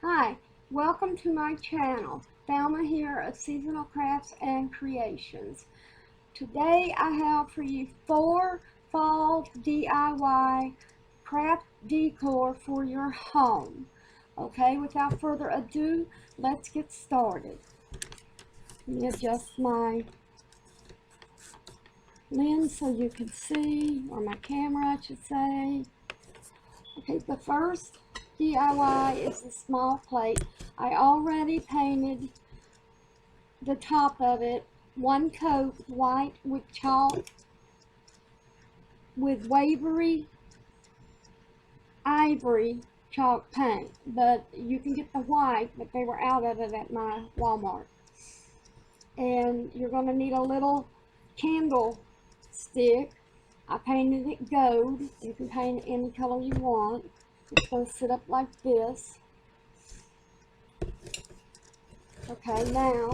Hi, welcome to my channel. Thelma here of Seasonal Crafts and Creations. Today I have for you 4 fall DIY craft decor for your home. Okay, without further ado, let's get started. Let me adjust my lens so you can see, or my camera I should say. Okay, the first DIY is a small plate. I already painted the top of it one coat white with chalk with wavery ivory chalk paint, but you can get the white, but they were out of it at my Walmart. And you're going to need a little candle stick. I painted it gold. You can paint it any color you want. It's supposed to sit up like this. Okay, now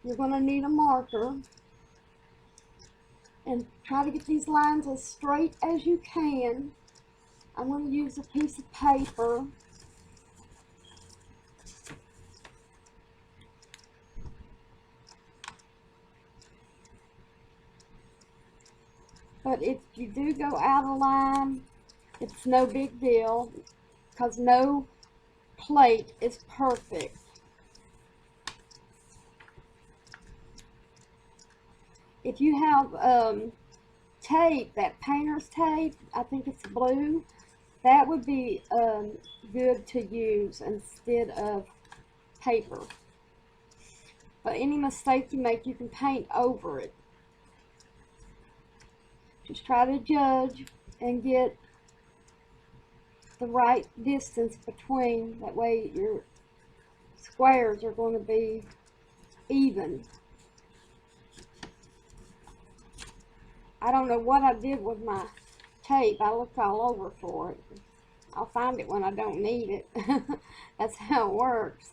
you're going to need a marker and try to get these lines as straight as you can. I'm going to use a piece of paper. But if you do go out of line, it's no big deal because no plate is perfect. If you have tape, that painter's tape, I think it's blue, that would be good to use instead of paper. But any mistake you make, you can paint over it. Just try to judge and get the right distance between. That way your squares are going to be even. I don't know what I did with my tape. I looked all over for it. I'll find it when I don't need it. That's how it works.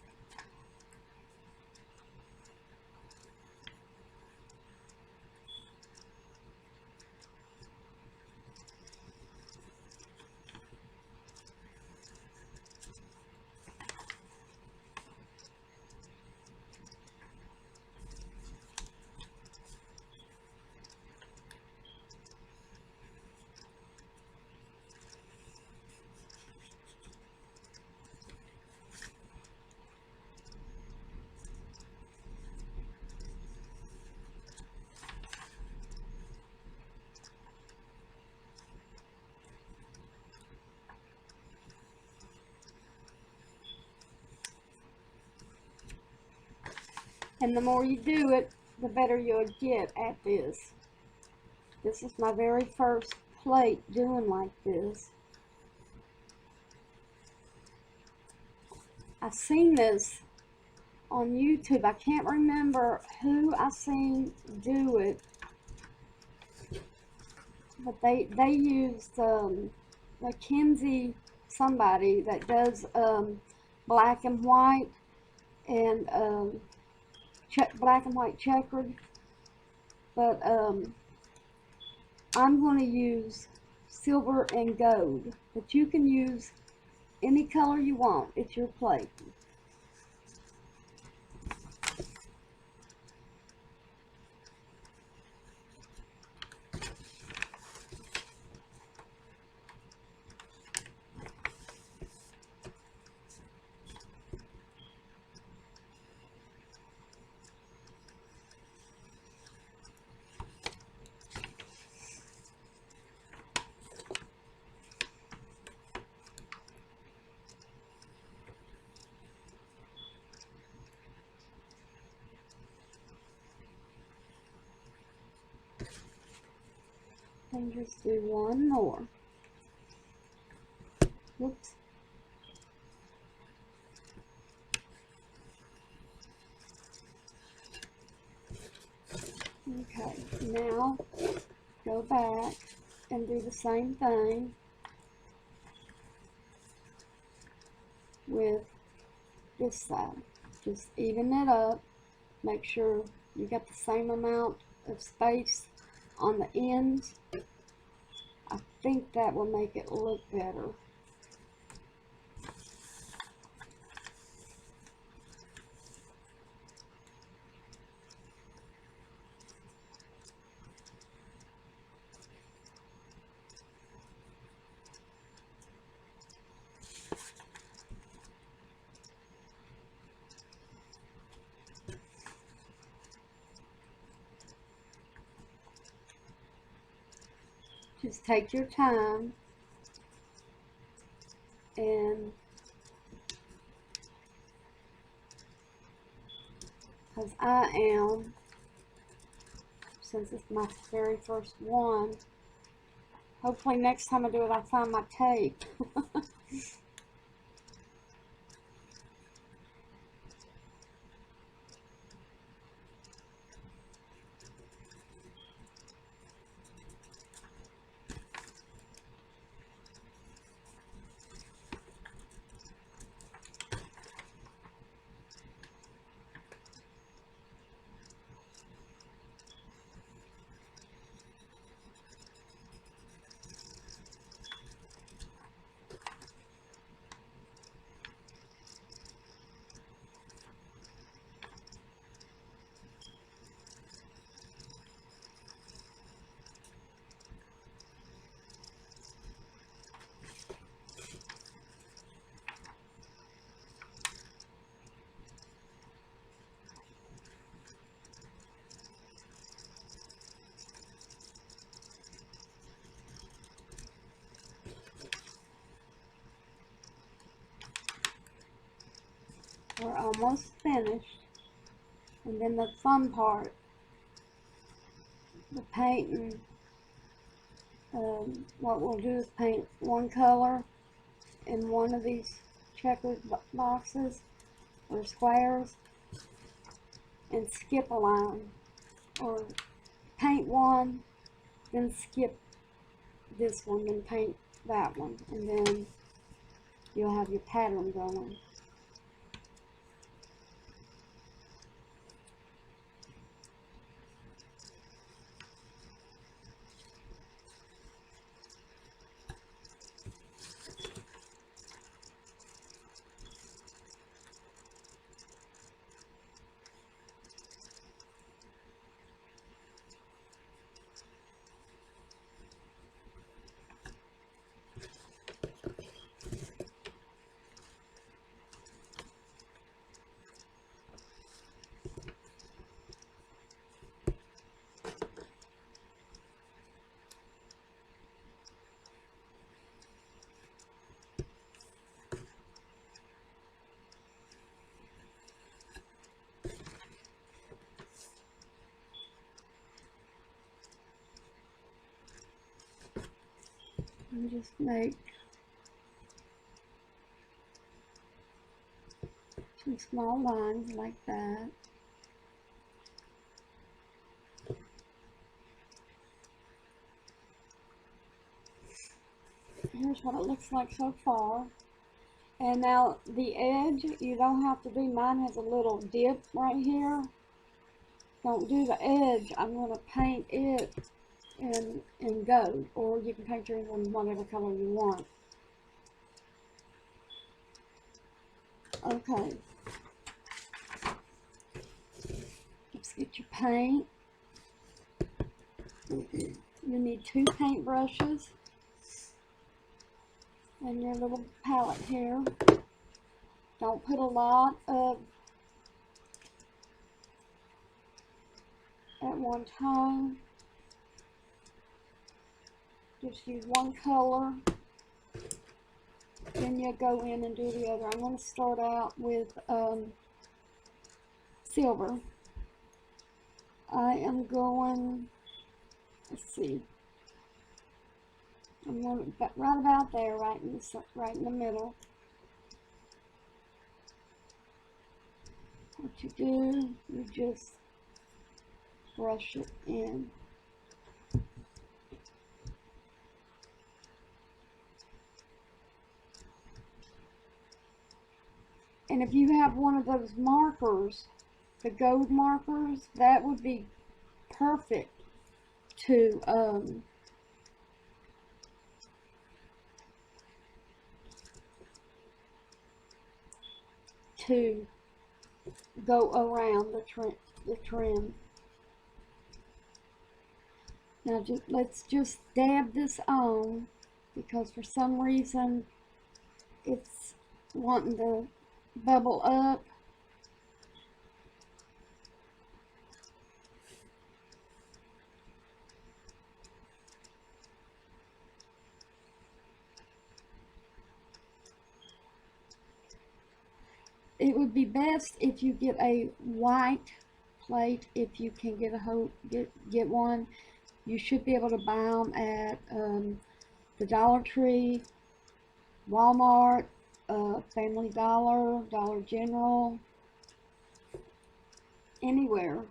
And the more you do it, the better you'll get at this. This is my very first plate doing like this. I've seen this on YouTube. I can't remember who I seen do it, but they used Mackenzie somebody that does black and white and black and white checkered, but I'm going to use silver and gold, but you can use any color you want. It's your plate. And just do one more. Whoops. Okay, now go back and do the same thing with this side. Just even it up. Make sure you got the same amount of space on the ends. I think that will make it look better. Just take your time, and because I am, since it's my very first one, hopefully next time I do it I'll find my tape. We're almost finished. And then the fun part, the painting. What we'll do is paint one color in one of these checkered boxes or squares and skip a line, or paint one, then skip this one, then paint that one, and then you'll have your pattern going. And just make two small lines like that. Here's what it looks like so far. And now the edge, you don't have to do, mine has a little dip right here. Don't do the edge. I'm going to paint it in gold, or you can paint yours in whatever color you want. Okay. Let's get your paint. You need 2 paint brushes and your little palette here. Don't put a lot of at one time. Just use one color, then you go in and do the other. I'm going to start out with silver. I am going, let's see, I'm going to, right about there, right in the middle. What you do, you just brush it in. And if you have one of those markers, the gold markers, that would be perfect to go around the trim. Now let's just dab this on, because for some reason it's wanting to bubble up. It would be best if you get a white plate. If you can get one, you should be able to buy them at the Dollar Tree, Walmart, Family Dollar, Dollar General, anywhere.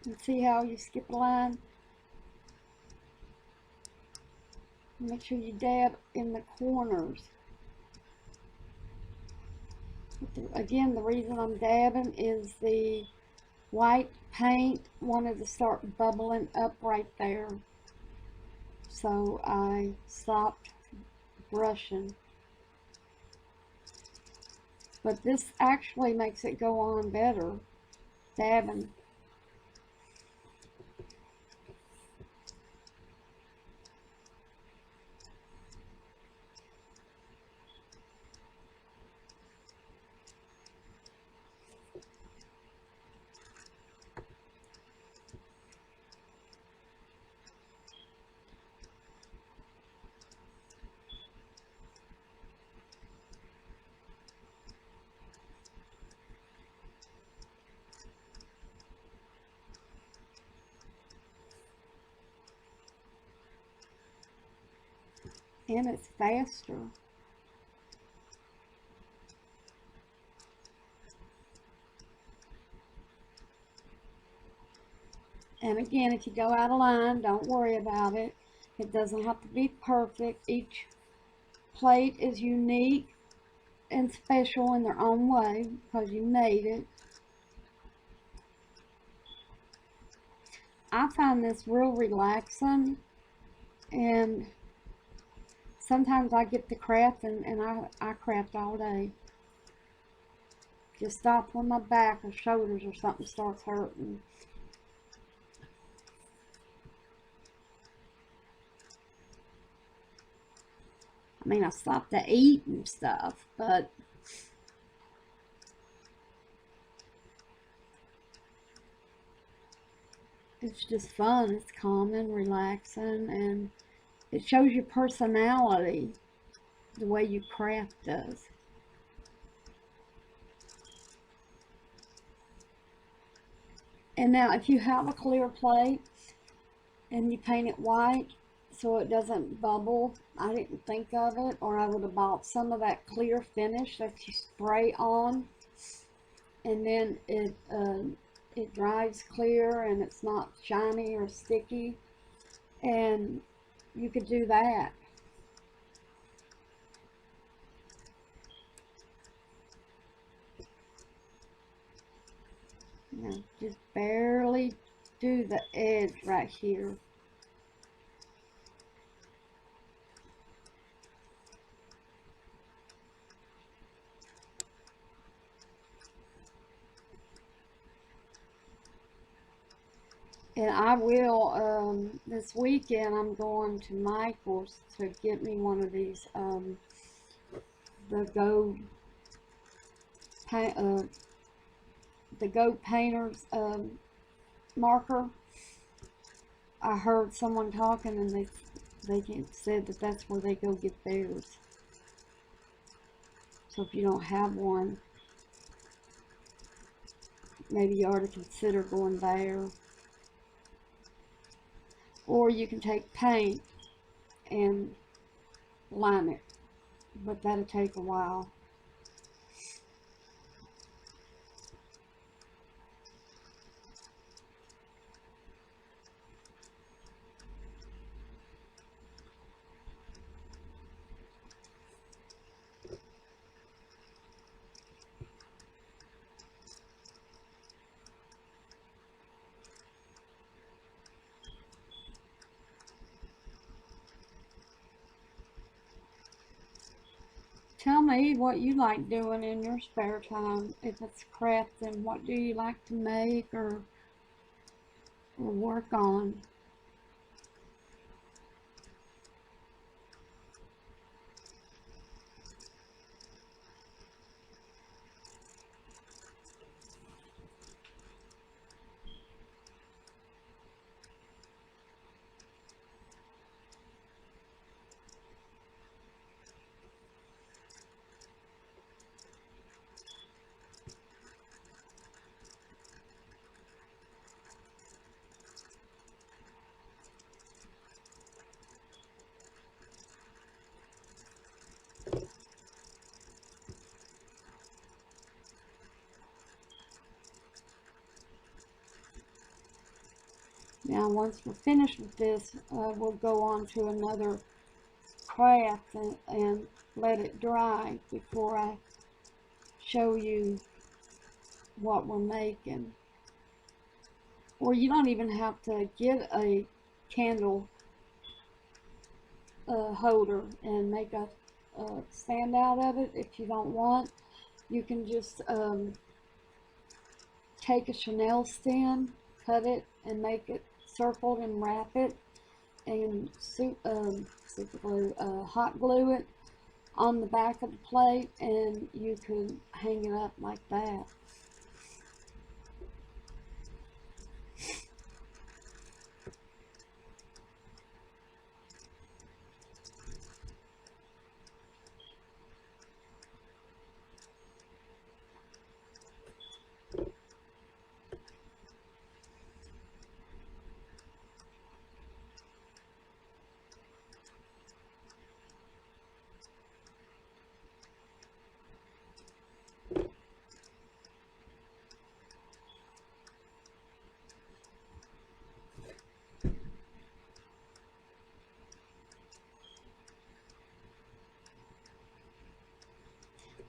And see how you skip a line? Make sure you dab in the corners. Again, the reason I'm dabbing is the white paint wanted to start bubbling up right there. So I stopped brushing. But this actually makes it go on better, dabbing. And it's faster. And again, if you go out of line, don't worry about it. It doesn't have to be perfect. Each plate is unique and special in their own way because you made it. I find this real relaxing, and sometimes I get to craft and I craft all day. Just stop when my back or shoulders or something starts hurting. I mean, I stop to eat and stuff, but it's just fun. It's calming, relaxing, and it shows your personality the way you craft does. And now if you have a clear plate and you paint it white so it doesn't bubble, I didn't think of it, or I would have bought some of that clear finish that you spray on, and then it dries clear and it's not shiny or sticky, and you could do that. Now, just barely do the edge right here. And I will, this weekend, I'm going to Michael's to get me one of these, the Go, the Go Painters, marker. I heard someone talking and they said that that's where they go get theirs. So if you don't have one, maybe you ought to consider going there. Or you can take paint and line it, but that'll take a while. Tell me what you like doing in your spare time. If it's crafting, what do you like to make or work on? Now once we're finished with this, we'll go on to another craft and let it dry before I show you what we're making. Or you don't even have to get a candle holder and make a stand out of it if you don't want. You can just take a Chanel stem, cut it, and make it circled and wrap it, and super glue, hot glue it on the back of the plate, and you can hang it up like that.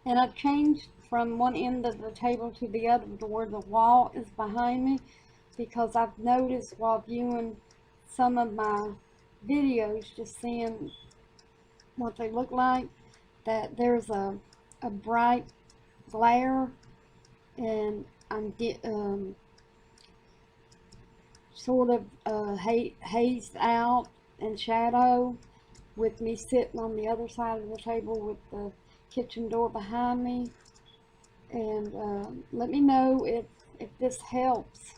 And I've changed from one end of the table to the other to where the wall is behind me, because I've noticed while viewing some of my videos, just seeing what they look like, that there's a bright glare, and I'm sort of hazed out and shadow with me sitting on the other side of the table with the kitchen door behind me. And let me know if this helps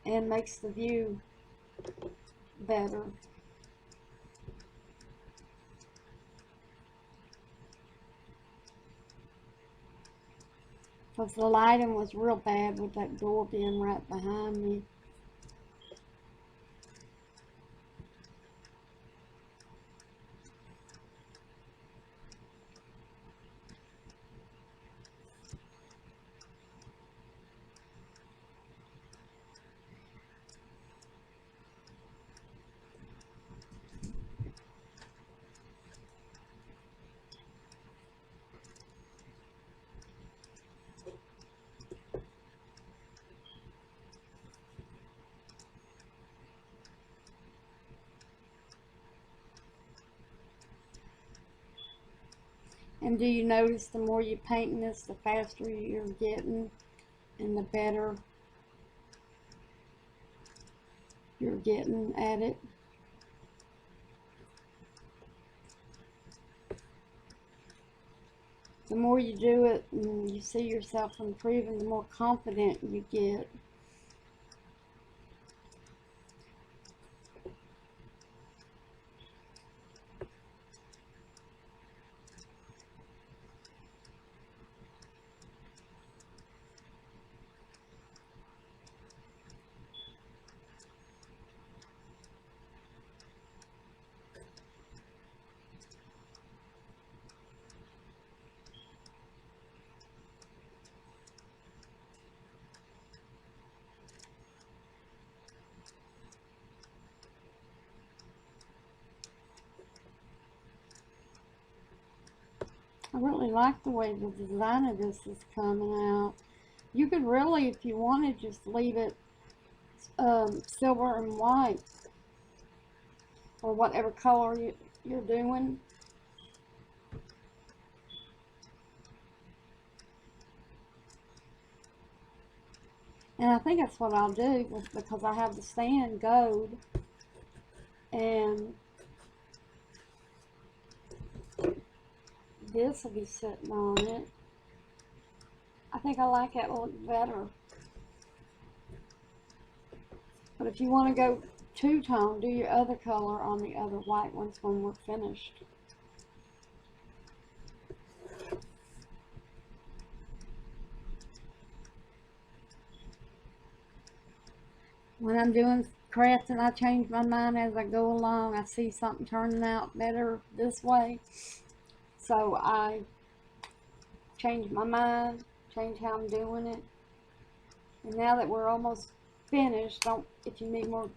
and makes the view better. Because the lighting was real bad with that door being right behind me. And do you notice the more you paint this, the faster you're getting and the better you're getting at it? The more you do it and you see yourself improving, the more confident you get. I really like the way the design of this is coming out. You could really, if you wanted, just leave it silver and white, or whatever color you're doing. And I think that's what I'll do, because I have the stand gold, and this will be sitting on it. I think I like it look better. But if you want to go two-tone, do your other color on the other white ones when we're finished. When I'm doing crafting, I change my mind as I go along. I see something turning out better this way, so I change my mind, change how I'm doing it. And now that we're almost finished, if you need more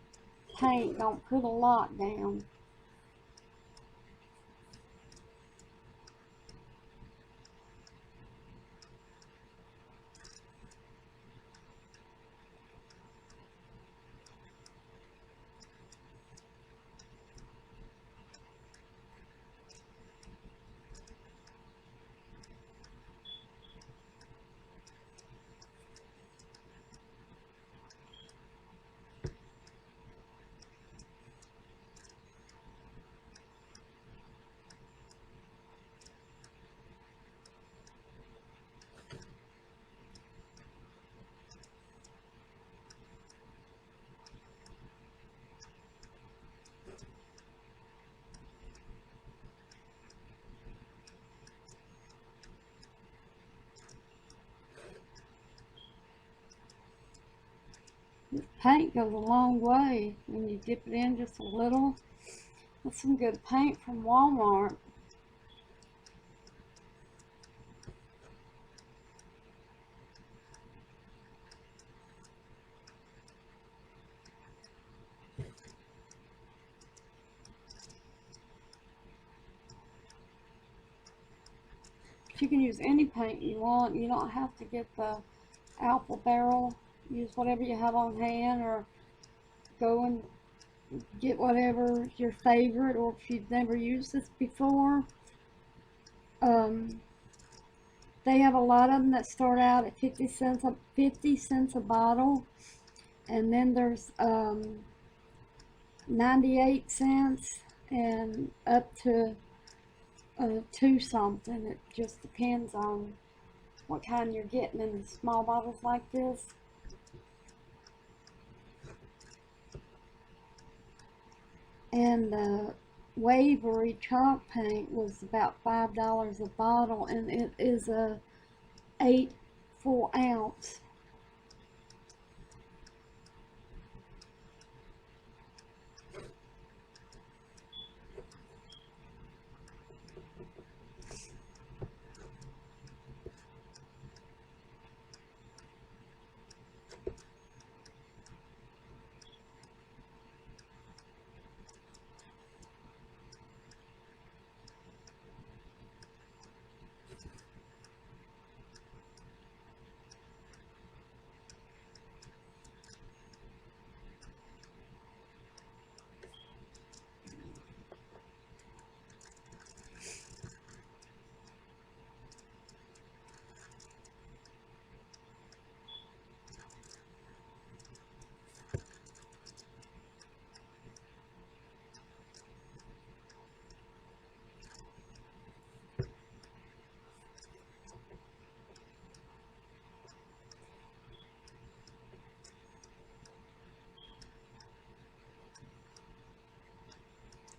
paint. Don't put a lot down. Paint goes a long way when you dip it in just a little. That's some good paint from Walmart. You can use any paint you want. You don't have to get the apple barrel. Use whatever you have on hand, or go and get whatever your favorite, or if you've never used this before. They have a lot of them that start out at 50 cents a bottle, and then there's 98 cents and up to 2 something. It just depends on what kind you're getting in the small bottles like this. And the Waverly chalk paint was about $5 a bottle, and it is a 8 full ounce.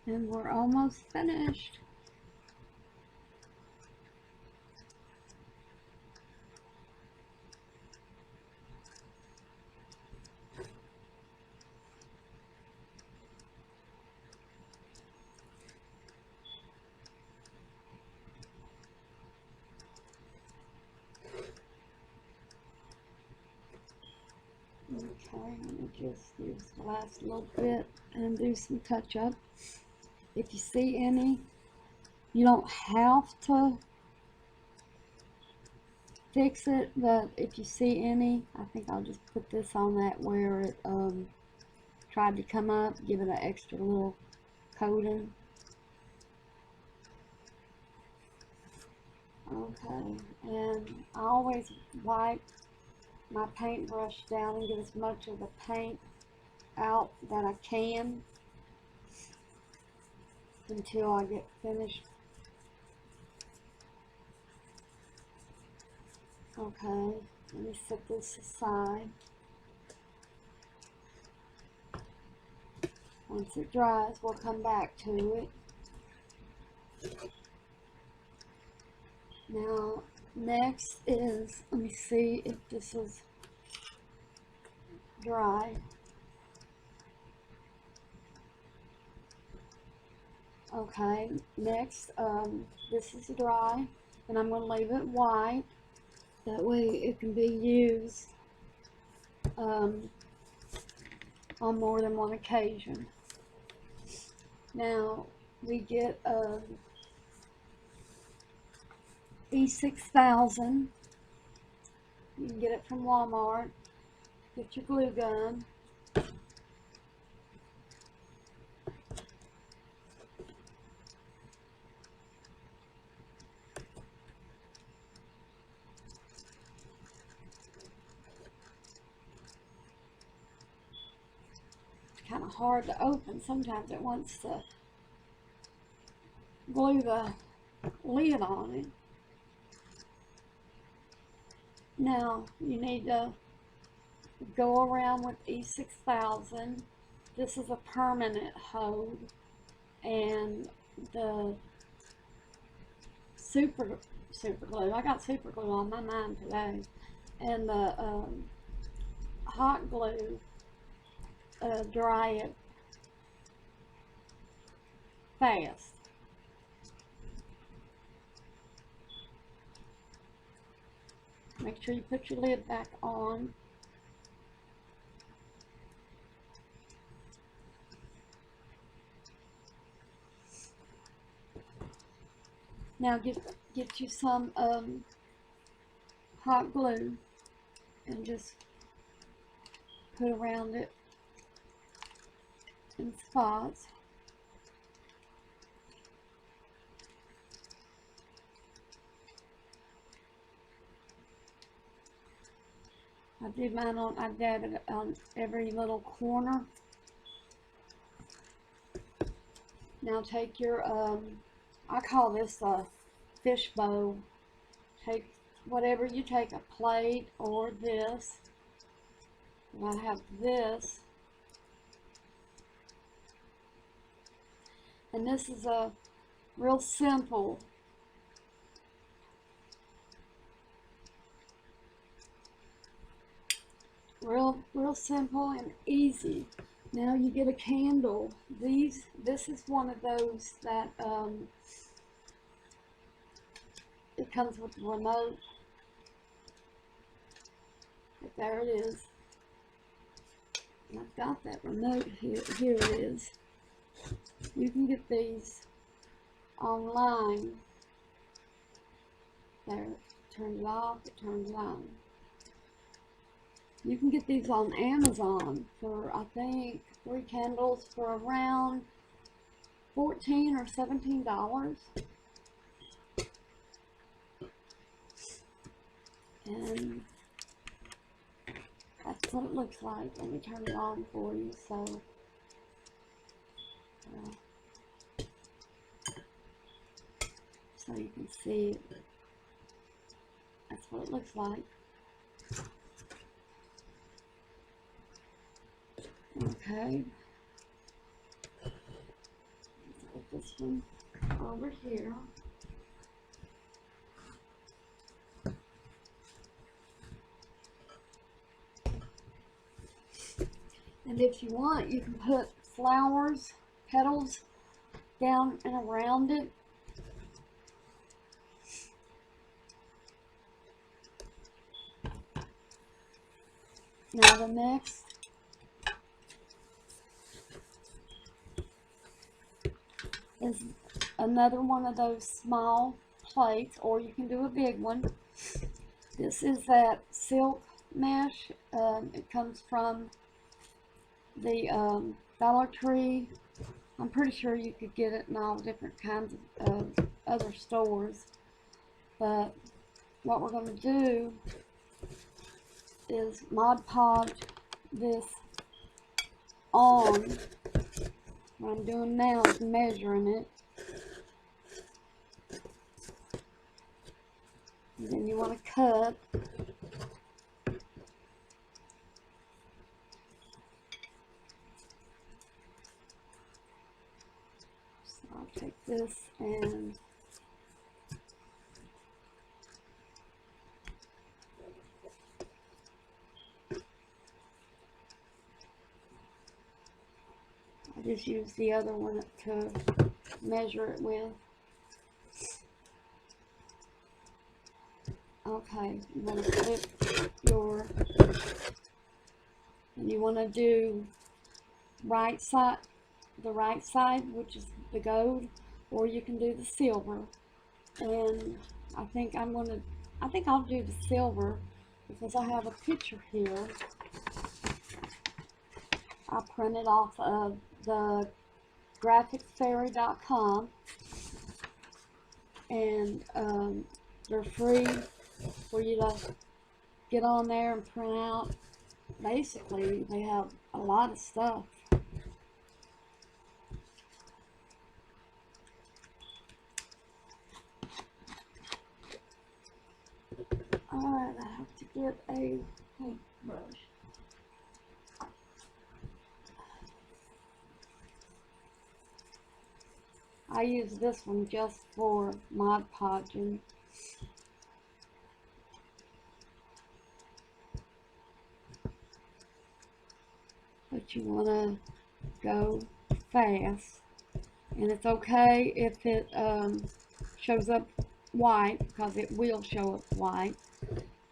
And we're almost finished. Okay, let me just use the last little bit and do some touch up. If you see any, you don't have to fix it, but if you see any, I think I'll just put this on that where it tried to come up, give it an extra little coating. Okay, and I always wipe my paintbrush down and get as much of the paint out that I can until I get finished. Okay, let me set this aside. Once it dries, we'll come back to it. Now, next is, let me see if this is dry. Okay, next, this is dry, and I'm going to leave it white. That way it can be used on more than one occasion. Now we get E6000. You can get it from Walmart. Get your glue gun. It's kind of hard to open. Sometimes it wants to glue the lid on it. Now you need to go around with E6000. This is a permanent hold, and the super glue, I got super glue on my mind today, and the hot glue dry it fast. Make sure you put your lid back on. Now get you some hot glue and just put around it in spots. I did mine on, I dabbed it on every little corner. Now take your, I call this a fish bowl. Take whatever you take, a plate or this. And I have this. And this is a real simple real simple and easy. Now you get a candle. This is one of those that it comes with the remote. But there it is. And I've got that remote here. Here it is. You can get these online. There, turn it off, it turns on. You can get these on Amazon for, I think, 3 candles for around $14 or $17. And that's what it looks like. Let me turn it on for you so you can see it. That's what it looks like. Okay. Let's put this one over here. And if you want, you can put flowers, petals down and around it. Now the next is another one of those small plates, or you can do a big one. This is that silk mesh. It comes from the Dollar Tree. I'm pretty sure you could get it in all different kinds of other stores. But what we're going to do is Mod Podge this on. What I'm doing now is measuring it. And then you want to cut. So I'll take this and I just use the other one to measure it with. Okay, you want to flip your, and you want to do right side, which is the gold, or you can do the silver. And I think I'll do the silver because I have a picture here I printed off of the graphicsfairy.com, and they're free for you to get on there and print out. Basically, they have a lot of stuff. Alright, I have to get a paintbrush. I use this one just for Mod Podging. But you want to go fast, and it's okay if it shows up white, because it will show up white,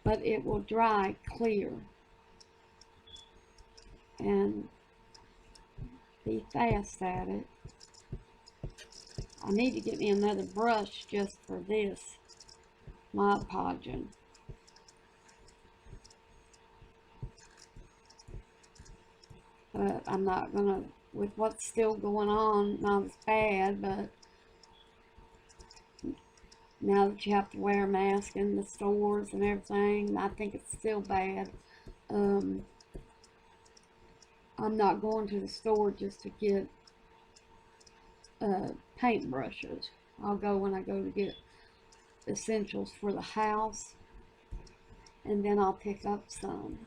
but it will dry clear. And be fast at it. I need to get me another brush just for this Mod Podging. But I'm not gonna, with what's still going on, not as bad, but now that you have to wear a mask in the stores and everything, I think it's still bad. I'm not going to the store just to get paintbrushes. I'll go when I go to get essentials for the house, and then I'll pick up some.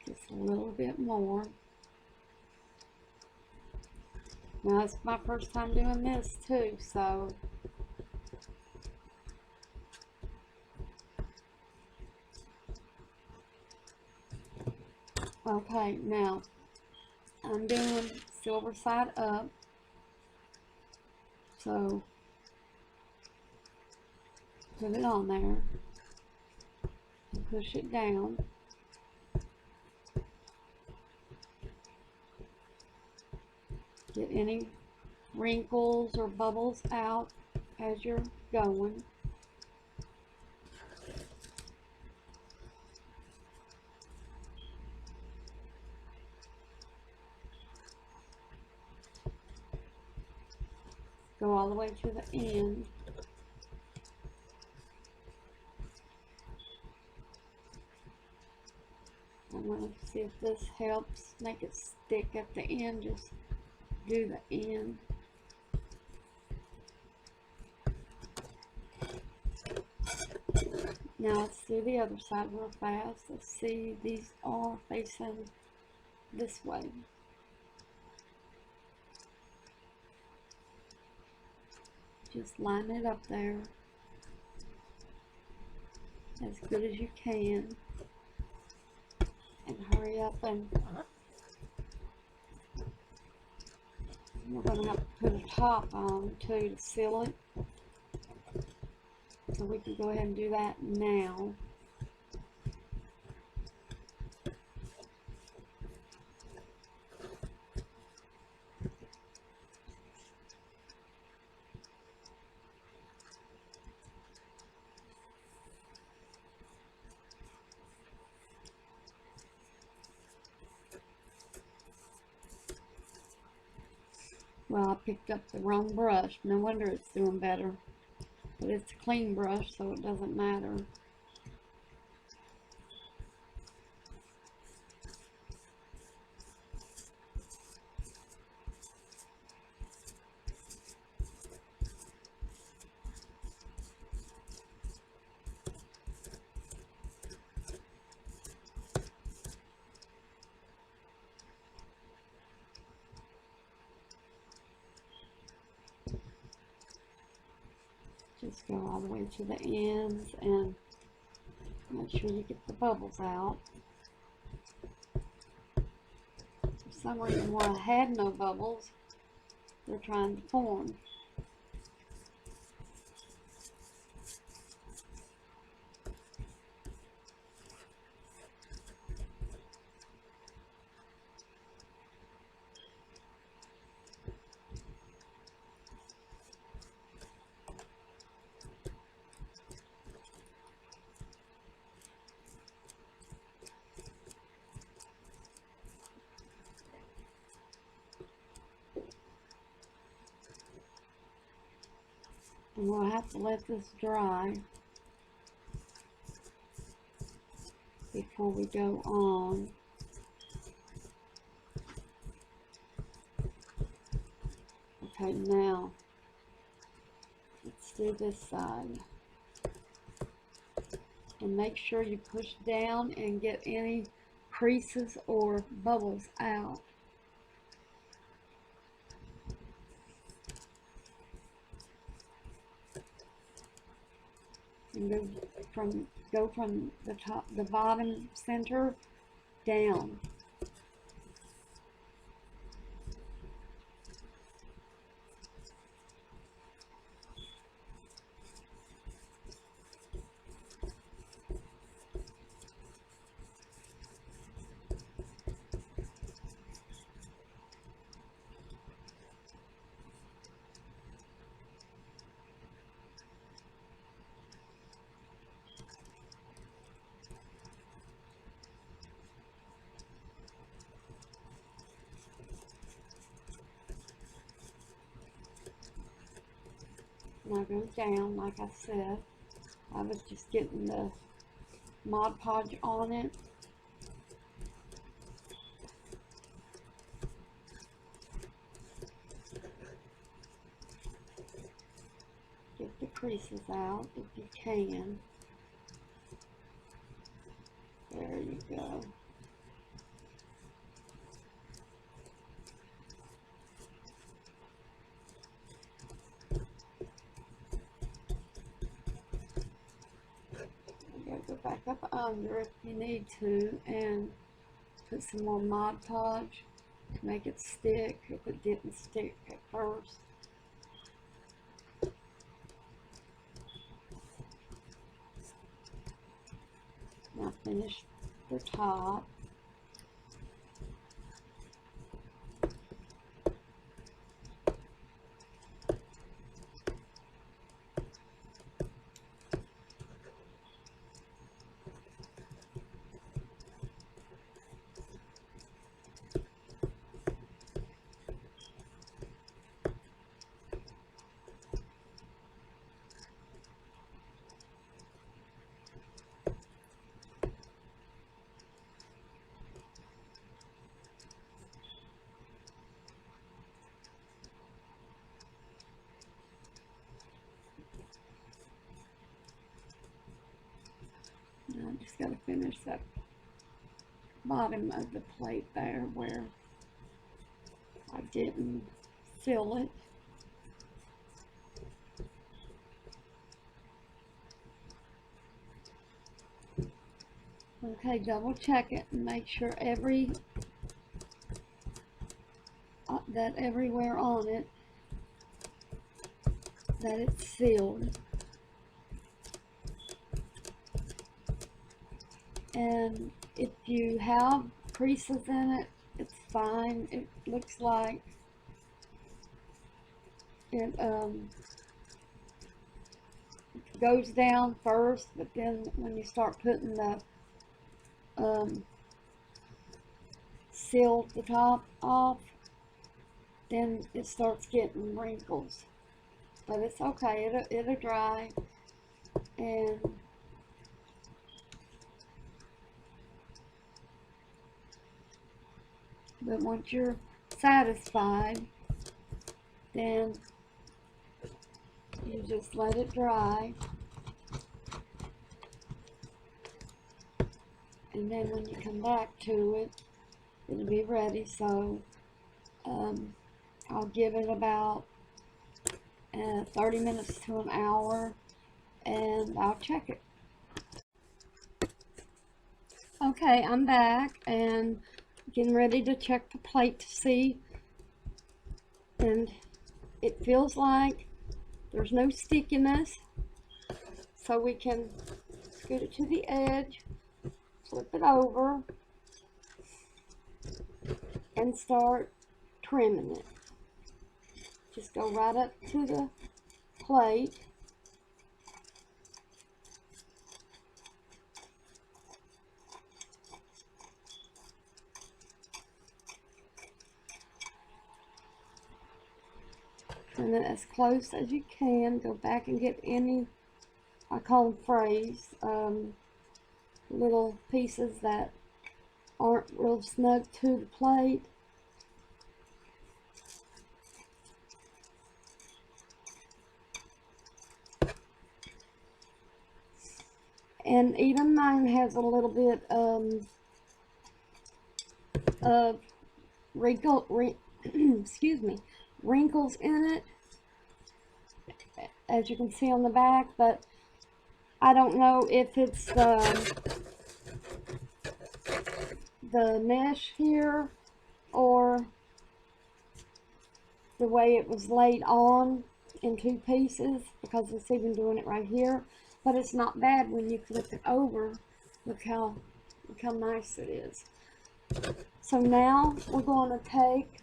Just a little bit more. Now, it's my first time doing this too, so okay, now I'm doing silver side up, so put it on there, push it down, get any wrinkles or bubbles out as you're going. Go all the way to the end. I'm going to see if this helps make it stick at the end. Just do the end. Now let's do the other side real fast. Let's see, these are facing this way. Just line it up there as good as you can, and hurry up, and we're going to have to put a top on too to seal it, so we can go ahead and do that now. Well, I picked up the wrong brush. No wonder it's doing better. But it's a clean brush, so it doesn't matter. Just go all the way to the ends and make sure you get the bubbles out. For some reason, where I had no bubbles, they're trying to form. And we'll have to let this dry before we go on. Okay, now let's do this side. And make sure you push down and get any creases or bubbles out. And go from the top, the bottom center down. Now go down, like I said. I was just getting the Mod Podge on it. Get the creases out if you can. There you go. Go back up under if you need to and put some more Mod Podge to make it stick if it didn't stick at first. Now finish the top. Now I just got to finish that bottom of the plate there where I didn't fill it. Okay, double check it and make sure that everywhere on it that it's sealed. And if you have creases in it, it's fine. It looks like it goes down first, but then when you start putting the seal the top off, then it starts getting wrinkles. But it's okay, it'll dry. And but once you're satisfied, then you just let it dry. And then when you come back to it, it'll be ready. So I'll give it about 30 minutes to an hour, and I'll check it. Okay, I'm back and getting ready to check the plate to see. And it feels like there's no stickiness. So we can scoot it to the edge, flip it over, and start trimming it. Just go right up to the plate. Trim it as close as you can. Go back and get any, I call them frays, little pieces that aren't real snug to the plate. And even mine has a little bit of excuse me, wrinkles in it, as you can see on the back, but I don't know if it's the mesh here or the way it was laid on in two pieces, because it's even doing it right here. But it's not bad when you flip it over. Look how nice it is. So now we're going to take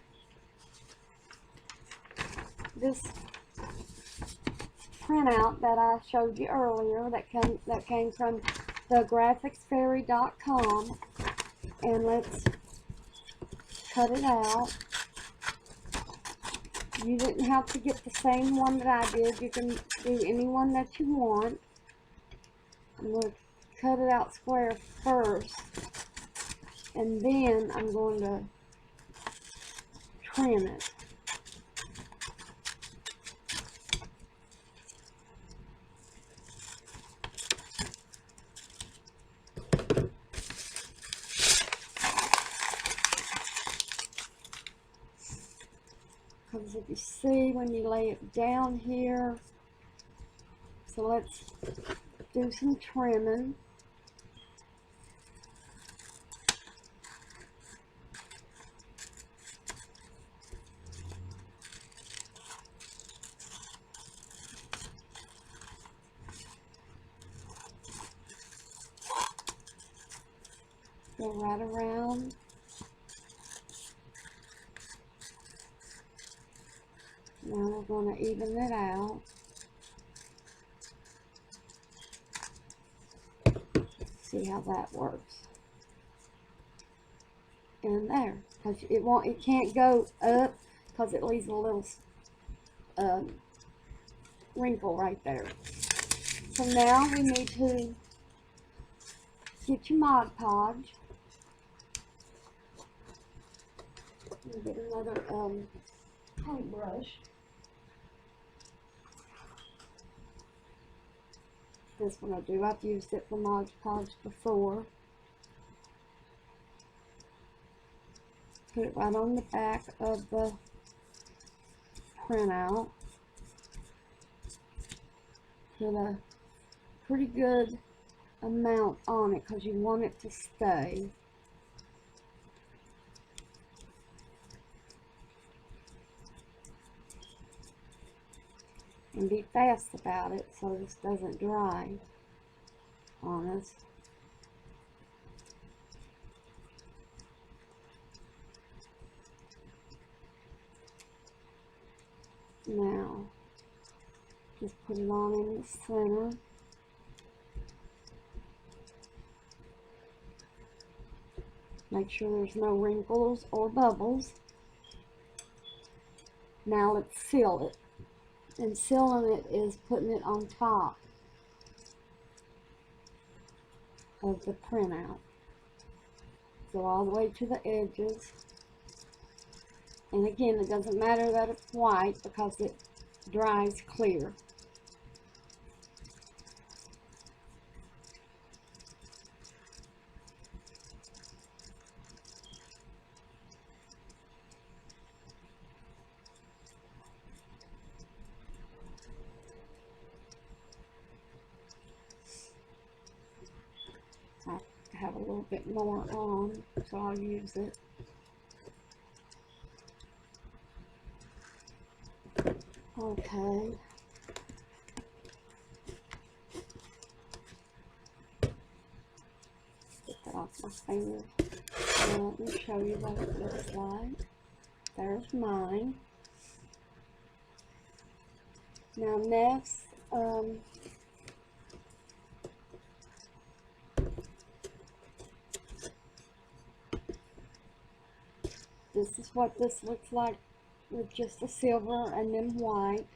this printout that I showed you earlier that came from thegraphicsfairy.com, and let's cut it out. You didn't have to get the same one that I did. You can do any one that you want. I'm going to cut it out square first, and then I'm going to trim it. Because if you see when you lay it down here, so let's do some trimming. Go right around. Now we're going to even it out. See how that works. And there, because it can't go up because it leaves a little wrinkle right there. So now we need to get your Mod Podge. Get another paintbrush. This one I do. I've used it for Mod Podge before. Put it right on the back of the printout. Put a pretty good amount on it because you want it to stay. And be fast about it so this doesn't dry on us. Now, just put it on in the center. Make sure there's no wrinkles or bubbles. Now let's seal it. And sealing it is putting it on top of the printout. Go all the way to the edges. And again, it doesn't matter that it's white because it dries clear. I have a little bit more on, so I'll use it. Okay. Get that off my finger. Now let me show you what it looks like. There's mine. Now next, this is what this looks like with just a silver and then white.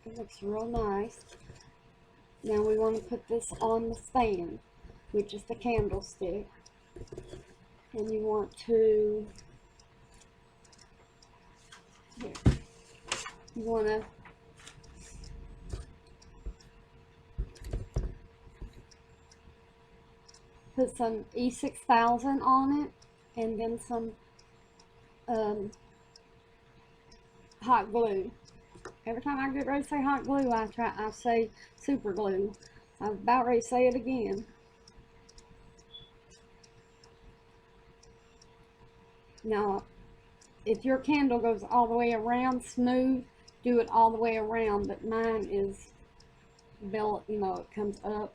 It looks real nice. Now we want to put this on the stand, which is the candlestick. And you want to, here, you want to put some E6000 on it, and then some hot glue. Every time I get ready to say hot glue, I say super glue. I'm about ready to say it again. Now, if your candle goes all the way around smooth, do it all the way around, but mine is built, you know, it comes up.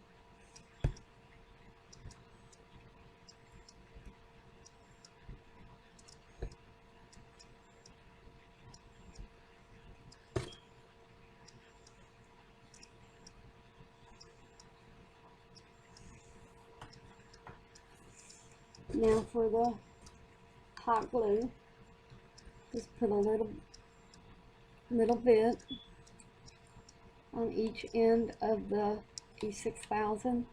Now for the hot glue, just put a little bit on each end of the E6000.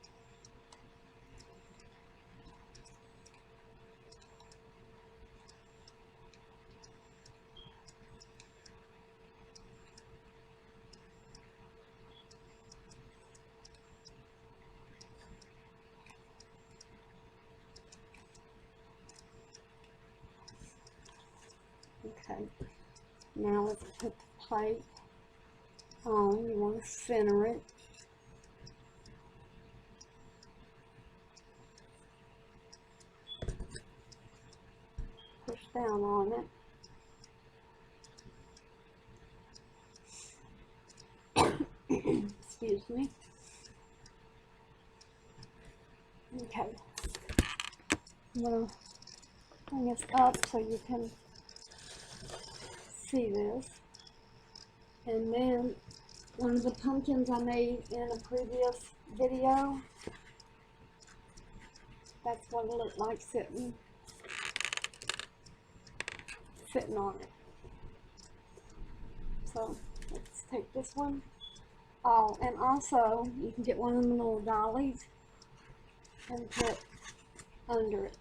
Okay, now let's put the plate on. You want to center it. Push down on it. Excuse me. Okay. Well, bring this up so you can see this. And then one of the pumpkins I made in a previous video, that's what it looked like sitting on it. So let's take this one. Oh, and also you can get one of the little dollies and put under it.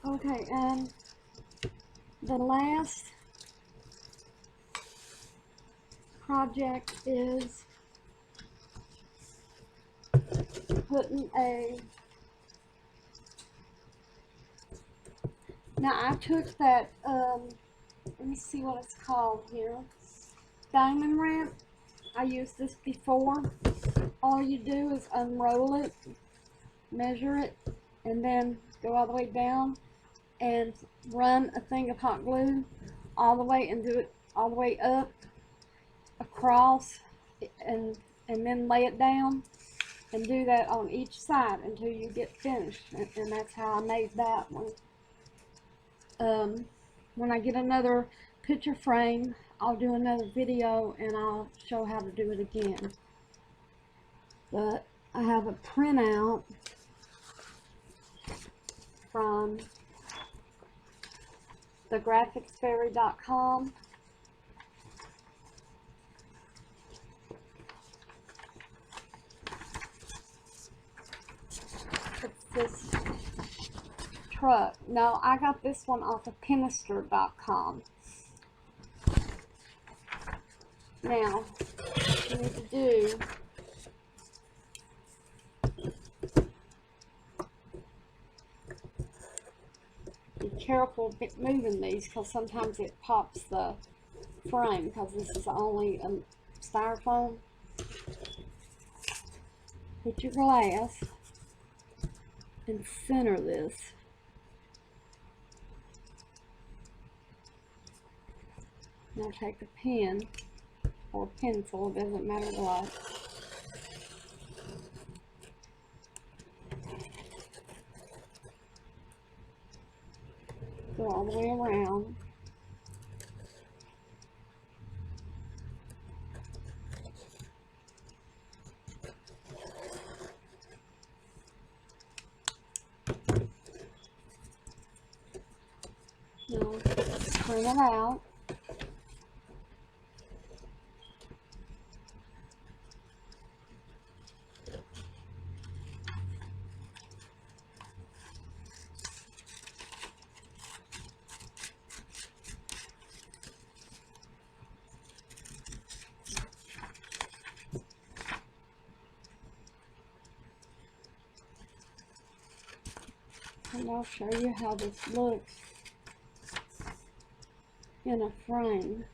Okay, and the last project is putting now I took that, let me see what it's called here, diamond ramp. I used this before. All you do is unroll it, measure it, and then go all the way down and run a thing of hot glue all the way and do it all the way up across, and then lay it down and do that on each side until you get finished. And that's how I made that one. When I get another picture frame, I'll do another video and I'll show how to do it again. But I have a printout from thegraphicsfairy.com. It's this truck. No, I got this one off of Pinister.com. Now, what you need to do, be careful moving these, because sometimes it pops the frame, because this is only styrofoam. Put your glass and center this. Now take a pen or pencil, doesn't matter what. Go all the way around. Now turn it out. And I'll show you how this looks in a frame.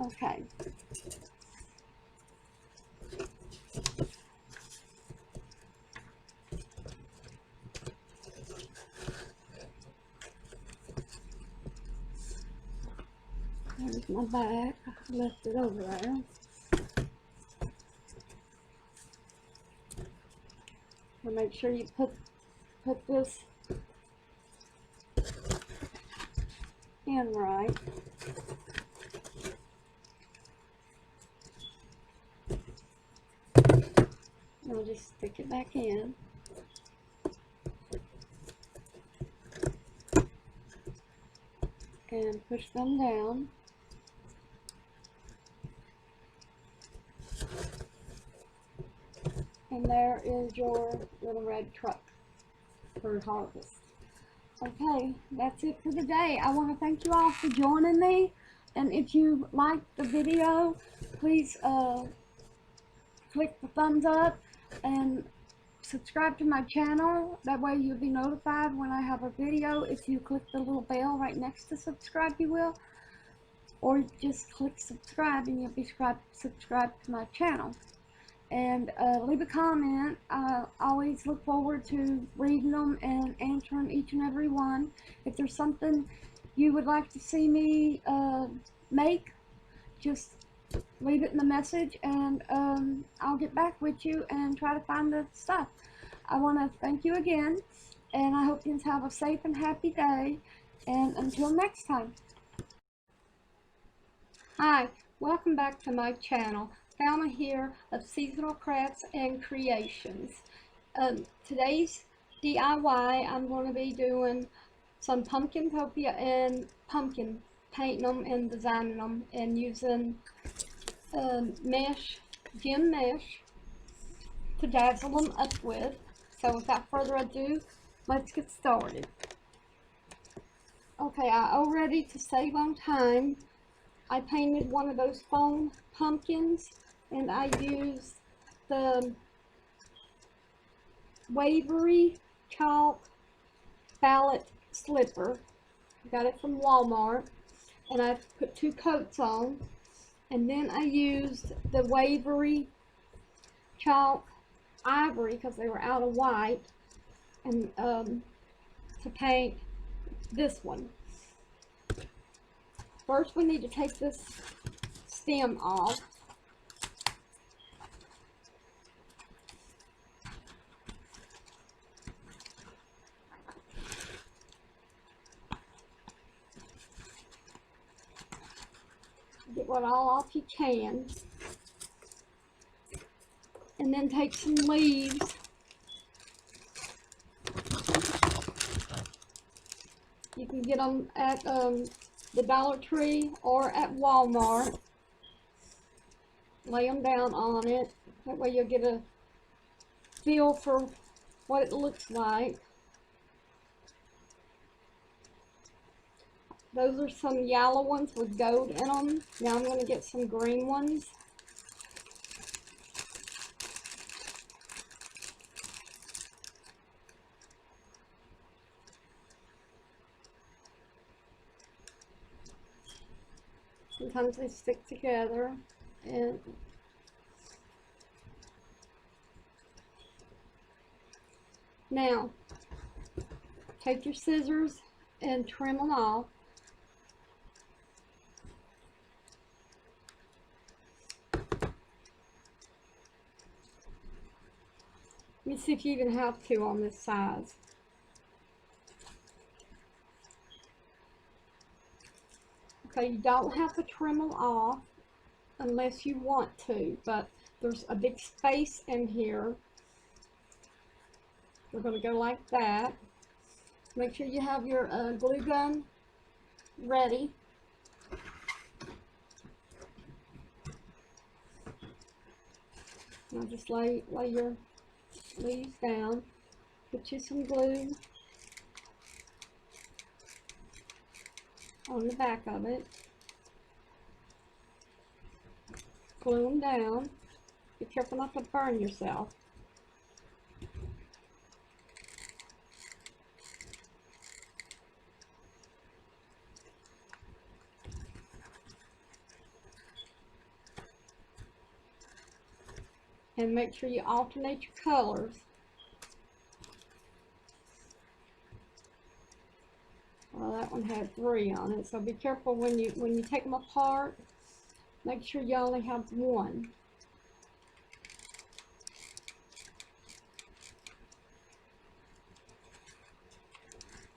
Okay. There's my bag. I left it over there. So make sure you put this in right. I'll just stick it back in. And push them down. And there is your little red truck for harvest. Okay, that's it for today. I want to thank you all for joining me. And if you liked the video, please click the thumbs up and subscribe to my channel. That way you'll be notified when I have a video. If you click the little bell right next to subscribe, you will. Or just click subscribe and you'll be subscribed to my channel. And leave a comment. I always look forward to reading them and answering each and every one. If there's something you would like to see me make, just leave it in the message and I'll get back with you and try to find the stuff. I want to thank you again, and I hope you have a safe and happy day, and until next time. Hi, welcome back to my channel. Thelma here of Seasonal Crafts and Creations. Today's DIY, I'm going to be doing some Pumpkintopia and pumpkin, painting them and designing them and using mesh, gem mesh to dazzle them up with. So without further ado, let's get started. Okay, already to save on time, I painted one of those foam pumpkins, and I used the Waverly Chalk Palette Slipper. I got it from Walmart, and I put 2 coats on, and then I used the Waverly Chalk Ivory because they were out of white, and to paint this one. First we need to take this stem off. Get what all off you can. And then take some leaves. You can get them at the Dollar Tree or at Walmart. Lay them down on it. That way you'll get a feel for what it looks like. Those are some yellow ones with gold in them. Now I'm going to get some green ones. Sometimes they stick together. And now, take your scissors and trim them off. Let me see if you even have to on this size. Okay, you don't have to trim them off unless you want to, but there's a big space in here. We're going to go like that. Make sure you have your glue gun ready. Now just lay your leaves down. Put you some glue on the back of it. Glue them down. Be careful not to burn yourself. And make sure you alternate your colors. Well, that one had 3 on it, so be careful when you take them apart. Make sure you only have 1.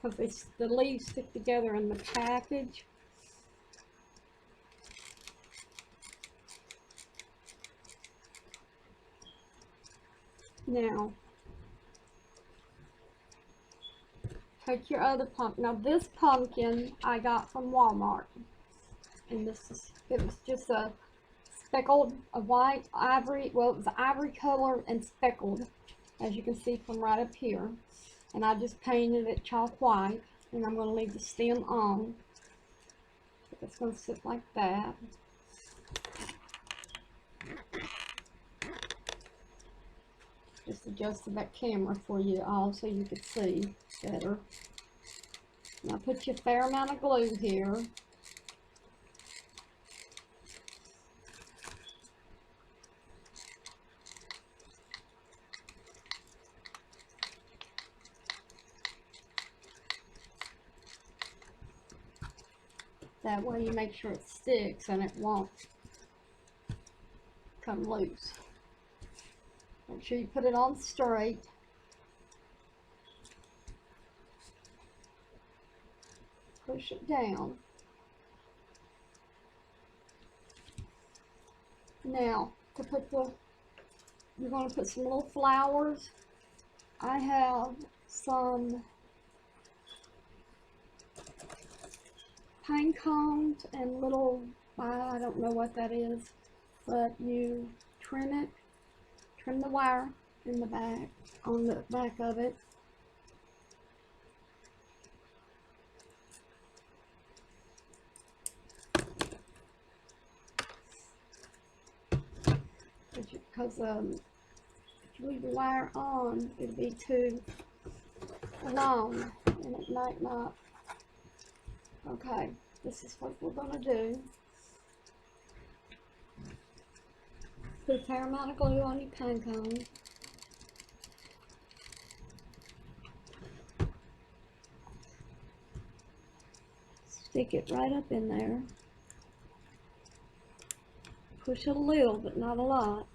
Because the leaves stick together in the package. Now, take your other pumpkin. Now this pumpkin I got from Walmart. And it was just a speckled, a white ivory, well it was ivory color and speckled, as you can see from right up here. And I just painted it chalk white, and I'm going to leave the stem on. It's going to sit like that. Just adjusted that camera for you all so you could see better. Now put your fair amount of glue here. That way you make sure it sticks and it won't come loose. Make sure you put it on straight. Push it down. Now, you're going to put some little flowers. I have some pine cones and little, I don't know what that is, but you trim the wire in the back, on the back of it. Because if you leave the wire on, it'll be too long and it might not. Okay, this is what we're going to do. Put a fair amount of glue on your pine cone. Stick it right up in there. Push it a little, but not a lot.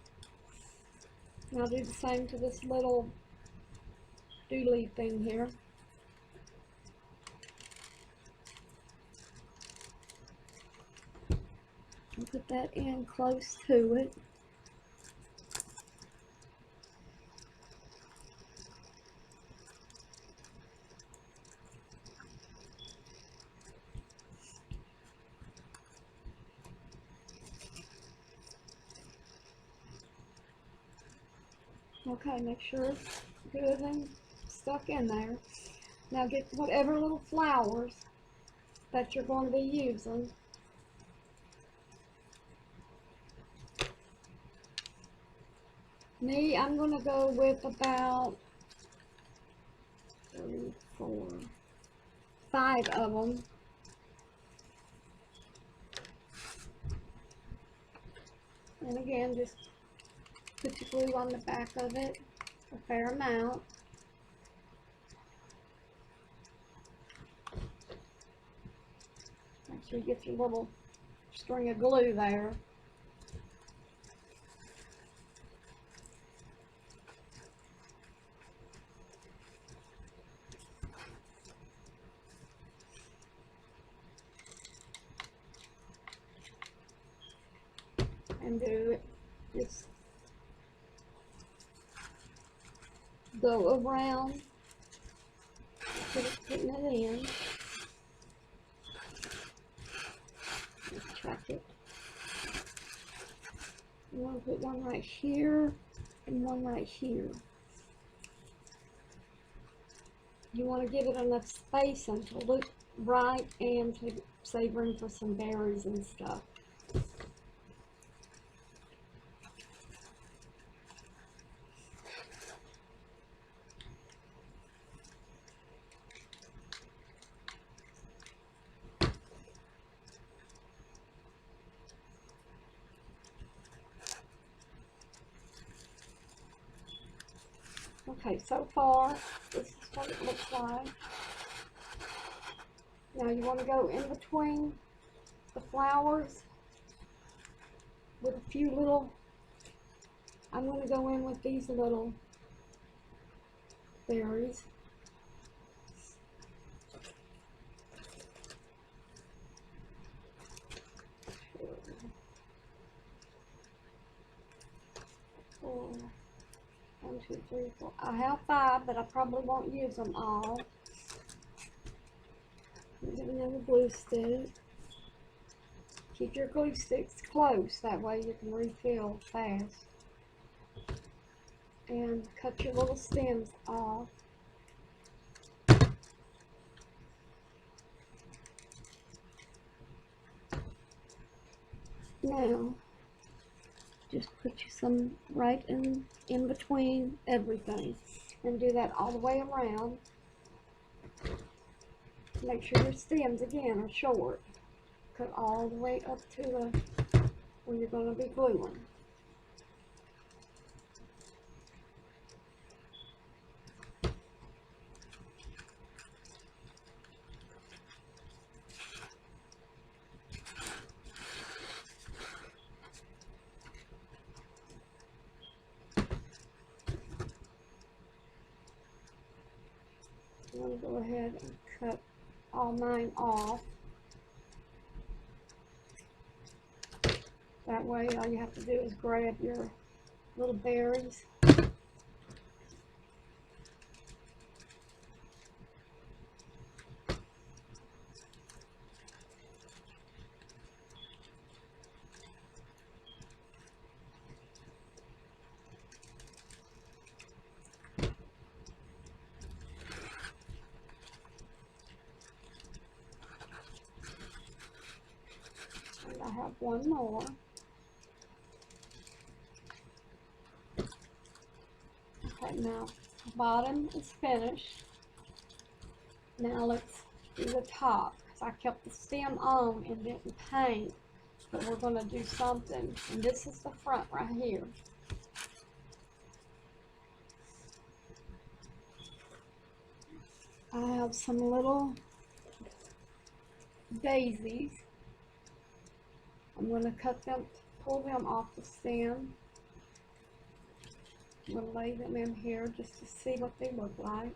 And I'll do the same to this little doodly thing here. And put that in close to it. Okay, make sure it's good and stuck in there. Now get whatever little flowers that you're going to be using. Me, I'm going to go with about 3, 4, 5 of them. And again, just put your glue on the back of it, a fair amount. Make sure you get your little string of glue there. And do it, just go around, putting it in. Just check it. You want to put one right here and one right here. You want to give it enough spacing to look right and to save room for some berries and stuff. Okay, so far, this is what it looks like. Now you want to go in between the flowers with a few little, I'm going to go in with these little berries. Four, 1, 2, 3, 4. I have 5, but I probably won't use them all. Get another glue stick. Keep your glue sticks close, that way you can refill fast. And cut your little stems off. Now, just put you some right in between everything, and do that all the way around. Make sure your stems again are short. Cut all the way up to the where you're going to be gluing. I'm going to go ahead and cut all mine off. That way all you have to do is grab your little berries. And I have one more. Okay, now the bottom is finished. Now let's do the top, because I kept the stem on and didn't paint, but we're going to do something. And this is the front right here. I have some little daisies. I'm going to cut them, pull them off the stem. I'm going to lay them in here just to see what they look like.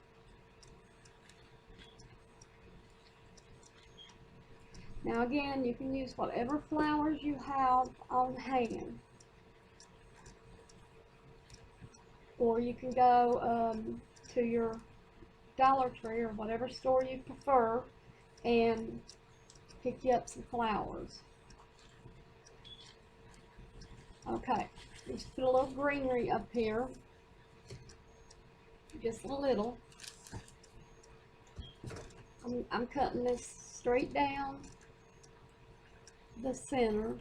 Now again, you can use whatever flowers you have on hand. Or you can go to your Dollar Tree or whatever store you prefer and pick you up some flowers. Okay, just put a little greenery up here. Just a little. I'm cutting this straight down the center.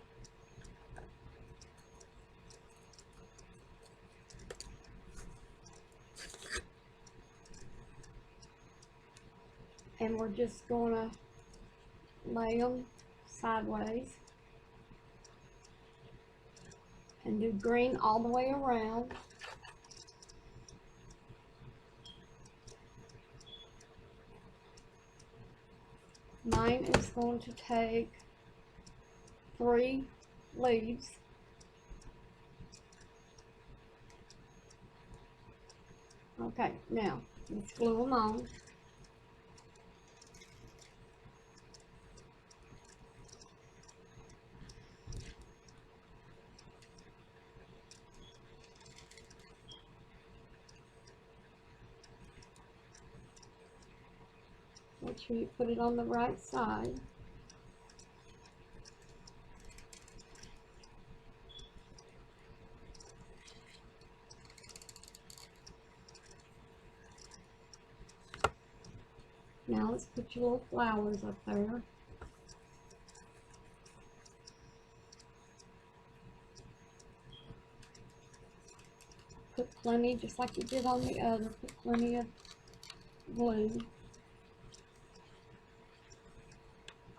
And we're just going to lay them sideways. and do green all the way around. Mine is going to take 3 leaves. Okay, now let's glue them on. Make sure you put it on the right side. Now let's put your little flowers up there. Put plenty, just like you did on the other, put plenty of glue.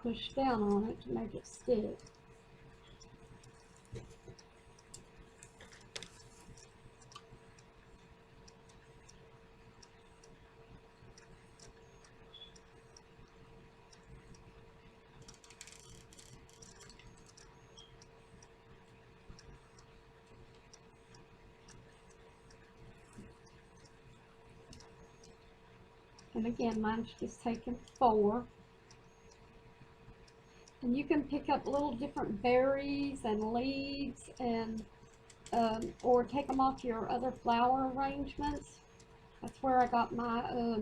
Push down on it to make it stick. And again, mine's just taking 4. And you can pick up little different berries and leaves and or take them off your other flower arrangements. That's where I got my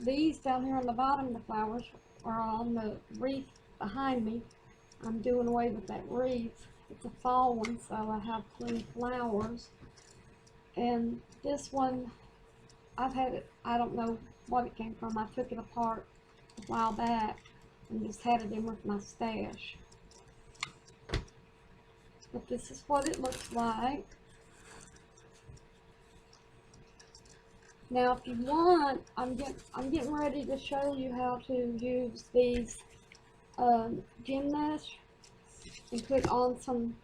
these down here on the bottom. The flowers are on the wreath behind me. I'm doing away with that wreath. It's a fall one, so I have plenty of flowers. And this one, I've had it, I don't know what it came from. I took it apart a while back and just had it in with my stash. But this is what it looks like. Now if you want, I'm getting ready to show you how to use these gem mesh and put on some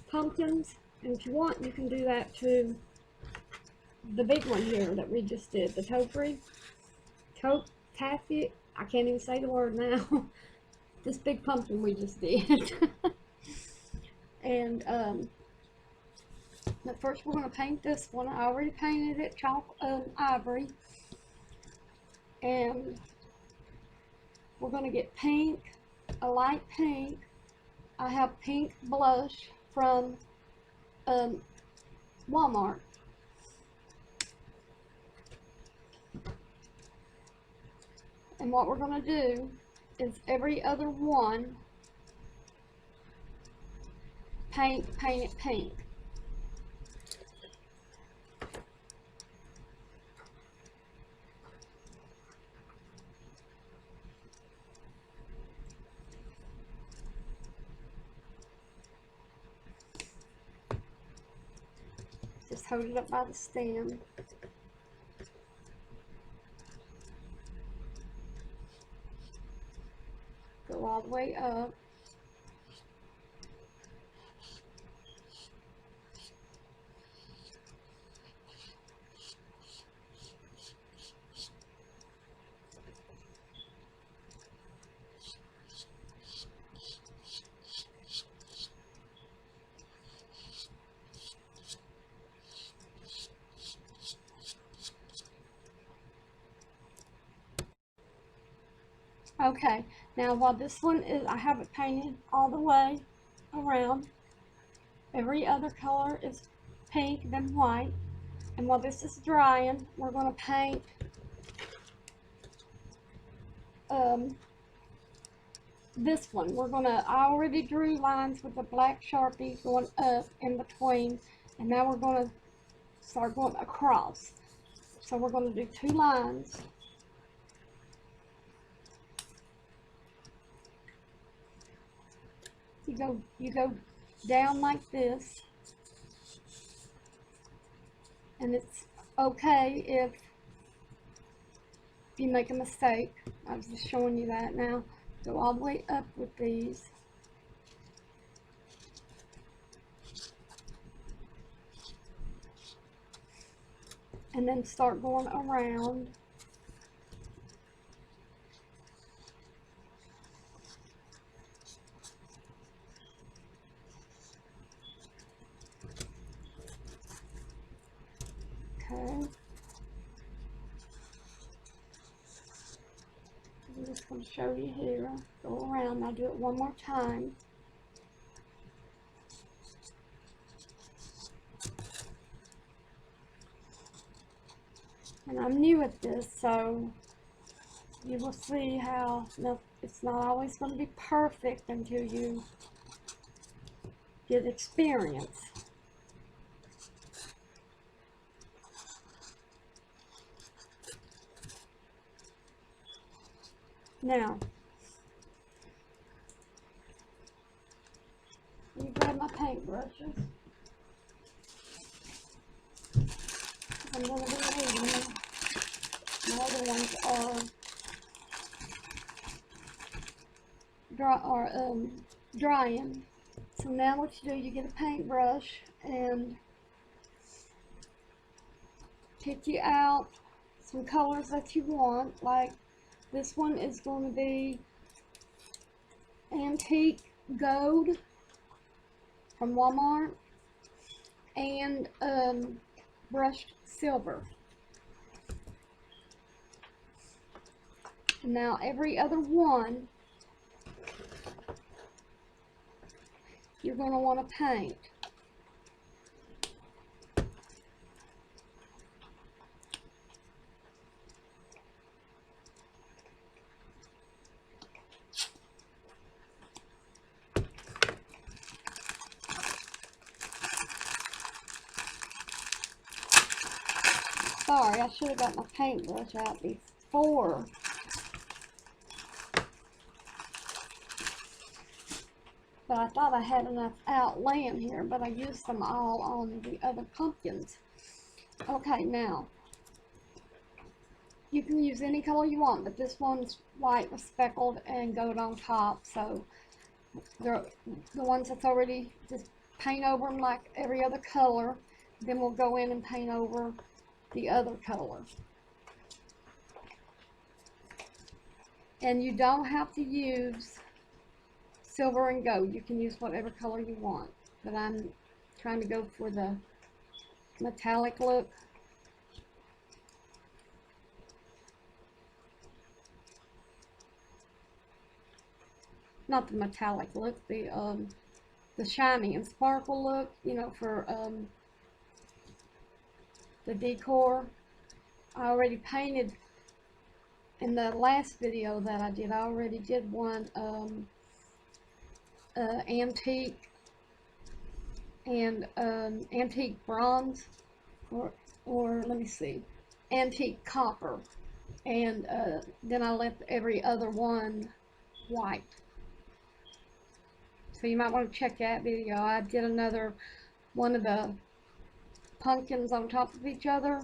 pumpkins. And if you want, you can do that to the big one here that we just did, the taffy. I can't even say the word now. This big pumpkin we just did. And but first we're going to paint this one. I already painted it chalk ivory, and we're going to get pink, a light pink. I have pink blush from Walmart. And what we're going to do is every other one paint it pink. Just hold it up by the stem. Go all the way up. Okay, now while this one is, I have it painted all the way around. Every other color is pink, then white. And while this is drying, we're going to paint this one. I already drew lines with the black Sharpie going up in between. And now we're going to start going across. So we're going to do 2 lines. You go down like this, and it's okay if you make a mistake. I was just showing you that now. Go all the way up with these. and then start going around. Okay. I'm just going to show you here. Go around. I'll do it one more time. And I'm new at this, so you will see how it's not always going to be perfect until you get experience. Now, let me grab my paintbrushes. I'm going to be leaving them. My other ones are drying. So now what you do, you get a paintbrush and pick you out some colors that you want. Like this one is going to be Antique Gold from Walmart and brushed silver. Now every other one you're going to want to paint. Sorry, I should have got my paintbrush out before. But I thought I had enough out laying here, but I used them all on the other pumpkins. Okay, now, you can use any color you want, but this one's white with speckled and gold on top, so the ones that's already, just paint over them like every other color, then we'll go in and paint over the other color. And you don't have to use silver and gold. You can use whatever color you want, but I'm trying to go for the metallic look. Not the metallic look, the shiny and sparkle look, you know, for the decor. I already painted in the last video that I did. I already did one antique and antique bronze, or let me see, antique copper, and then I left every other one white. So you might want to check that video. I did another one of the pumpkins on top of each other.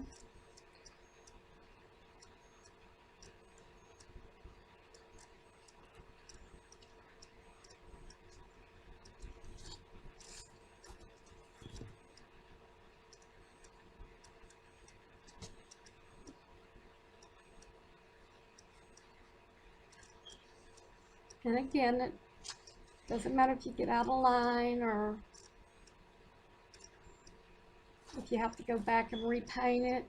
And again, it doesn't matter if you get out of line or if you have to go back and repaint it,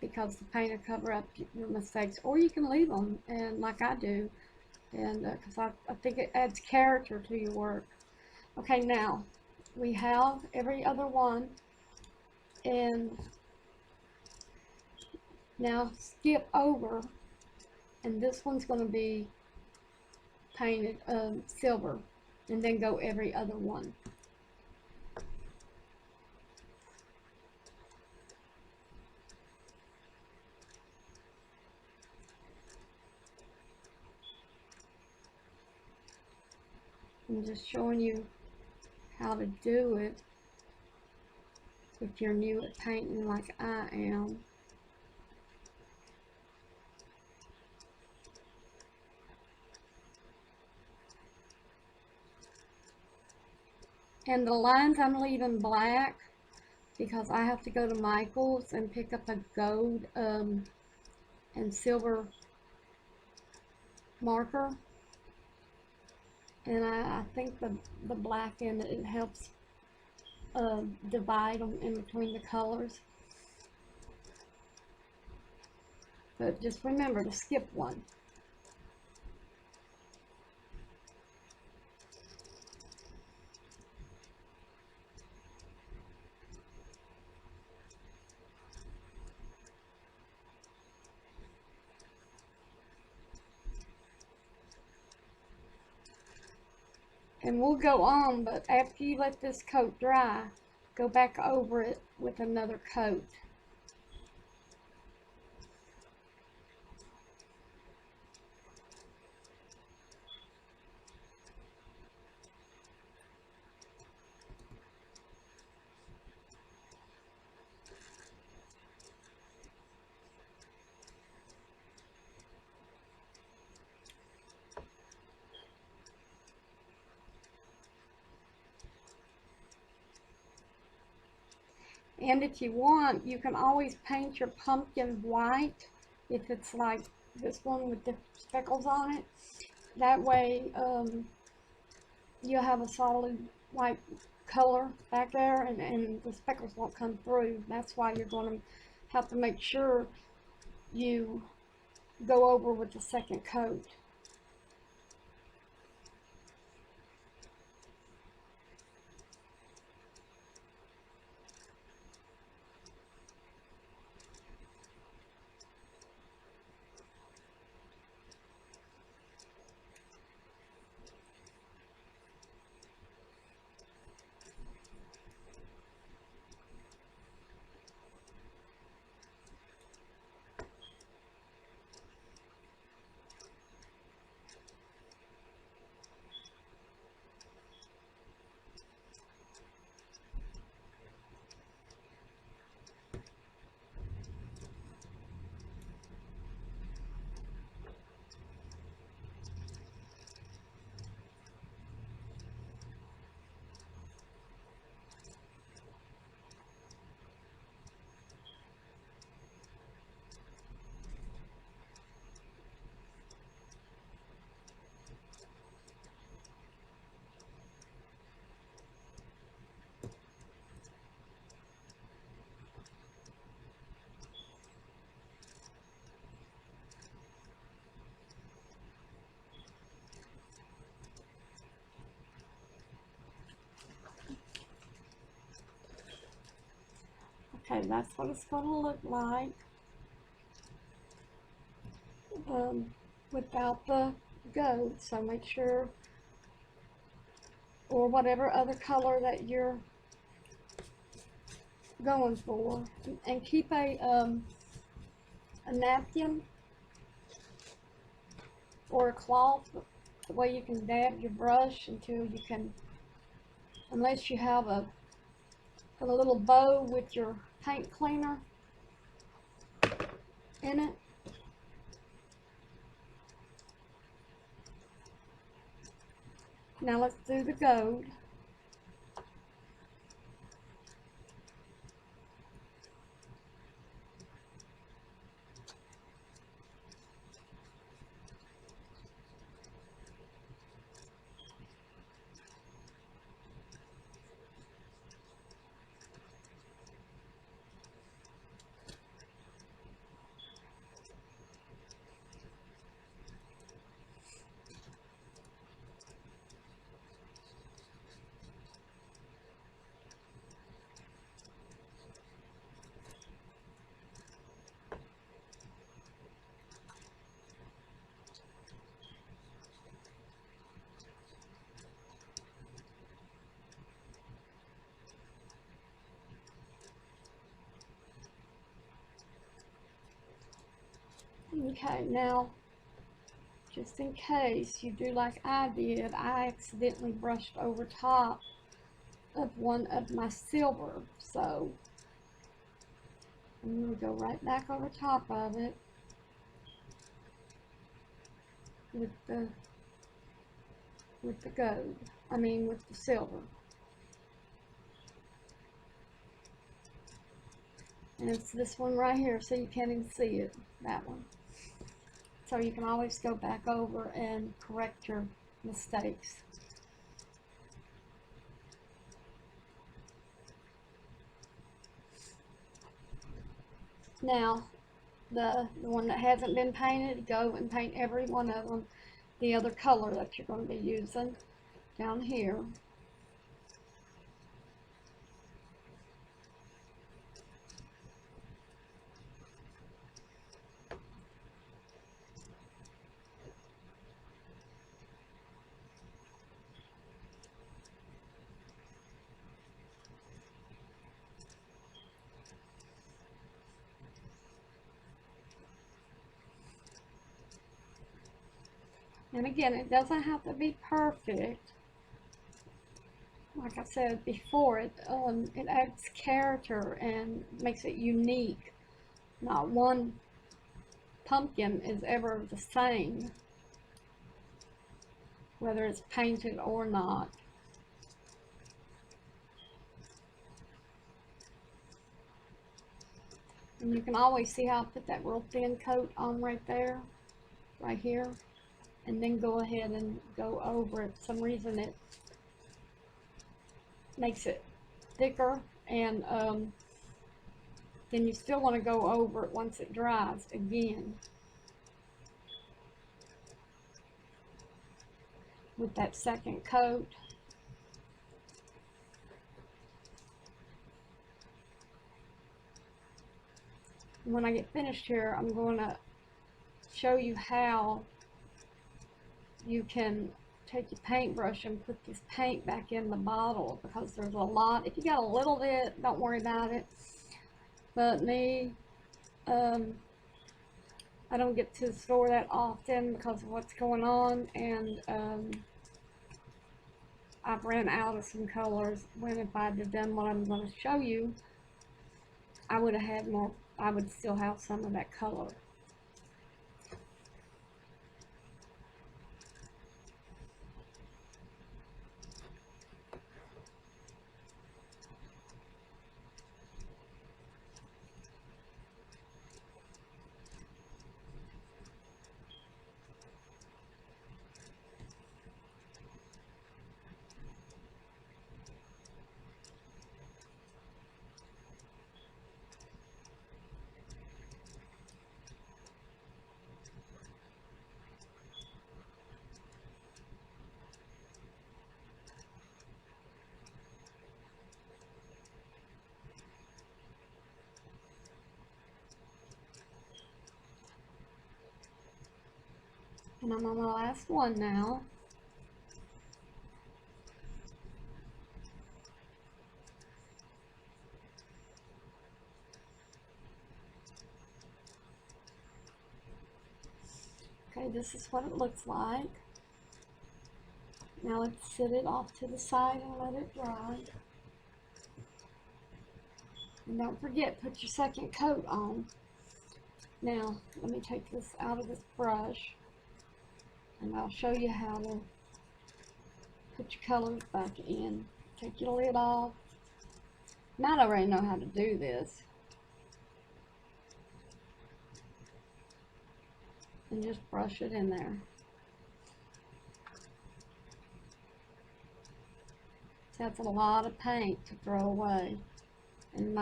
because the paint will cover up your mistakes, or you can leave them, and like I do, and because I think it adds character to your work. Okay, now we have every other one, and now skip over, and this one's going to be painted silver, and then go every other one. I'm just showing you how to do it if you're new at painting like I am. And the lines I'm leaving black because I have to go to Michael's and pick up a gold and silver marker, and I think the black in it helps divide them in between the colors. But just remember to skip one. And we'll go on, but after you let this coat dry, go back over it with another coat. And if you want, you can always paint your pumpkin white if it's like this one with the speckles on it. That way you'll have a solid white color back there, and the speckles won't come through. That's why you're going to have to make sure you go over with the second coat. Okay, that's what it's going to look like without the goat. So make sure, or whatever other color that you're going for, and keep a napkin or a cloth, the way you can dab your brush until you can, unless you have a little bow with your paint cleaner in it. Now let's do the gold. Okay, now just in case you do like I did, I accidentally brushed over top of one of my silver, so I'm going to go right back over top of it with the gold, with the silver. And it's this one right here, so you can't even see it, that one. So you can always go back over and correct your mistakes. Now, the one that hasn't been painted, go and paint every one of them the other color that you're going to be using down here. And again, it doesn't have to be perfect. Like I said before, it adds character and makes it unique. Not one pumpkin is ever the same, whether it's painted or not. And you can always see how I put that real thin coat on right there, right here, and then go ahead and go over it. For some reason it makes it thicker, and then you still want to go over it once it dries again with that second coat. When I get finished here, I'm going to show you how you can take your paintbrush and put this paint back in the bottle, because there's a lot. If you got a little bit, don't worry about it. But me, I don't get to the store that often because of what's going on, and I've ran out of some colors. When if I'd have done what I'm going to show you, I would have had more. I would still have some of that color. And I'm on my last one now. Okay, this is what it looks like. Now let's set it off to the side and let it dry. And don't forget, put your second coat on. Now, let me take this out of this brush, and I'll show you how to put your colors back in. Take your lid off. You might already know how to do this. And just brush it in there. So that's a lot of paint to throw away. And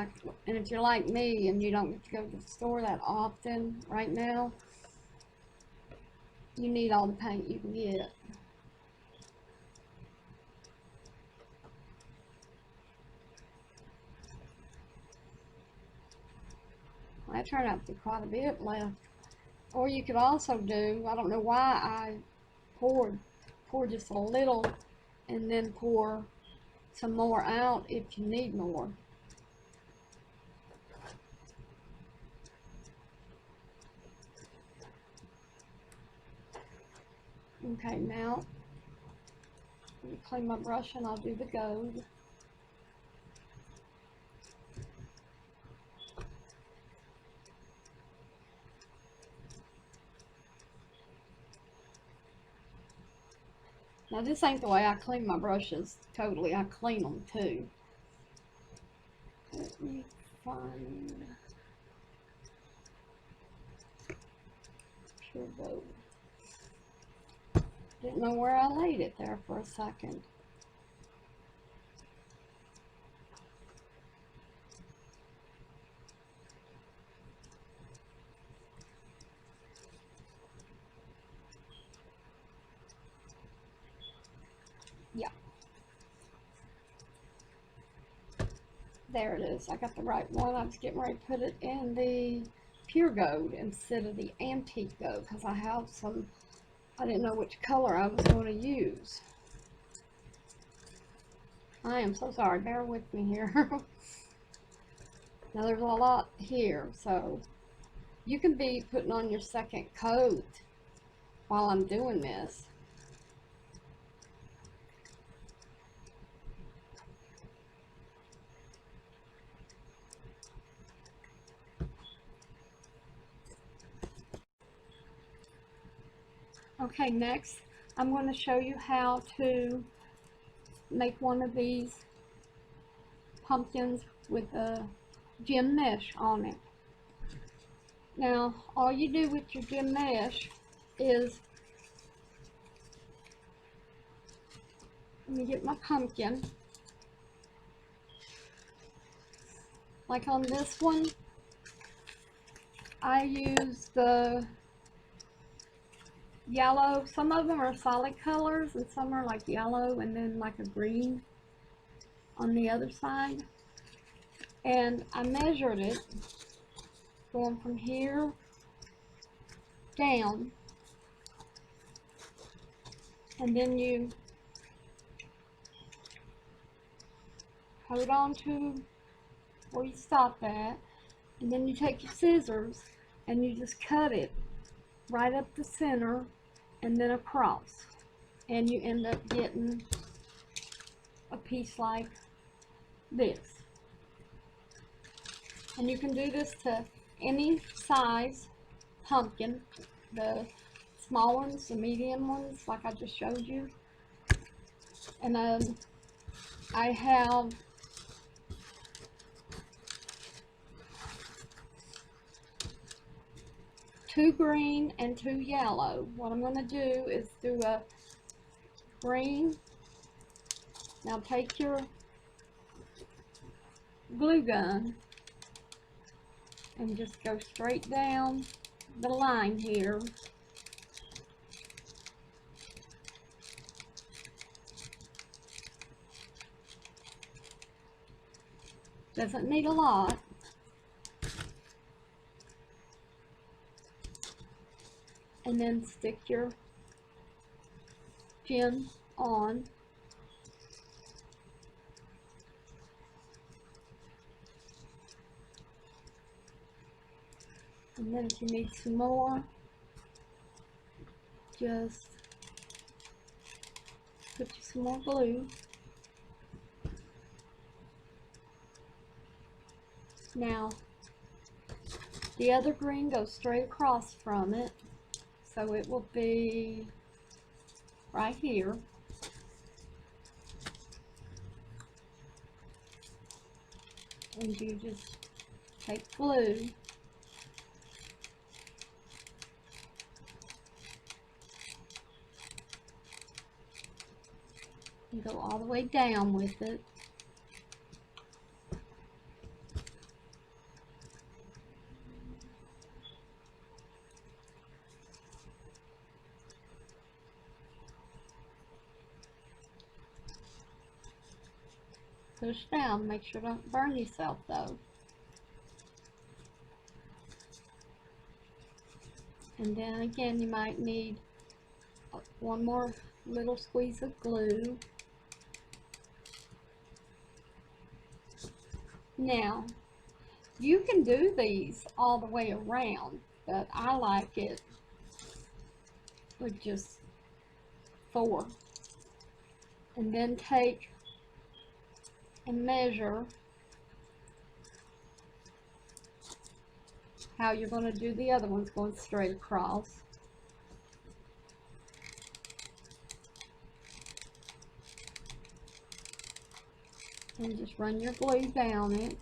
if you're like me and you don't get to go to the store that often right now, you need all the paint you can get. I turned out to be quite a bit left. Or you could also do, I don't know why I pour just a little and then pour some more out if you need more. Okay, now let me clean my brush and I'll do the gold. Now this ain't the way I clean my brushes totally. I clean them too. Let me find pure gold. Didn't know where I laid it there for a second. Yeah. There it is. I got the right one. I was getting ready to put it in the pure gold instead of the antique gold because I have some, I didn't know which color I was going to use. I am so sorry. Bear with me here. Now there's a lot here, so you can be putting on your second coat while I'm doing this. Okay, next I'm going to show you how to make one of these pumpkins with a gem mesh on it. Now, all you do with your gem mesh is, let me get my pumpkin. Like on this one, I use the yellow. Some of them are solid colors and some are like yellow and then like a green on the other side. And I measured it going from here down, and then you hold on to where you stop at, and then you take your scissors and you just cut it right up the center and then across, and you end up getting a piece like this. And you can do this to any size pumpkin, the small ones, the medium ones, like I just showed you. And then I have two green and two yellow. What I'm going to do is do a green. Now take your glue gun and just go straight down the line here. Doesn't need a lot. And then stick your gem on. And then if you need some more, just put you some more glue. Now, the other green goes straight across from it, so it will be right here. And you just take glue and go all the way down with it. Push down, make sure don't burn yourself though. And then again, you might need one more little squeeze of glue. Now, you can do these all the way around, but I like it with just 4. And then take and measure how you're going to do the other ones going straight across. And just run your glue down it.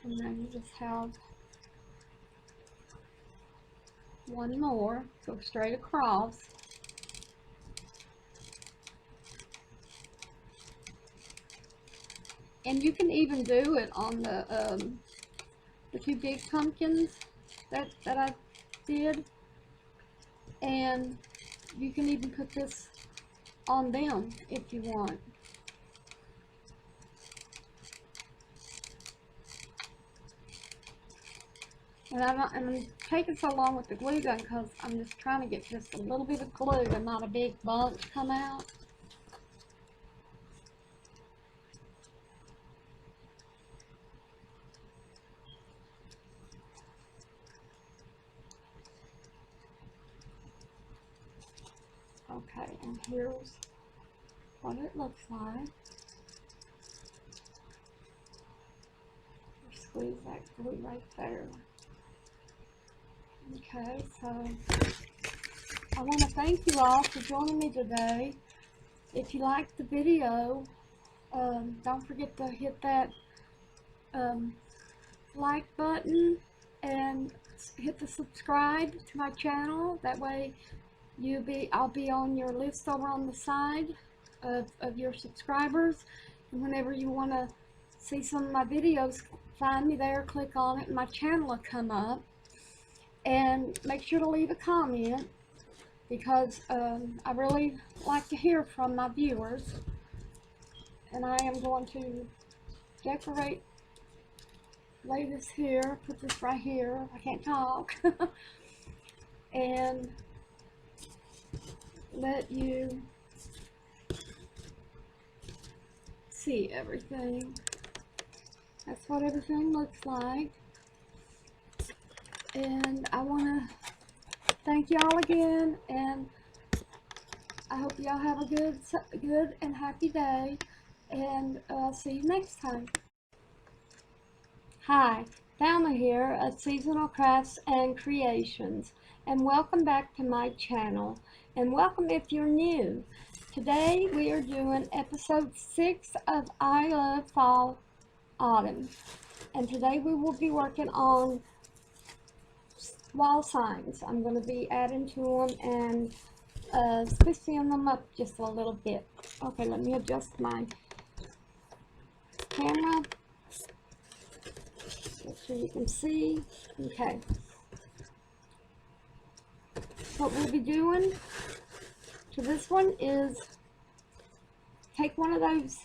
And then you just have one more, go straight across. And you can even do it on the two big pumpkins that I did. And you can even put this on them if you want. And I'm taking so long with the glue gun because I'm just trying to get just a little bit of glue and not a big bunch come out. Okay, and here's what it looks like. Squeeze that glue right there. Okay, so I want to thank you all for joining me today. If you liked the video, don't forget to hit that like button and hit the subscribe to my channel. That way I'll be on your list over on the side of your subscribers. And whenever you want to see some of my videos, find me there, click on it, and my channel will come up. And make sure to leave a comment, because I really like to hear from my viewers. And I am going to decorate, lay this here, put this right here, I can't talk, and let you see everything. That's what everything looks like. And I want to thank y'all again, and I hope y'all have a good and happy day, and I'll see you next time. Hi, Thelma here at Seasonal Crafts and Creations, and welcome back to my channel, and welcome if you're new. Today we are doing episode 6 of I Love Fall Autumn, and today we will be working on wall signs. I'm going to be adding to them and sprucing them up just a little bit. Okay, let me adjust my camera so you can see. Okay, what we'll be doing to this one is take one of those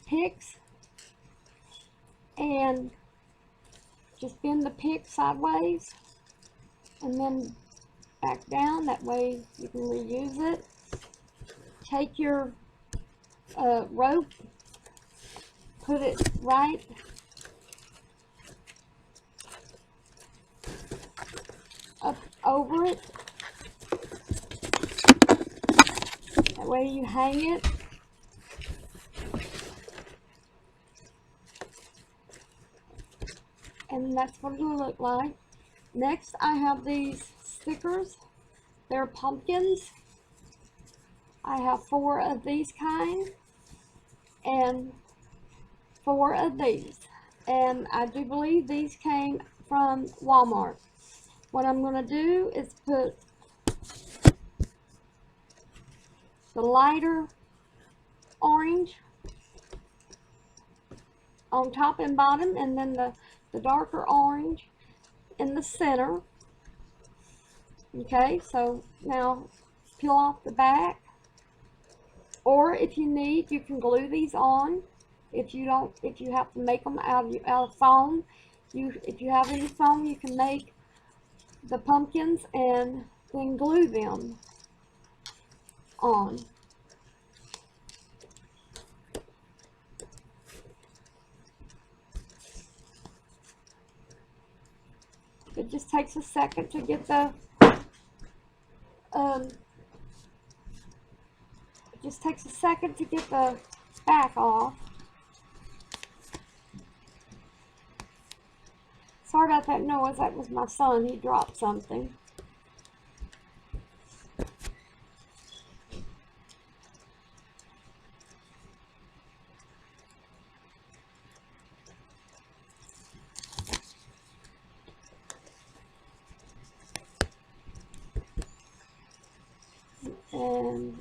picks and just bend the pick sideways and then back down. That way you can reuse it. Take your rope, put it right up over it. That way you hang it. And that's what it'll look like. Next, I have these stickers. They're pumpkins. I have 4 of these kind and 4 of these. And I do believe these came from Walmart. What I'm going to do is put the lighter orange on top and bottom, and then the darker orange in the center. Okay, so now peel off the back, or if you need, you can glue these on. If you have to make them out of foam, if you have any foam, you can make the pumpkins and then glue them on. It just takes a second to get the back off. Sorry about that noise. That was my son. He dropped something.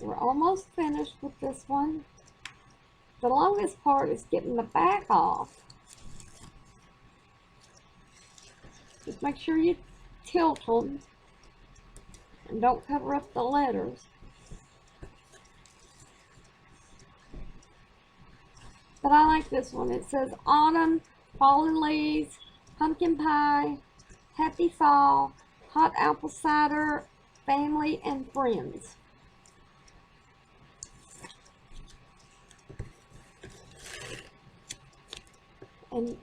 we're almost finished with this one. The longest part is getting the back off. Just make sure you tilt them and don't cover up the letters. But I like this one. It says autumn, fallen leaves, pumpkin pie, happy fall, hot apple cider, family and friends. And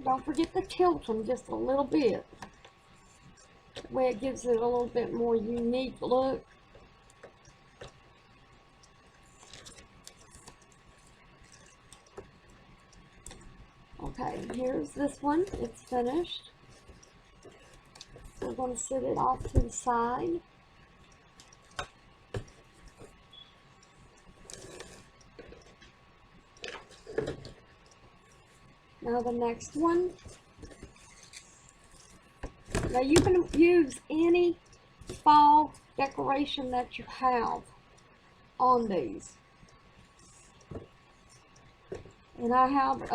don't forget to tilt them just a little bit. That way it gives it a little bit more unique look. Okay, here's this one. It's finished. We're going to set it off to the side. Now the next one. Now you can use any fall decoration that you have on these. And I have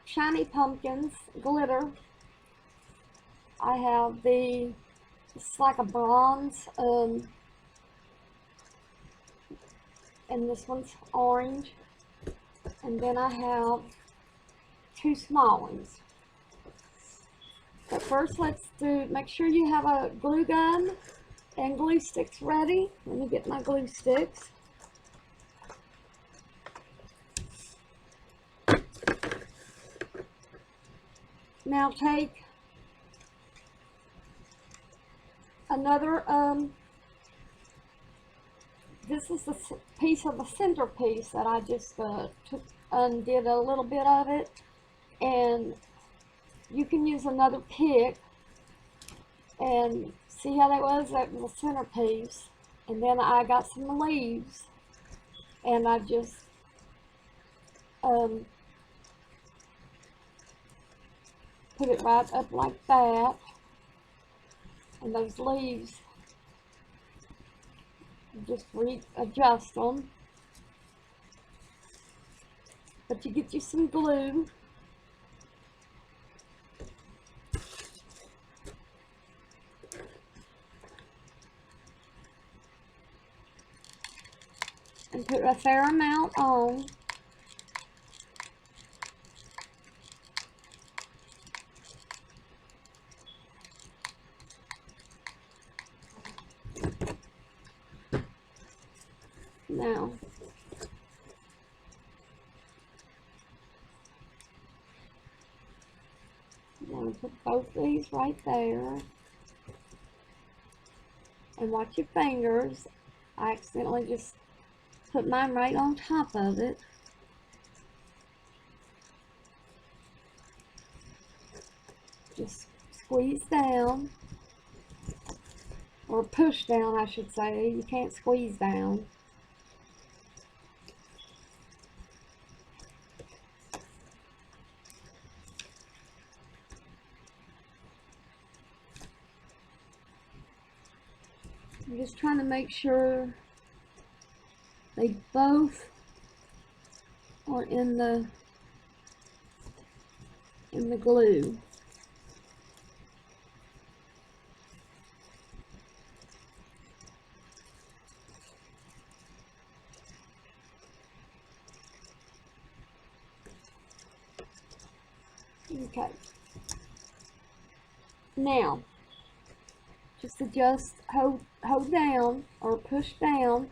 shiny pumpkins, glitter. I have it's like a bronze, and this one's orange. And then I have 2 small ones. But first make sure you have a glue gun and glue sticks ready. Let me get my glue sticks. Now take another, this is the piece of the centerpiece that I just undid a little bit of it, and you can use another pick and see how that was the centerpiece. And then I got some leaves and I just put it right up like that, and those leaves, just readjust them. But you get you some glue. And put a fair amount on. Now, I'm going to put both these right there. And watch your fingers. I accidentally just put mine right on top of it. Just squeeze down. Or push down, I should say. You can't squeeze down. I'm just trying to make sure they both are in the glue. Okay. Now, just hold down or push down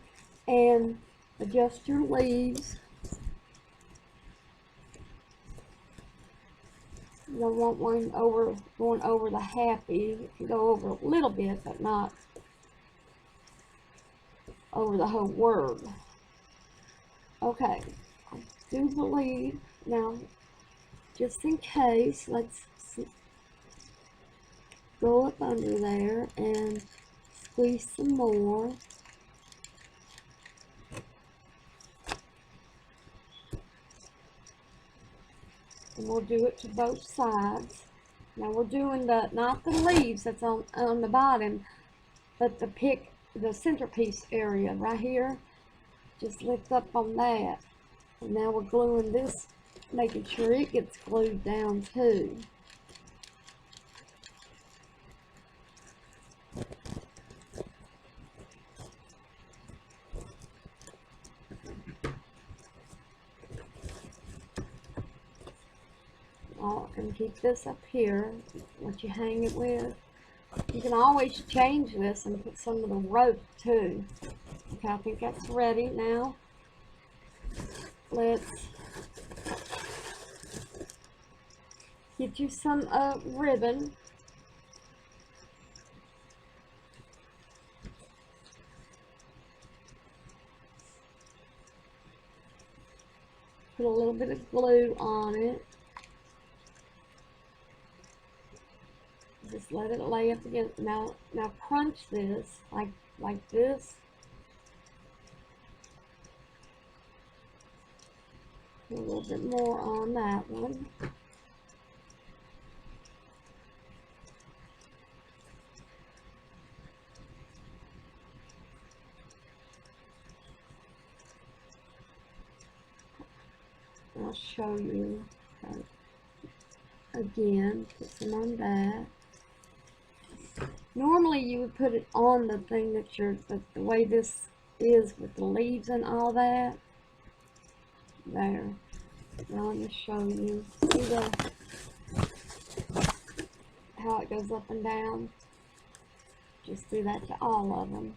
and adjust your leaves. You don't want one going over the happy. It can go over a little bit, but not over the whole word. Okay, I do believe, now, just in case, let's go up under there and squeeze some more. And we'll do it to both sides. Now we're doing not the leaves that's on the bottom, but the pick the centerpiece area right here. Just lift up on that. And now we're gluing this, making sure it gets glued down too. And keep this up here, what you hang it with. You can always change this and put some of the rope too. Okay, I think that's ready now. Let's get you some ribbon. Put a little bit of glue on it. Just let it lay up against. Now crunch this like this. Put a little bit more on that one. I'll show you again. Put some on that. Normally you would put it on the thing that the way this is with the leaves and all that. There. Now let me show you. See how it goes up and down? Just do that to all of them.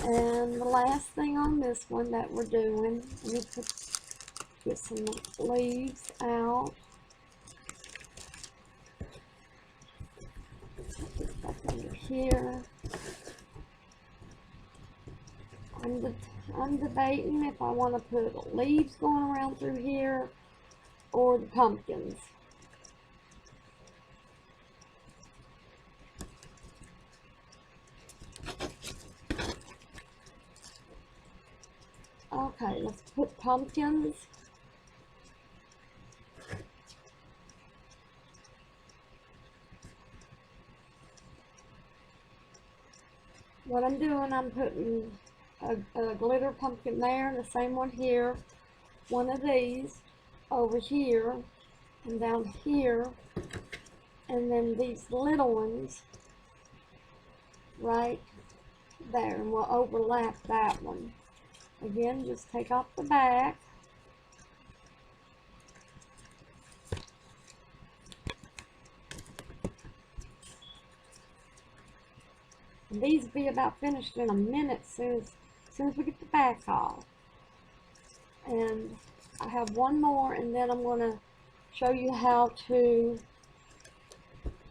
And the last thing on this one that we're doing, let me get some leaves out. Put that under here. I'm debating if I want to put leaves going around through here or the pumpkins. Okay, let's put pumpkins. What I'm doing, I'm putting a glitter pumpkin there, and the same one here, one of these over here, and down here, and then these little ones right there, and we'll overlap that one. Again, just take off the back. And these will be about finished in a minute as soon as we get the back off. And I have one more, and then I'm going to show you how to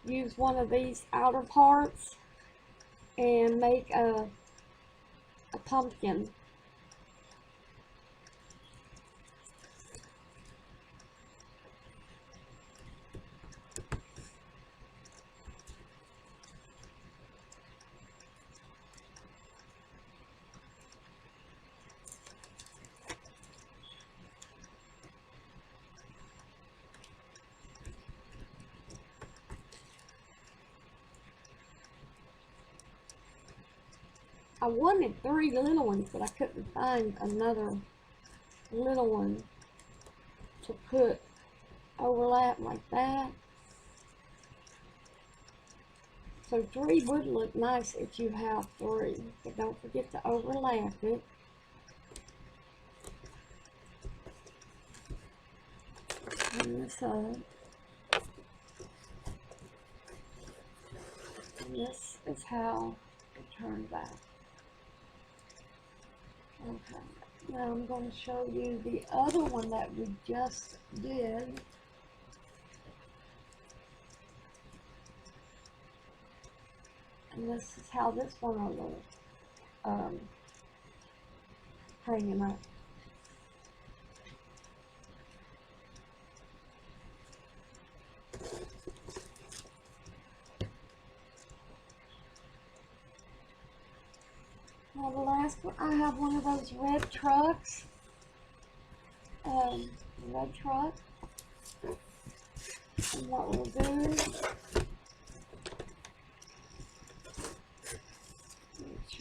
use one of these outer parts and make a pumpkin. I wanted 3 little ones, but I couldn't find another little one to put overlap like that. So 3 would look nice if you have 3, but don't forget to overlap it. Turn this up. And this is how it turns out. Okay, now I'm going to show you the other one that we just did. And this is how this one will look, hanging up. Now the last one, I have one of those red trucks. Red truck. And what we'll do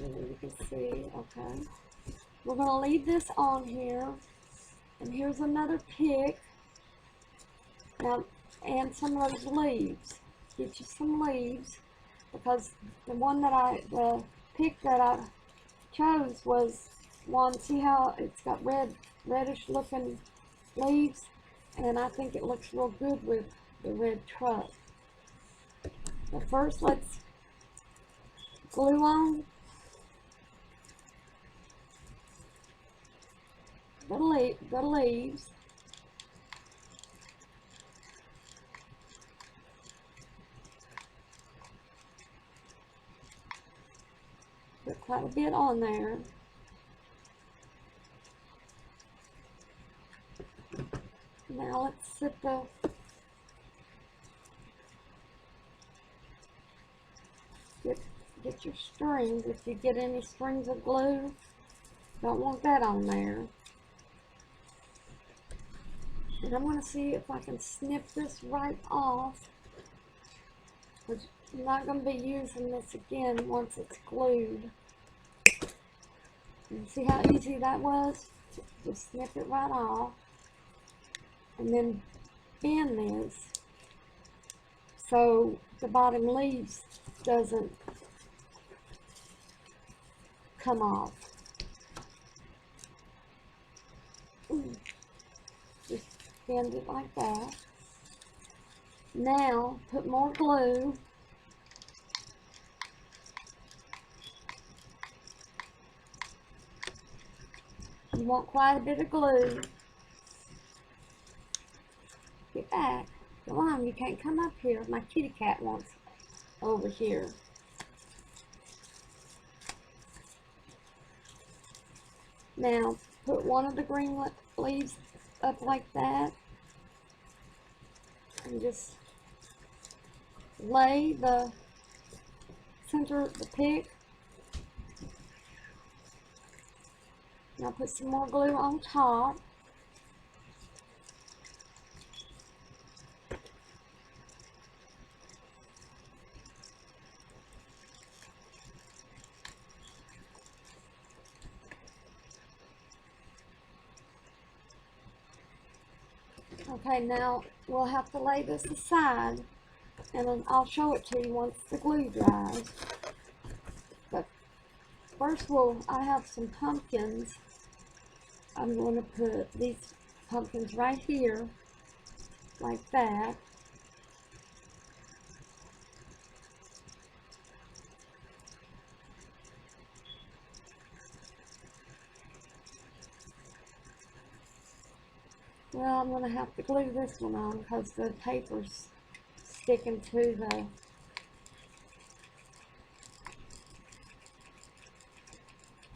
sure that you can see. Okay. We're going to leave this on here. And here's another pick. Now, and some of those leaves. Get you some leaves. Because the one that the pick that I chose was one, see how it's got reddish looking leaves? And I think it looks real good with the red truck. But first, let's glue on the leaves. Put quite a bit on there. Now let's set get your strings. If you get any strings of glue, don't want that on there. And I'm going to see if I can snip this right off, because I'm not going to be using this again once it's glued. And see how easy that was? Just snip it right off. And then bend this so the bottom leaves doesn't come off. Just bend it like that. Now put more glue. You want quite a bit of glue. Get back. Come on, you can't come up here. My kitty cat wants over here. Now, put one of the green leaves up like that. And just lay the center of the pick. Now put some more glue on top. Okay, now we'll have to lay this aside, and then I'll show it to you once the glue dries. But first I have some pumpkins. I'm going to put these pumpkins right here, like that. Well, I'm going to have to glue this one on because the paper's sticking to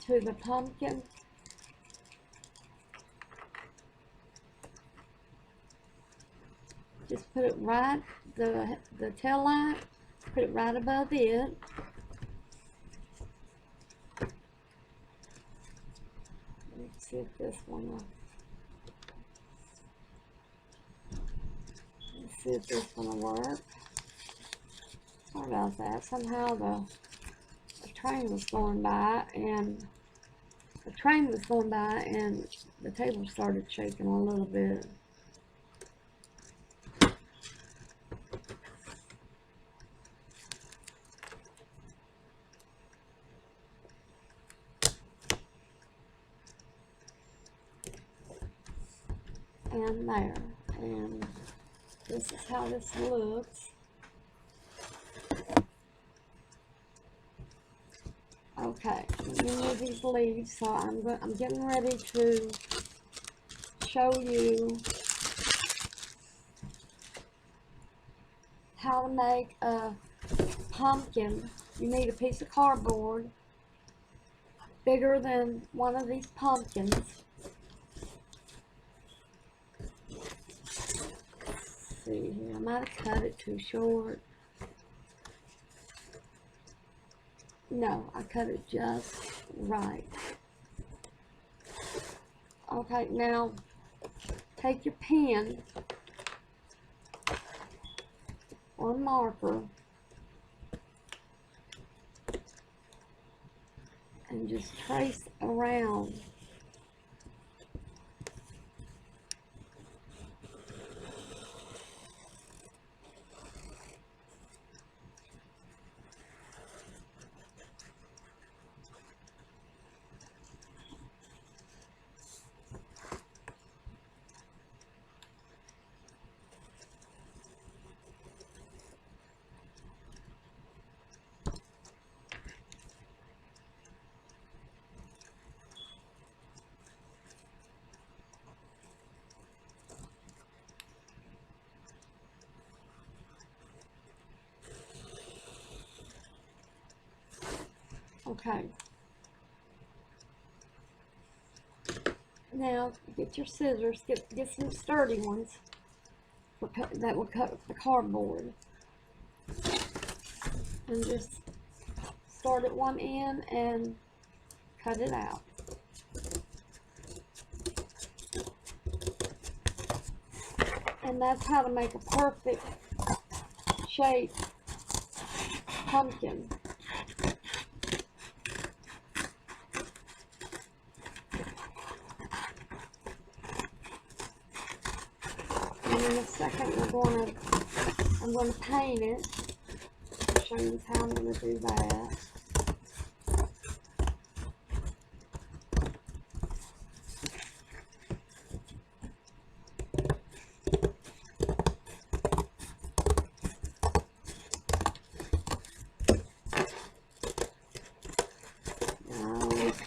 the pumpkin. Just put it right, the tail light, put it right above it. Let's see if this one will. Let's see if this one will work. Sorry about that. Somehow the train was going by, and the table started shaking a little bit. And there, and this is how this looks. Okay, let me move these leaves. So I'm getting ready to show you how to make a pumpkin. You need a piece of cardboard bigger than one of these pumpkins. See here, I might have cut it too short. No, I cut it just right. Okay, now take your pen or marker and just trace around. Okay. Now get your scissors. Get some sturdy ones that will cut the cardboard, and just start at one end and cut it out. And that's how to make a perfect shaped pumpkin. And in a second I'm going to paint it. I'll show you how I'm going to do that.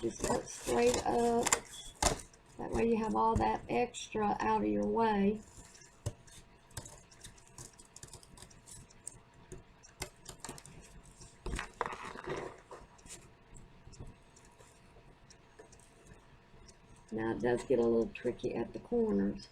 Just cut straight up. That way you have all that extra out of your way. Now it does get a little tricky at the corners.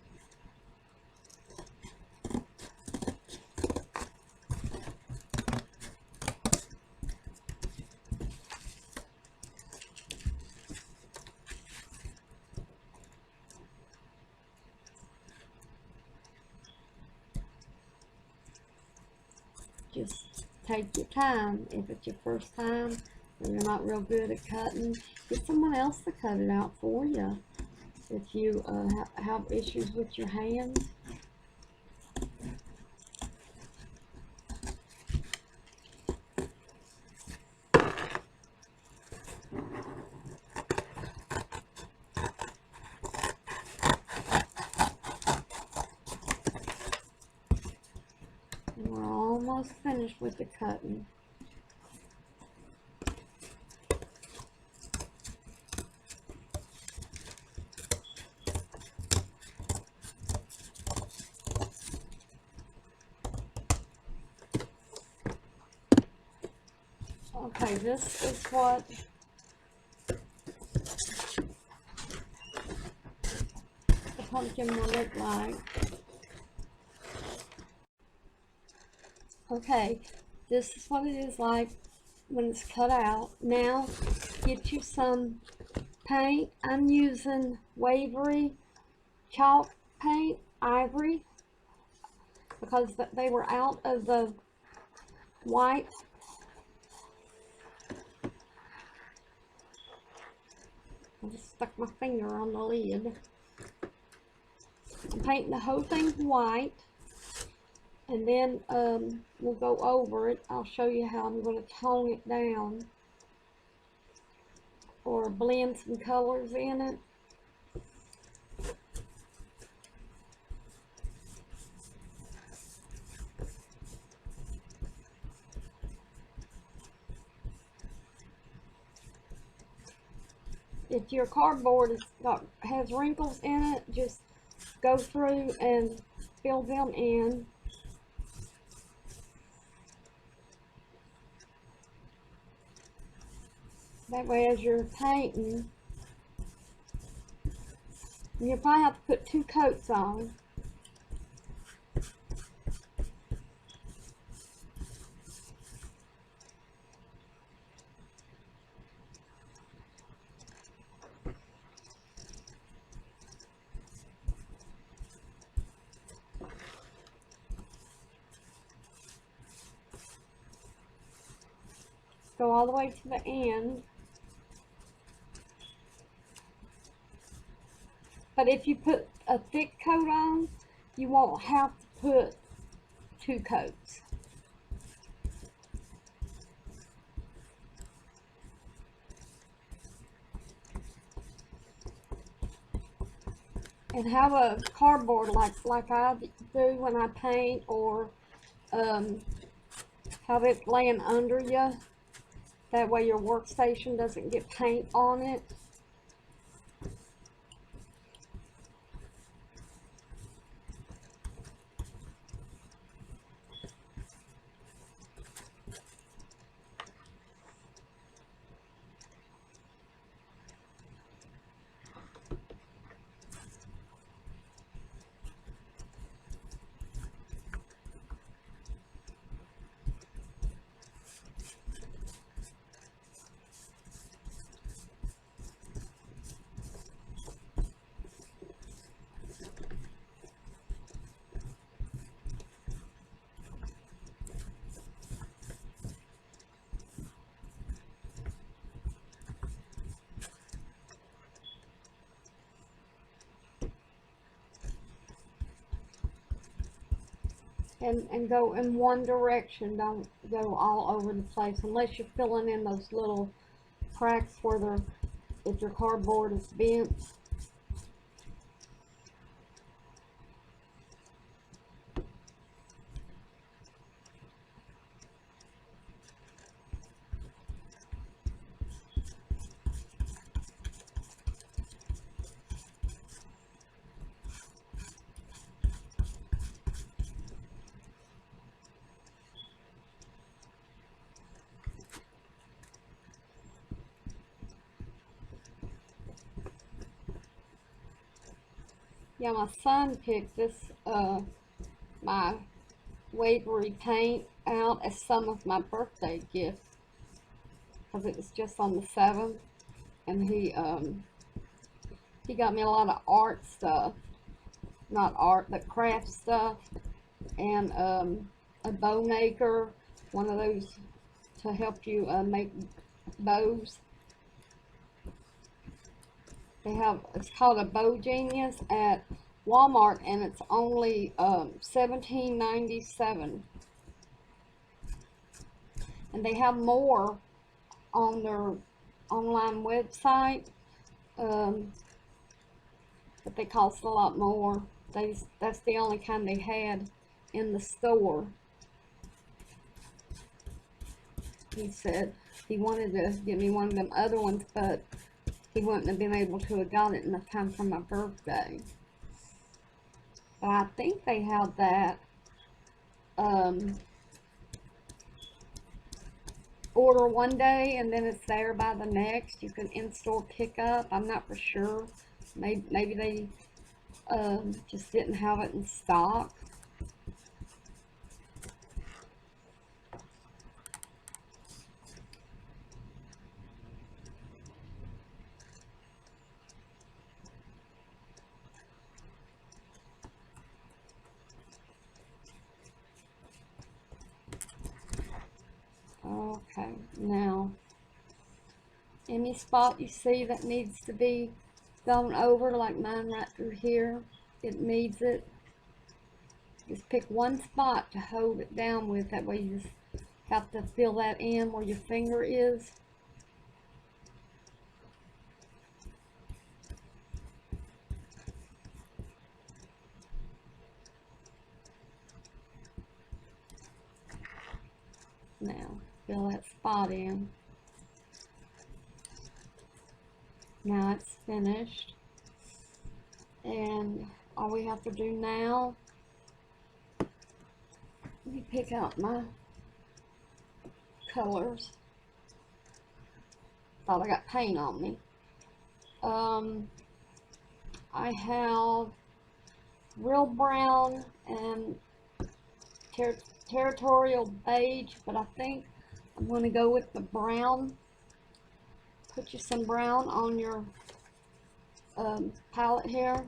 Just take your time. If it's your first time and you're not real good at cutting, get someone else to cut it out for you. If you have issues with your hands, and we're almost finished with the cutting. Okay, this is what the pumpkin will look like. Okay, this is what it is like when it's cut out. Now, get you some paint. I'm using Waverly chalk paint, ivory, because they were out of the white. I just stuck my finger on the lid. I'm painting the whole thing white, and then we'll go over it. I'll show you how I'm going to tone it down or blend some colors in it. If your cardboard has wrinkles in it, just go through and fill them in. That way, as you're painting, you'll probably have to put 2 coats on. Go all the way to the end. But if you put a thick coat on, you won't have to put 2 coats. And have a cardboard like I do when I paint, or have it laying under you. That way your workstation doesn't get paint on it. And go in one direction. Don't go all over the place unless you're filling in those little cracks where if your cardboard is bent. Yeah, my son picked this, my Waverly paint out as some of my birthday gifts, because it was just on the 7th, and he got me a lot of art stuff, not art, but craft stuff, and a bow maker, one of those to help you make bows. It's called a Bow Genius at Walmart, and it's only $17.97. And they have more on their online website, but they cost a lot more. That's the only kind they had in the store. He said he wanted to get me one of them other ones, but he wouldn't have been able to have got it in time for my birthday. But I think they have that order one day and then it's there by the next. You can in-store pick up. I'm not for sure. Maybe they just didn't have it in stock. Okay, now any spot you see that needs to be gone over, like mine right through here, it needs it. Just pick one spot to hold it down with. That way you just have to fill that in where your finger is. Now, fill that spot in. Now it's finished. And all we have to do now, let me pick out my colors. Thought I got paint on me. I have real brown and territorial beige, but I think I'm going to go with the brown. Put you some brown on your palette here.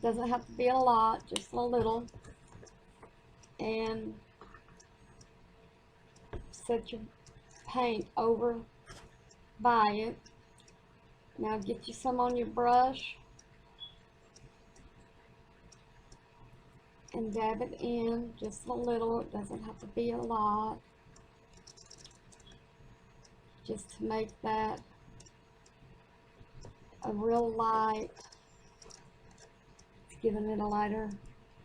Doesn't have to be a lot, just a little. And set your paint over by it. Now get you some on your brush and dab it in just a little. It doesn't have to be a lot. Just to make that a real light. It's giving it a lighter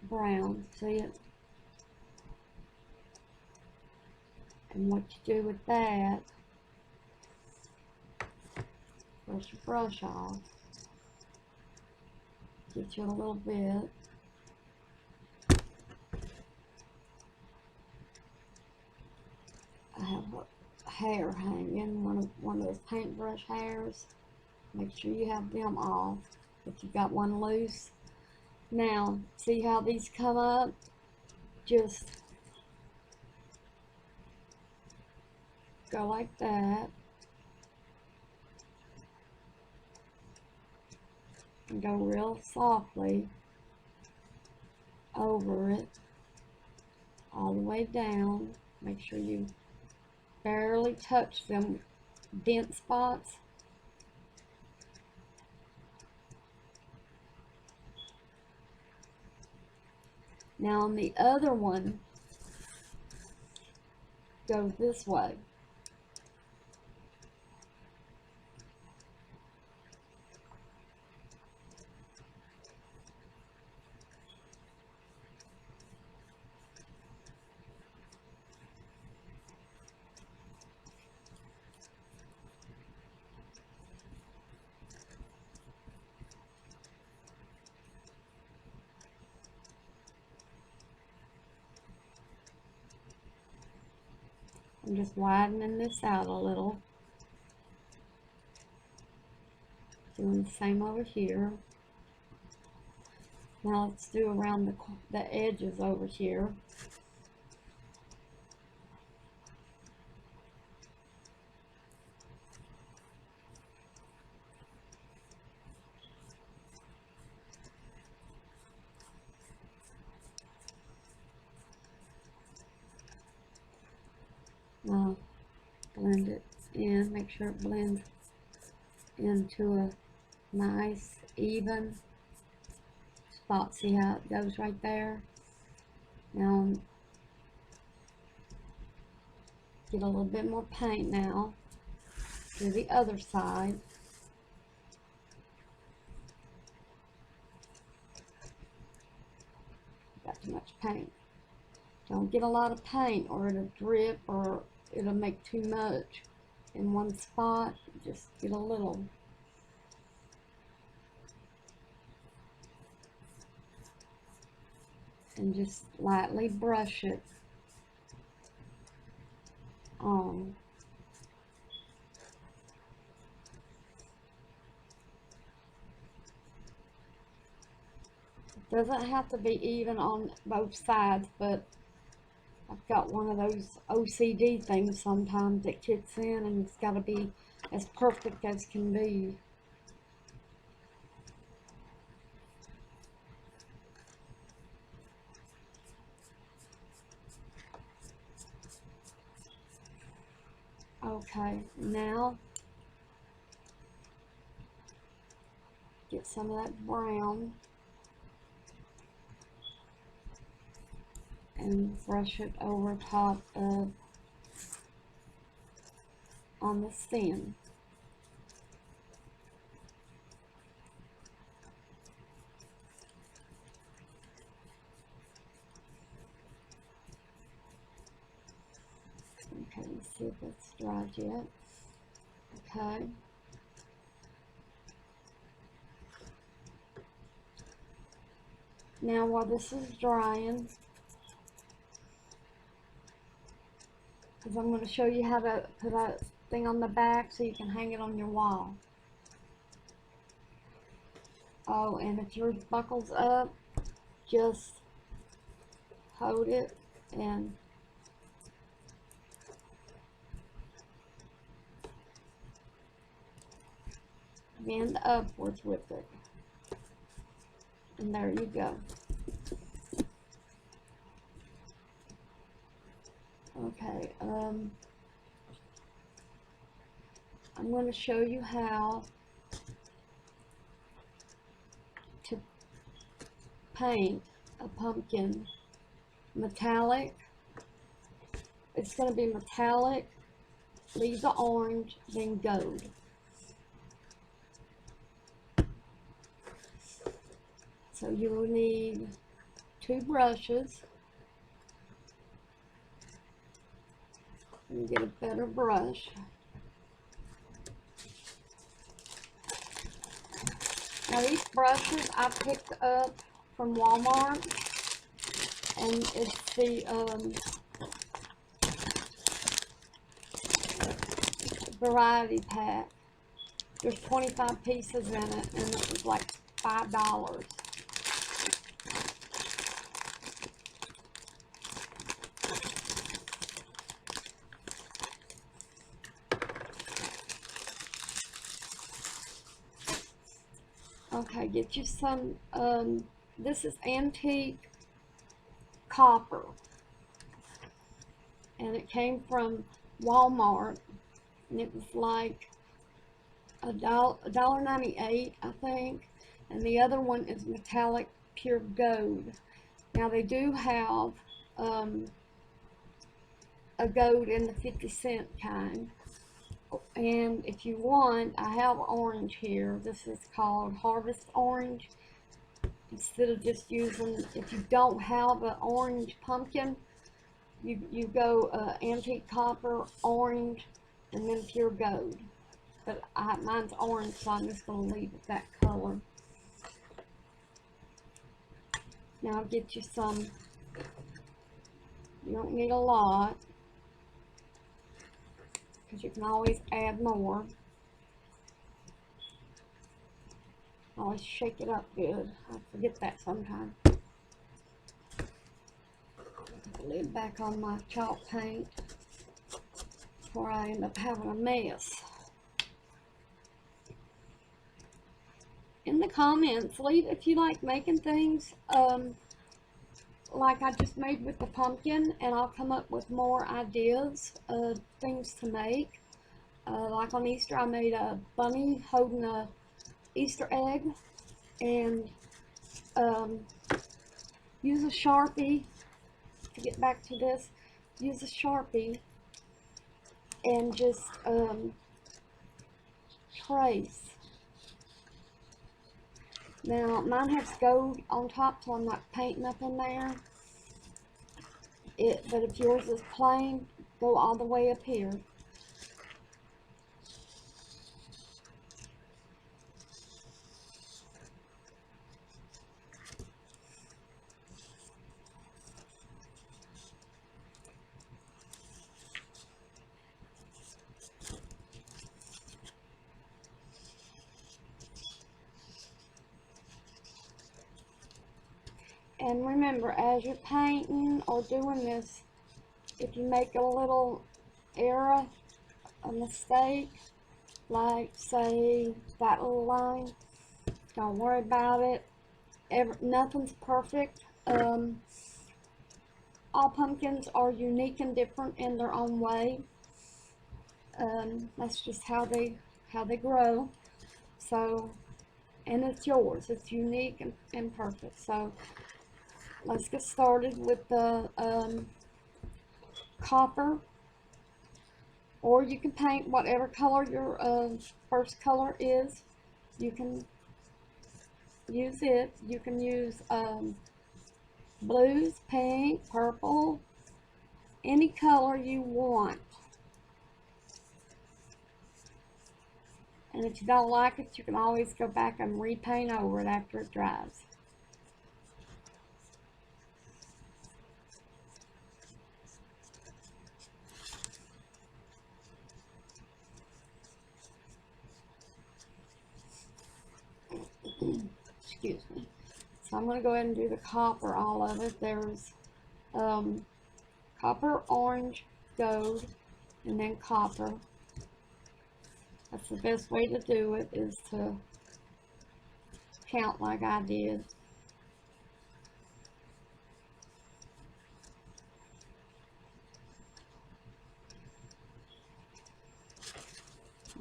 brown. See it? And what you do with that, brush your brush off. Get you a little bit. I have a hair hanging, one of those paintbrush hairs. Make sure you have them off. If you've got one loose. Now, see how these come up? Just go like that. And go real softly over it. All the way down. Make sure you barely touch them dent spots. Now on the other one, go this way. I'm just widening this out a little. Doing the same over here. Now let's do around the edges over here. Now blend it in, make sure it blends into a nice even spot. See how it goes right there? Now get a little bit more paint now. Do the other side. Got too much paint. Don't get a lot of paint or it'll drip or it'll make too much in one spot. Just get a little. And just lightly brush it on. It doesn't have to be even on both sides, but I've got one of those OCD things sometimes that kicks in, and it's got to be as perfect as can be. Okay, now get some of that brown and brush it over top of on the stem. Okay, let's see if it's dried yet. Okay. Now while this is drying, because I'm going to show you how to put a thing on the back so you can hang it on your wall. Oh, and if yours buckles up, just hold it and bend upwards with it. And there you go. Okay, I'm going to show you how paint a pumpkin metallic, it's going to be metallic, leave the orange, then gold. So you will need 2 brushes. You get a better brush. Now these brushes I picked up from Walmart, and it's the variety pack. There's 25 pieces in it, and it was like $5. Okay, get you some, this is antique copper, and it came from Walmart, and it was like $1.98, I think, and the other one is metallic pure gold. Now they do have a gold in the 50-cent kind, and if you want, I have orange here. This is called Harvest Orange. Instead of just using, if you don't have an orange pumpkin, you go antique copper, orange, and then pure gold. But mine's orange, so I'm just going to leave it that color. Now I'll get you some, you don't need a lot, because you can always add more. Always shake it up good. I forget that sometimes. Put the lid back on my chalk paint before I end up having a mess. In the comments, leave if you like making things like I just made with the pumpkin, and I'll come up with more ideas of things to make. Like on Easter, I made a bunny holding a Easter egg, and use a Sharpie to get back to this. Use a Sharpie and just trace. Now mine has gold on top, so I'm not painting up in there. But if yours is plain, go all the way up here. And remember, as you're painting or doing this, if you make a little error, a mistake, like say that little line, don't worry about it. Nothing's perfect. All pumpkins are unique and different in their own way. That's just how they grow. So, and it's yours. It's unique and perfect. So let's get started with the copper, or you can paint whatever color your first color is. You can use it. You can use blues, pink, purple, any color you want. And if you don't like it, you can always go back and repaint over it after it dries. Excuse me. So I'm going to go ahead and do the copper, all of it. There's copper, orange, gold, and then copper. That's the best way to do it, is to count like I did.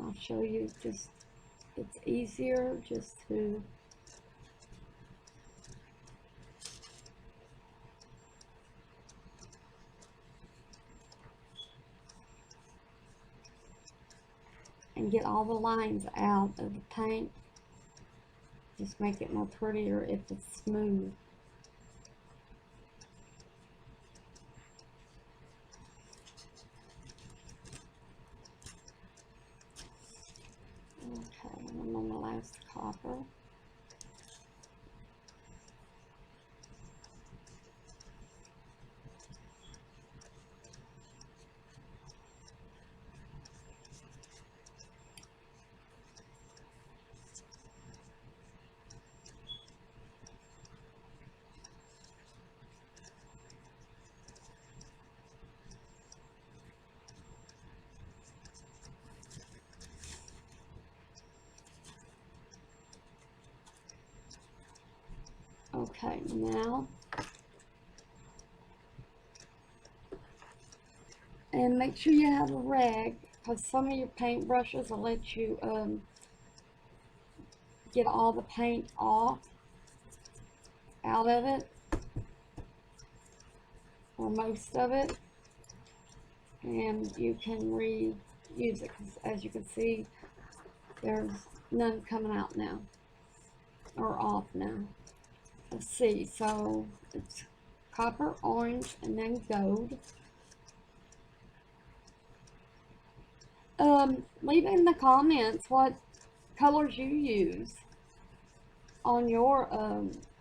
I'll show you, just it's easier just to and get all the lines out of the paint. Just make it more prettier if it's smooth. Okay, and I'm on the last copper. Okay, now, and make sure you have a rag, because some of your paint brushes will let you get all the paint off, out of it, or most of it, and you can reuse it, because as you can see, there's none coming out now, or off now. Let's see, so it's copper, orange, and then gold. Leave in the comments what colors you use on your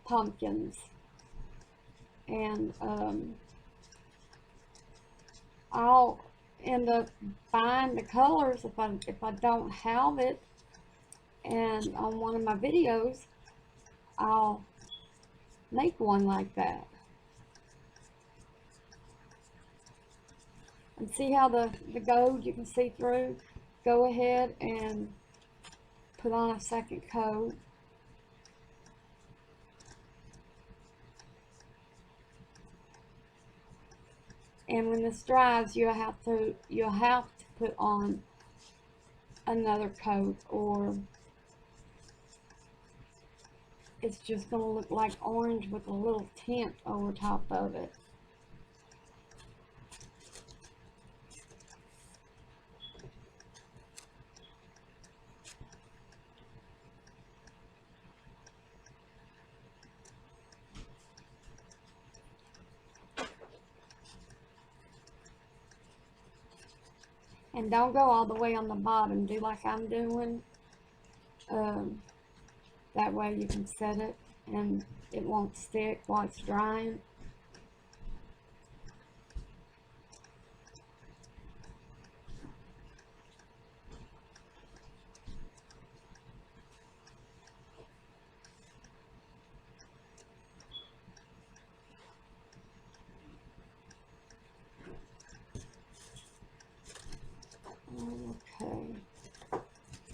pumpkins, and I'll end up buying the colors if I don't have it, and on one of my videos I'll make one like that. And see how the gold you can see through? Go ahead and put on a second coat. And when this dries, you'll have to put on another coat, or it's just going to look like orange with a little tint over top of it. And don't go all the way on the bottom. Do like I'm doing. That way you can set it and it won't stick while it's drying. Okay,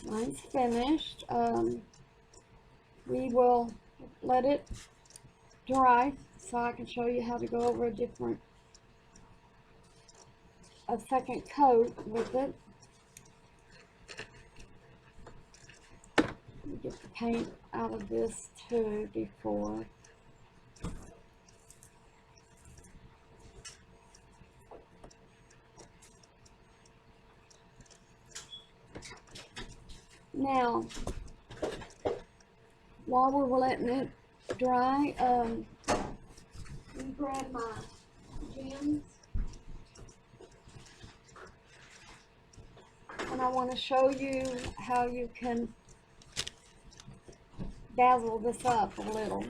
mine's finished. We will let it dry so I can show you how to go over a second coat with it. Get the paint out of this too before. Now, while we're letting it dry, let me grab my gems. And I want to show you how you can dazzle this up a little,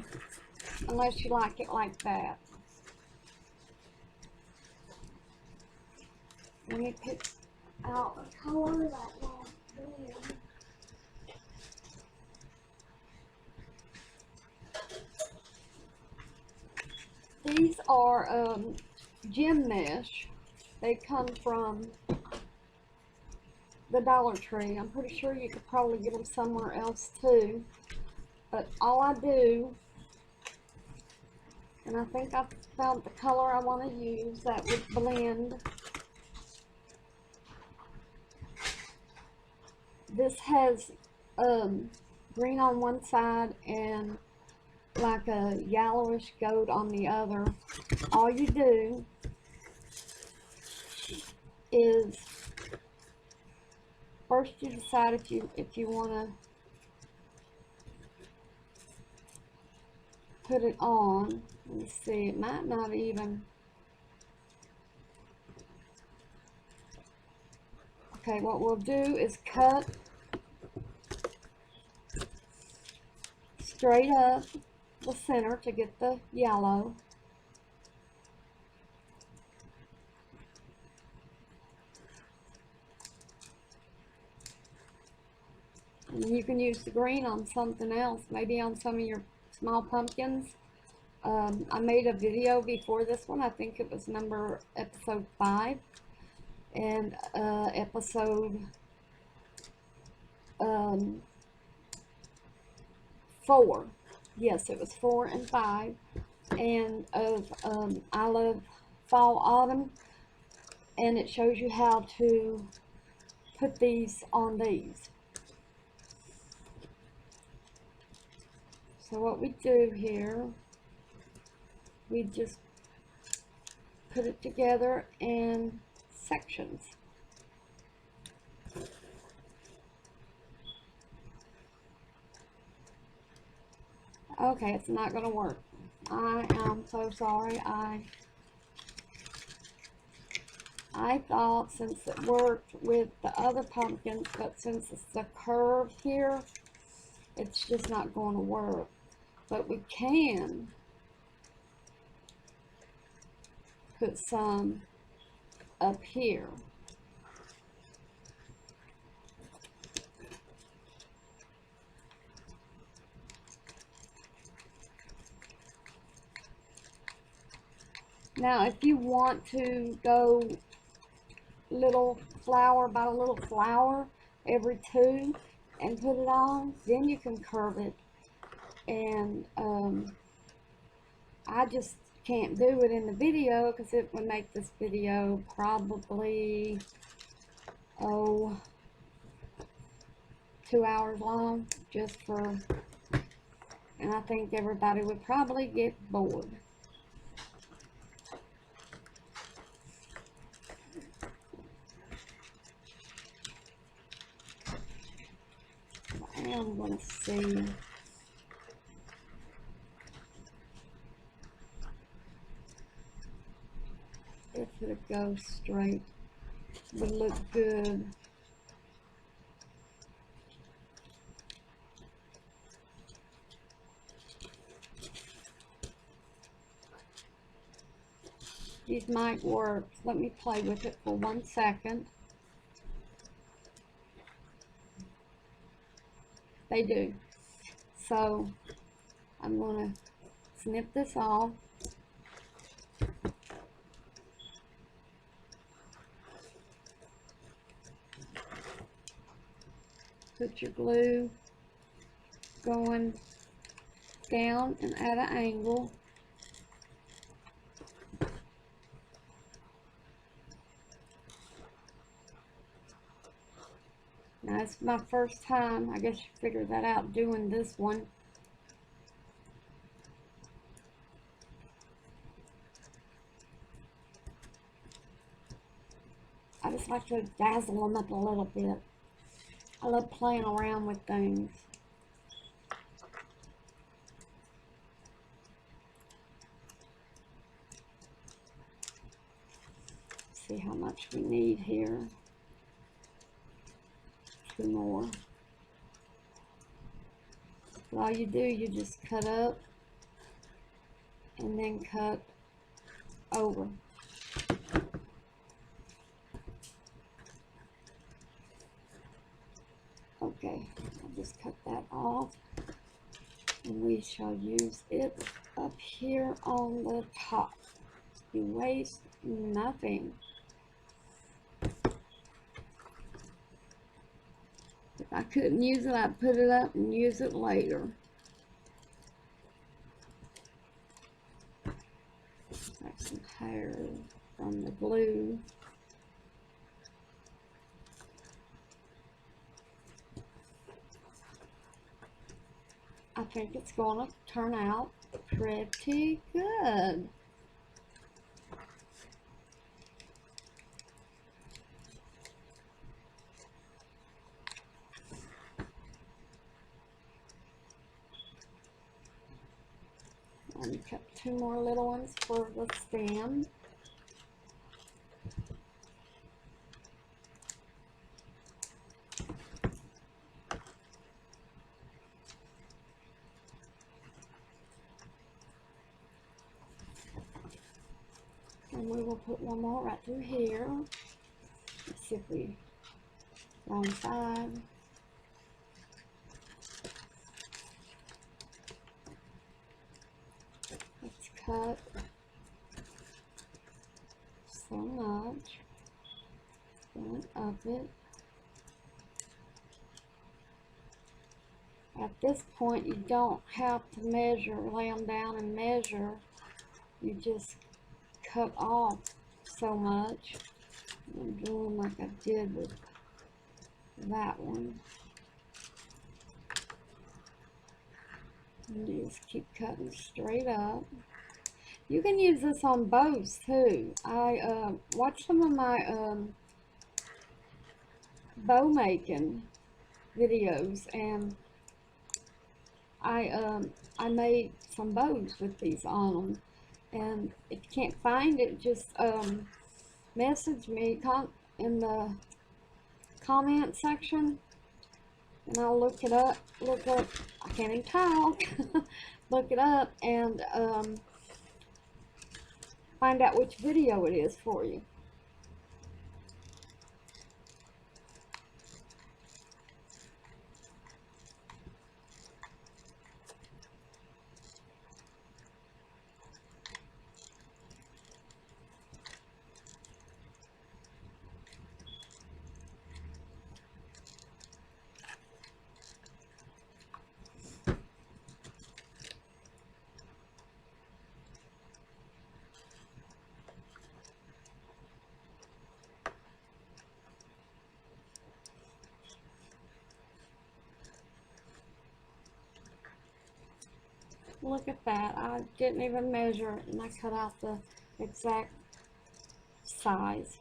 unless you like it like that. Let me pick out a color that will blend. These are gem mesh. They come from the Dollar Tree. I'm pretty sure you could probably get them somewhere else too. But all I do, and I think I found the color I want to use that would blend. This has green on one side and like a yellowish gold on the other. All you do is first you decide if you want to put it on. Let's see, it might not even. Okay, what we'll do is cut straight up the center to get the yellow. And you can use the green on something else, maybe on some of your small pumpkins. I made a video before this one. I think it was episode 5 and episode 4. Yes, it was 4 and 5. And of I love fall autumn, and it shows you how to put these on these. So what we do here, we just put it together in sections. Okay, it's not going to work. I am so sorry. I thought since it worked with the other pumpkins, but since it's the curve here, it's just not going to work. But we can put some up here. Now, if you want to go little flower by little flower every 2 and put it on, then you can curve it. And I just can't do it in the video because it would make this video probably 2 hours long, just for, and I think everybody would probably get bored. I am going to see if it goes straight. Would look good. These might work. Let me play with it for 1 second. They do. So I'm going to snip this off. Put your glue going down and at an angle. Now, it's my first time, I guess you figured that out, doing this one. I just like to dazzle them up a little bit. I love playing around with things. See how much we need here. 2 more. So all you do, you just cut up and then cut over. Okay, I'll just cut that off, and we shall use it up here on the top. You waste nothing. If I couldn't use it, I'd put it up and use it later. Like some hair from the glue. I think it's going to turn out pretty good. And cut 2 more little ones for the stem. And we will put one more right through here. Let's see if we wrong side. Let's cut so much. Then up it. At this point, you don't have to measure, lay them down and measure. You just cut off so much and do them like I did with that one. And you just keep cutting straight up. You can use this on bows too. I watched some of my bow making videos, and I made some bows with these on them. And if you can't find it, just message me in the comment section, and I'll look it up. I can't even talk. Look it up and find out which video it is for you. Look at that. I didn't even measure it, and I cut out the exact size.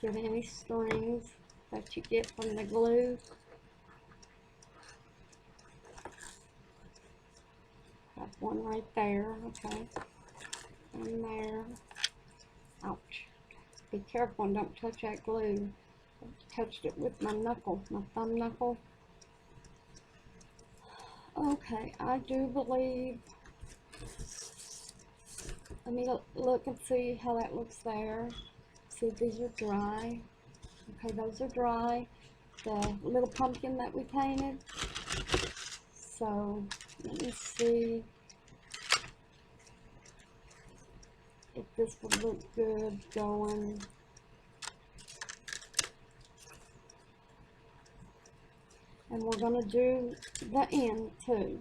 Get any strings that you get from the glue. Got one right there, okay. And there. Ouch. Be careful and don't touch that glue. I touched it with my knuckle, my thumb knuckle. Okay, I do believe. Let me look and see how that looks there. See, these are dry. Okay, those are dry. The little pumpkin that we painted. So, let me see if this would look good going. And we're going to do the end too.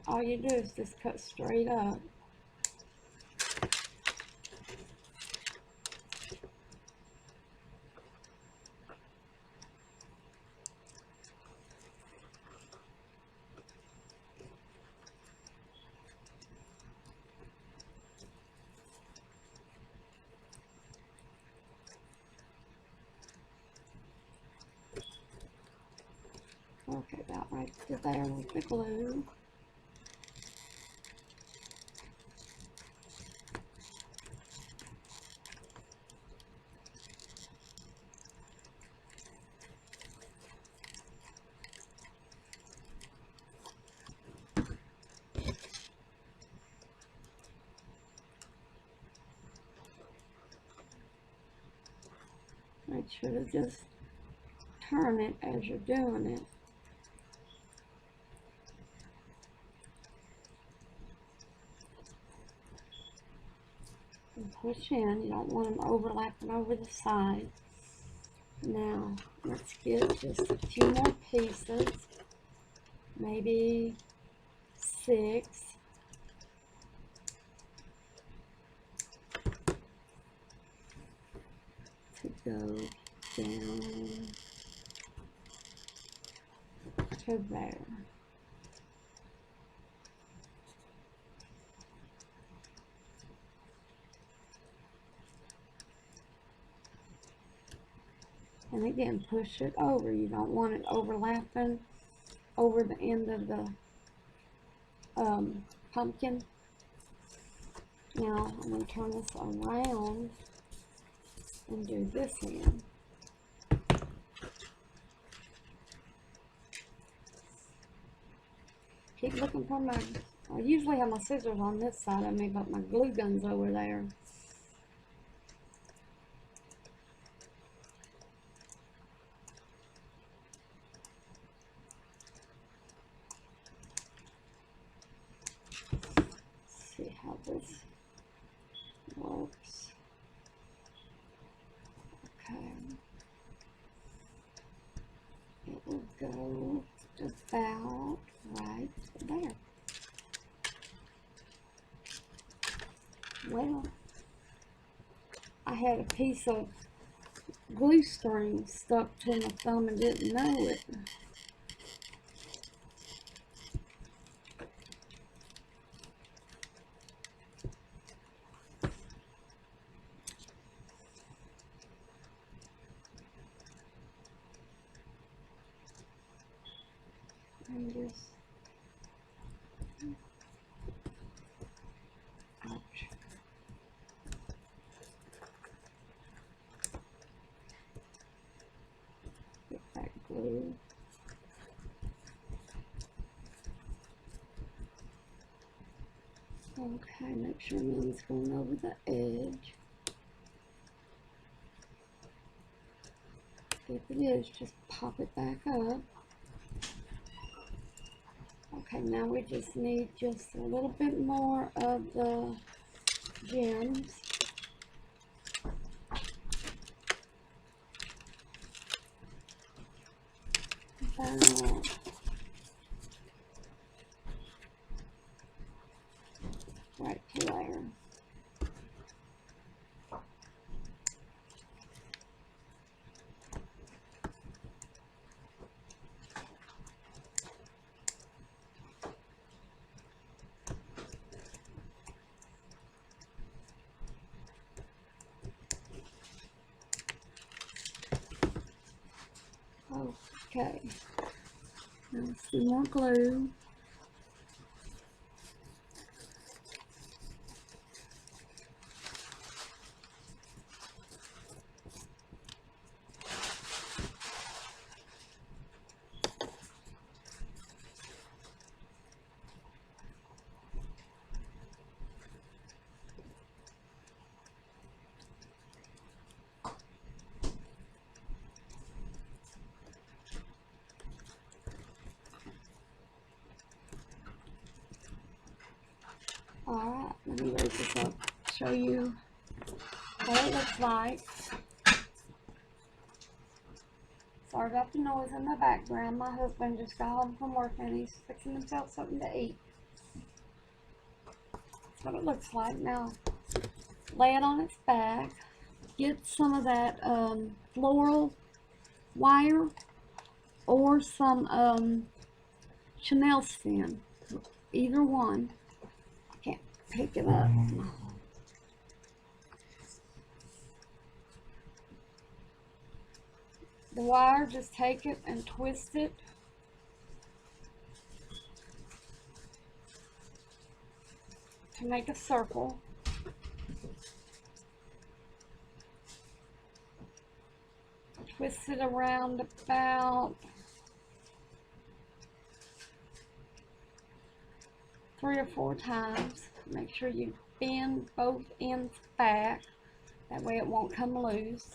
All you do is just cut straight up. Okay, about right to there with the glue. Make sure to just turn it as you're doing it. and push in. You don't want them overlapping over the side. Now, let's get just a few more pieces, maybe 6. To go down to there. And again, push it over. You don't want it overlapping over the end of the pumpkin. Now, I'm going to turn this around and do this end. Keep looking for my, I usually have my scissors on this side of me, but my glue gun's over there. See how this works. Okay. It will go about right there. Well, I had a piece of glue string stuck to my thumb and didn't know it. And just, ouch. Get that glue. Okay, make sure none's going over the edge. If it is, just pop it back up. Okay, now we just need just a little bit more of the gems. About right to there. Okay, now some more glue. Alright, let me raise this up, show you what it looks like. Sorry about the noise in the background. My husband just got home from work and he's fixing himself something to eat. That's what it looks like. Now, lay it on its back. Get some of that floral wire or some Chanel skin. Either one. Can't pick it up. The wire, just take it and twist it. To make a circle. Twist it around about 3 or 4 times. Make sure you bend both ends back. That way it won't come loose.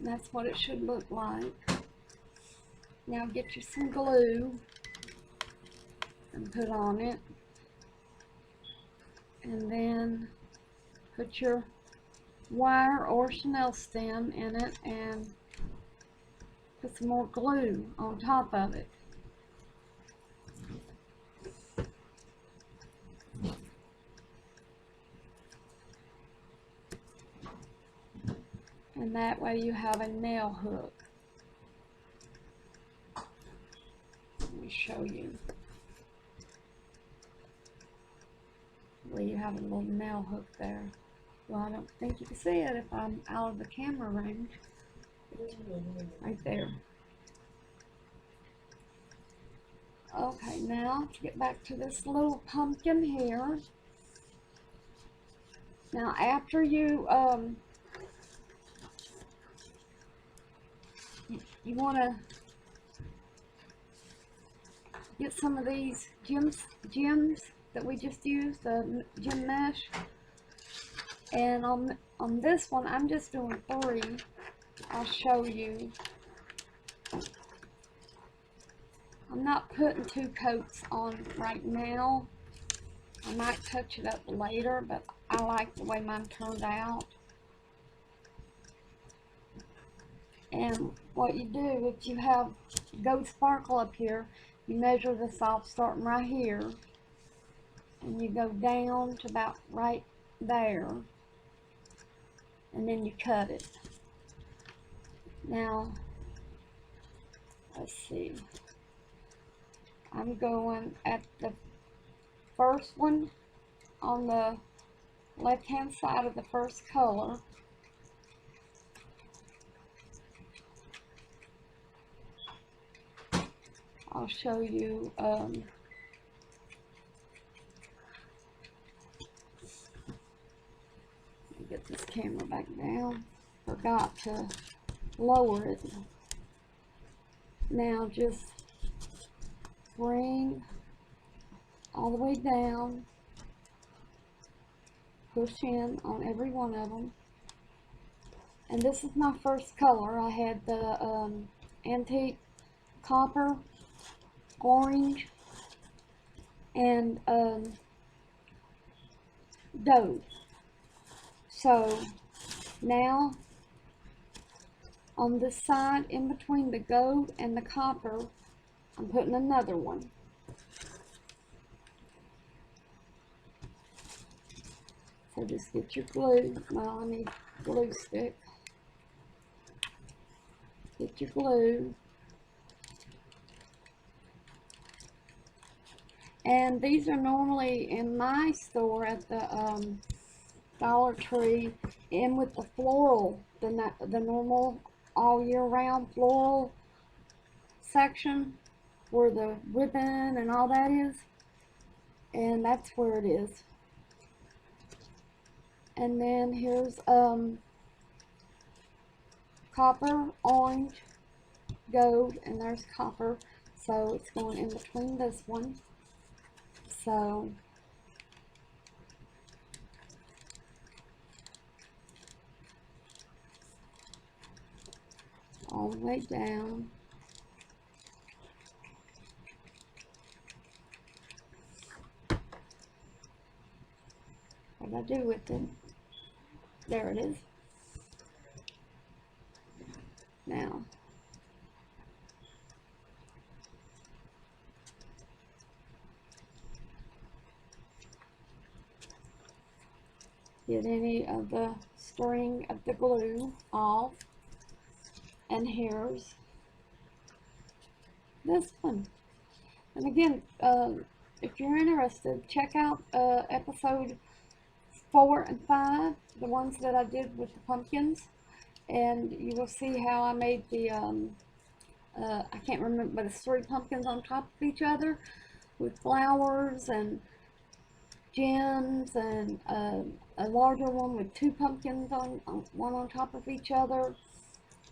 That's what it should look like. Now get you some glue. and put on it. And then put your wire or chenille stem in it and put some more glue on top of it. And that way you have a nail hook. Let me show you. Well, you have a little nail hook there. Well, I don't think you can see it if I'm out of the camera range. Right there. Okay, now to get back to this little pumpkin here. Now after you you want to get some of these gems that we just used, the gem mesh. And on this one, I'm just doing 3. I'll show you. I'm not putting 2 coats on right now. I might touch it up later, but I like the way mine turned out. And what you do, if you have gold sparkle up here, you measure this off starting right here, and you go down to about right there, and then you cut it. Now, let's see. I'm going at the first one on the left-hand side of the first color. I'll show you get this camera back down. Forgot to lower it. Now just bring all the way down, push in on every one of them. And this is my first color. I had the antique copper, orange, and gold. So now on this side in between the gold and the copper, I'm putting another one. So just get your glue. Well, I need glue stick. Get your glue. And these are normally in my store at the Dollar Tree in with the floral, the normal all year round floral section where the ribbon and all that is. And that's where it is. And then here's copper, orange, gold, and there's copper. So it's going in between this one. So all the way down. What did I do with it? There it is. Now, get any of the string of the glue off. And here's this one. And again, if you're interested, check out episode 4 and 5, the ones that I did with the pumpkins, and you will see how I made the I can't remember, but it's 3 pumpkins on top of each other with flowers and gems, and a larger one with 2 pumpkins on one on top of each other.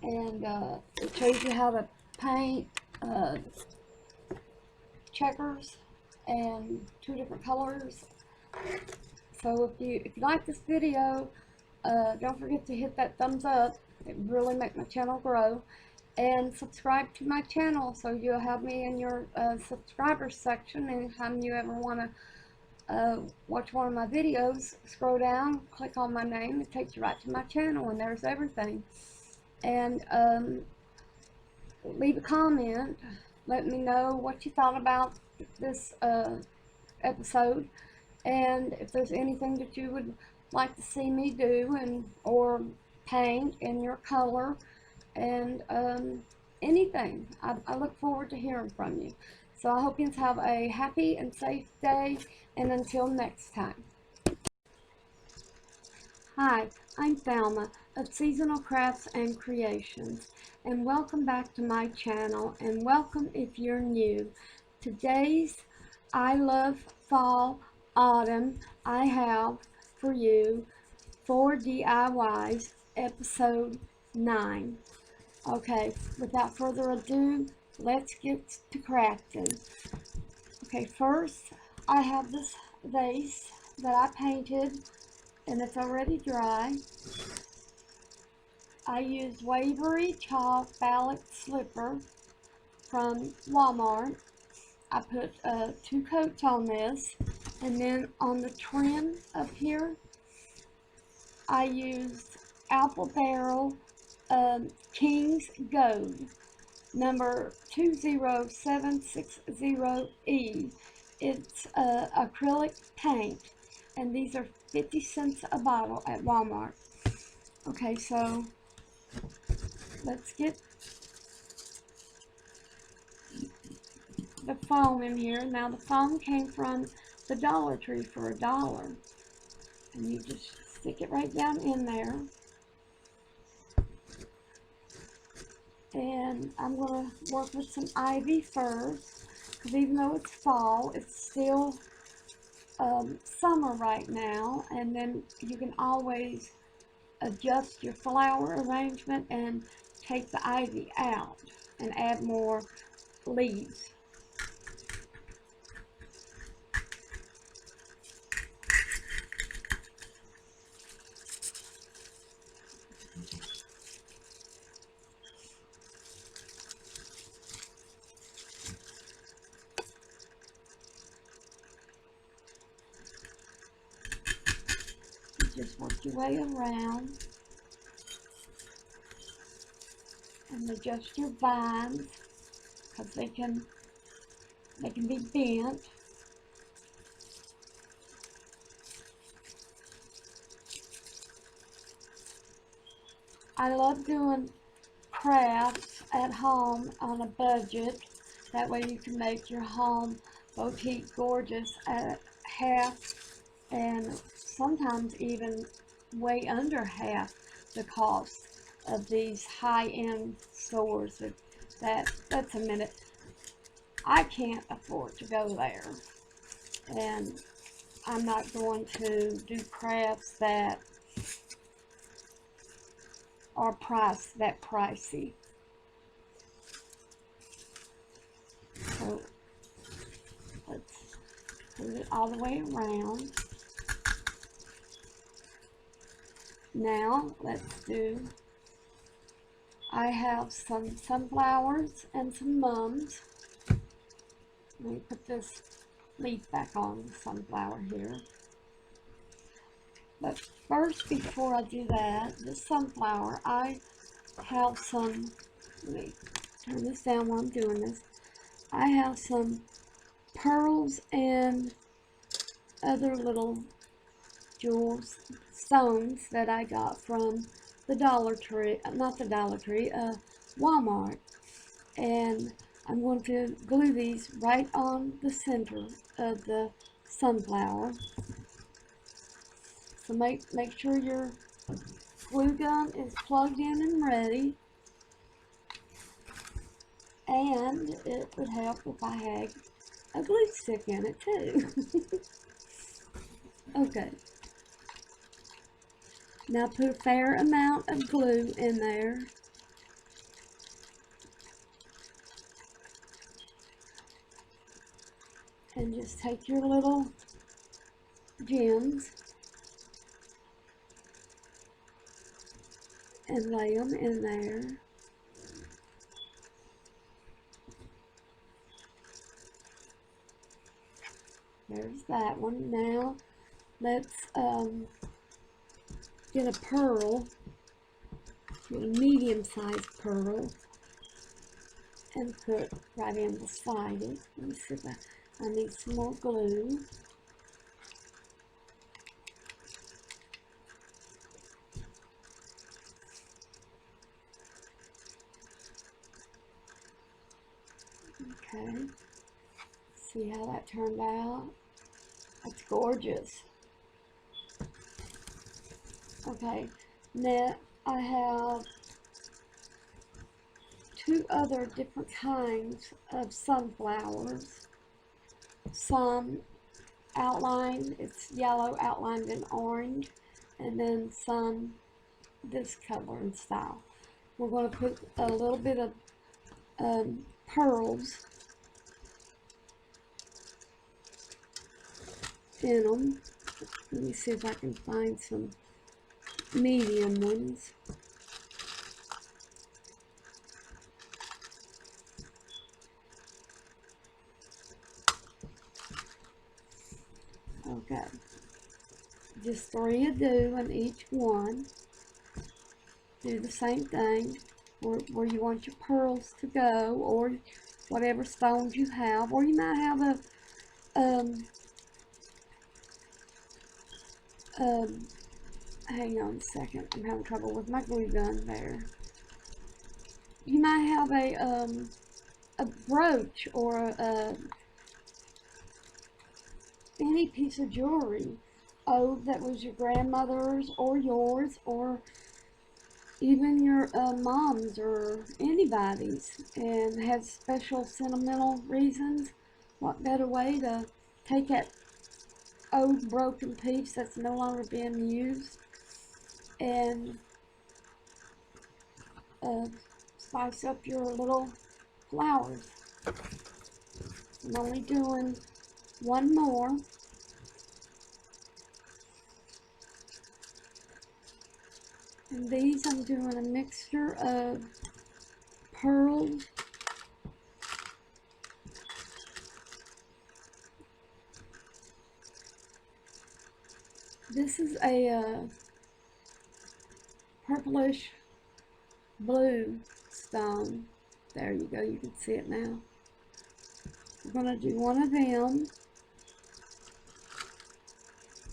And it shows you how to paint checkers and 2 different colors. So if you like this video, don't forget to hit that thumbs up. It really makes my channel grow. and subscribe to my channel so you'll have me in your subscribers section. Anytime you ever want to watch one of my videos, scroll down, click on my name, it takes you right to my channel, and there's everything. And leave a comment, let me know what you thought about this episode, and if there's anything that you would like to see me do or paint in your color, and anything. I look forward to hearing from you. So I hope you have a happy and safe day, and until next time. Hi, I'm Thelma of Seasonal Crafts and Creations, and welcome back to my channel, and welcome if you're new. Today's I Love Fall Autumn, I have for you 4 DIYs, episode 9. Okay, without further ado, let's get to crafting. Okay, first I have this vase that I painted, and it's already dry. I used Waverly Chalk Ballot Slipper from Walmart. I put 2 coats on this, and then on the trim up here, I used Apple Barrel King's Gold, number 20760E. It's acrylic paint, and these are 50 cents a bottle at Walmart. Okay, so let's get the foam in here. Now the foam came from the Dollar Tree for $1, and you just stick it right down in there. And I'm going to work with some ivy first, because even though it's fall, it's still summer right now, and then you can always adjust your flower arrangement and take the ivy out and add more leaves. Just work your way around and adjust your vines, because they can be bent. I love doing crafts at home on a budget. That way you can make your home boutique gorgeous at half, and sometimes even way under half the cost of these high-end stores. That's a minute. I can't afford to go there, and I'm not going to do crafts that are that pricey. So let's put it all the way around. Now let's do, I have some sunflowers and some mums. Let me put this leaf back on the sunflower here. But first, before I do that, the sunflower, I have some, let me turn this down while I'm doing this. I have some pearls and other little jewels, stones that I got from the Dollar Tree, not the Dollar Tree, Walmart. And I'm going to glue these right on the center of the sunflower. So make sure your glue gun is plugged in and ready. And it would help if I had a glue stick in it too. Okay. Now put a fair amount of glue in there. And just take your little gems and lay them in there. There's that one. Now let's get a pearl, get a medium-sized pearl, and put right in beside it. Let me see if I need some more glue. Okay, see how that turned out? That's gorgeous. Okay, now I have two other different kinds of sunflowers. Some outlined, it's yellow outlined in orange, and then some this color and style. We're going to put a little bit of pearls in them. Let me see if I can find some medium ones. Okay, just 3 a do in each one. Do the same thing where you want your pearls to go, or whatever stones you have, or you might have a hang on a second, I'm having trouble with my glue gun there. You might have a brooch or any piece of jewelry, that was your grandmother's or yours, or even your mom's or anybody's, and has special sentimental reasons. What better way to take that old broken piece that's no longer being used and spice up your little flowers. I'm only doing one more. And these I'm doing a mixture of pearls, this is a purplish blue stone. There you go, you can see it now. We're going to do one of them,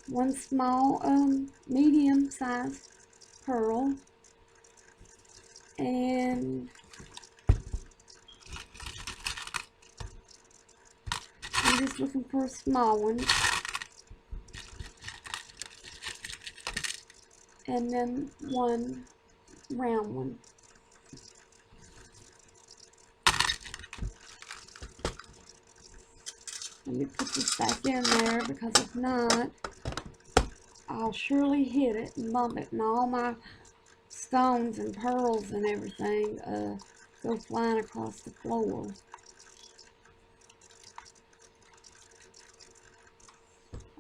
one small medium sized pearl, and I'm just looking for a small one, and then one round one. Let me put this back in there, because if not, I'll surely hit it and bump it, and all my stones and pearls and everything go flying across the floor.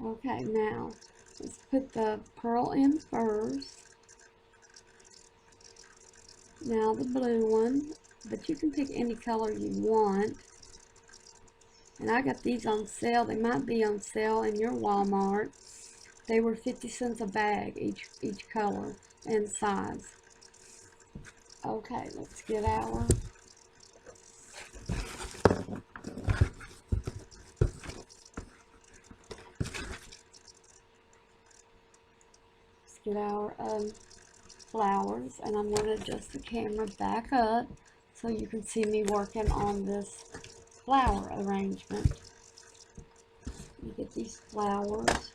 Okay, now let's put the pearl in first. Now the blue one, but you can pick any color you want. And I got these on sale. They might be on sale in your Walmart. They were 50 cents a bag, each color and size. Okay, let's get our flowers, and I'm going to adjust the camera back up so you can see me working on this flower arrangement. You get these flowers.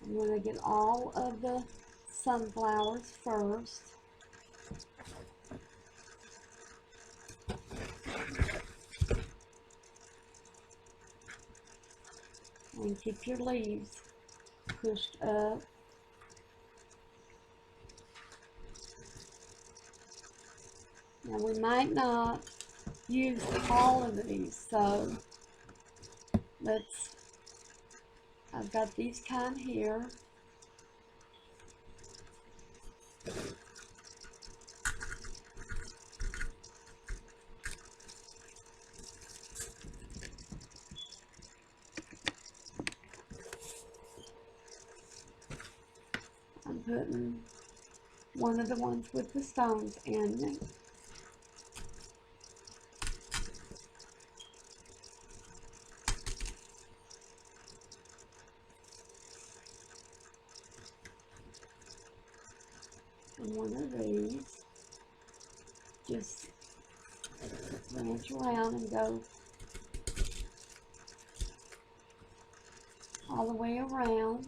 I'm going to get all of the sunflowers first. And keep your leaves pushed up. Now we might not use all of these, so I've got these kind here. putting one of the ones with the stones in it. And one of these. Just branch around and go all the way around.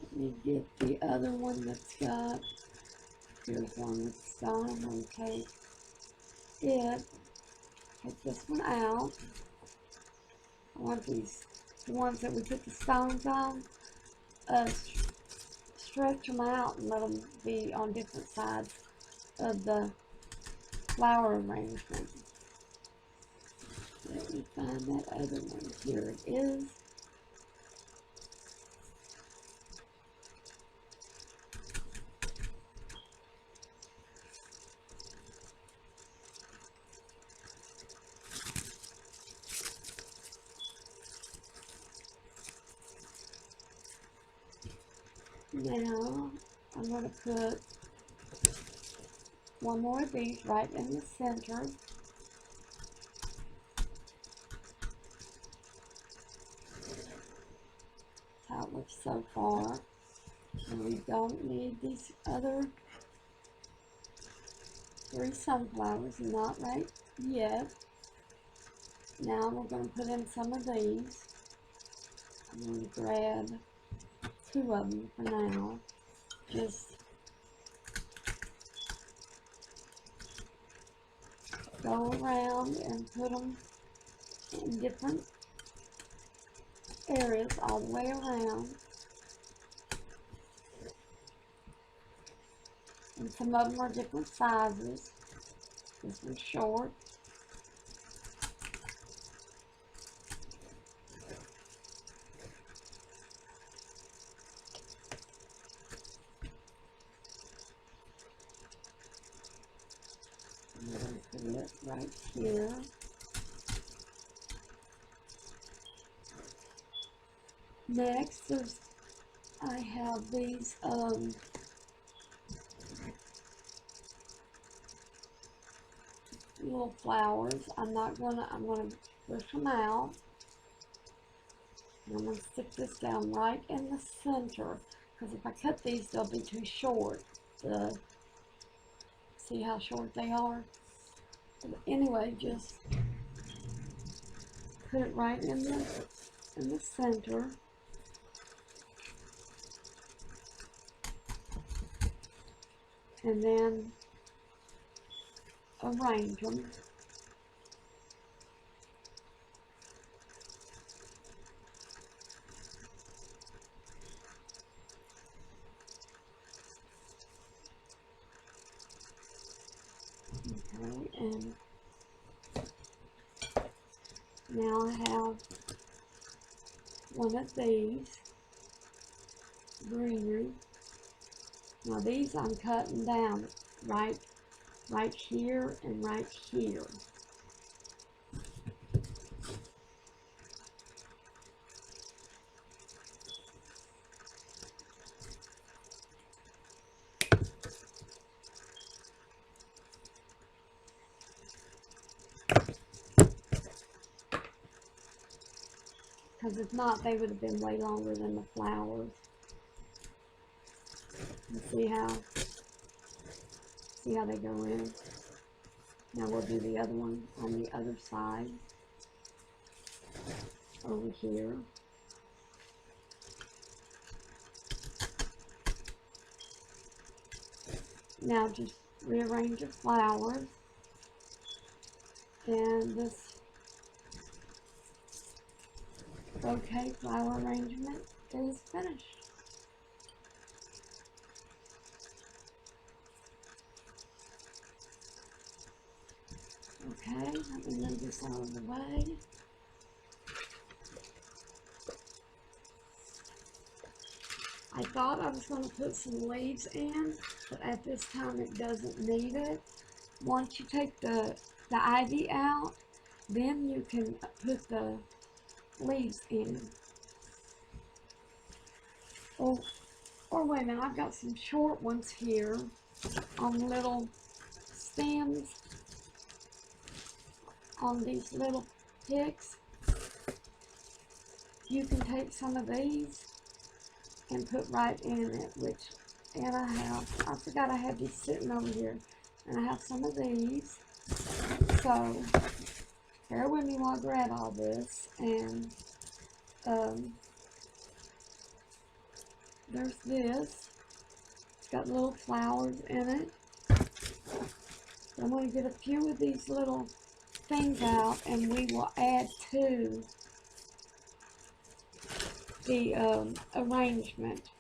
Let me get the other one that's got, here's one with stone. I'm going to take this one out. I want these, the ones that we put the stones on, stretch them out and let them be on different sides of the flower arrangement. Let me find that other one. Here it is. Now, I'm going to put one more of these right in the center. That's how it looks so far. And we don't need these other 3 sunflowers, not right yet. Now we're going to put in some of these. I'm going to grab 2 of them for now. Just go around and put them in different areas all the way around. And some of them are different sizes. This one's short. I'm going to put it right here. Next, I have these little flowers. I'm gonna push them out. And I'm gonna stick this down right in the center, because if I cut these, they'll be too short. See how short they are? But anyway, just put it right in the center. And then arrange them. Okay, and now I have one of these greenery. Now these I'm cutting down right here and right here. Because if not, they would have been way longer than the flowers. And see how they go in. Now we'll do the other one on the other side. Over here. Now just rearrange your flowers. And this bouquet flower arrangement is finished. Okay, let me move this out of the way. I thought I was going to put some leaves in, but at this time it doesn't need it. Once you take the ivy out, then you can put the leaves in. or wait a minute, I've got some short ones here on little stems on these little picks. You can take some of these and put right in it, and I forgot I had these sitting over here, and I have some of these. So bear with me while I grab all this, and there's this. It's got little flowers in it. I'm going to get a few of these little things out, and we will add to the arrangement.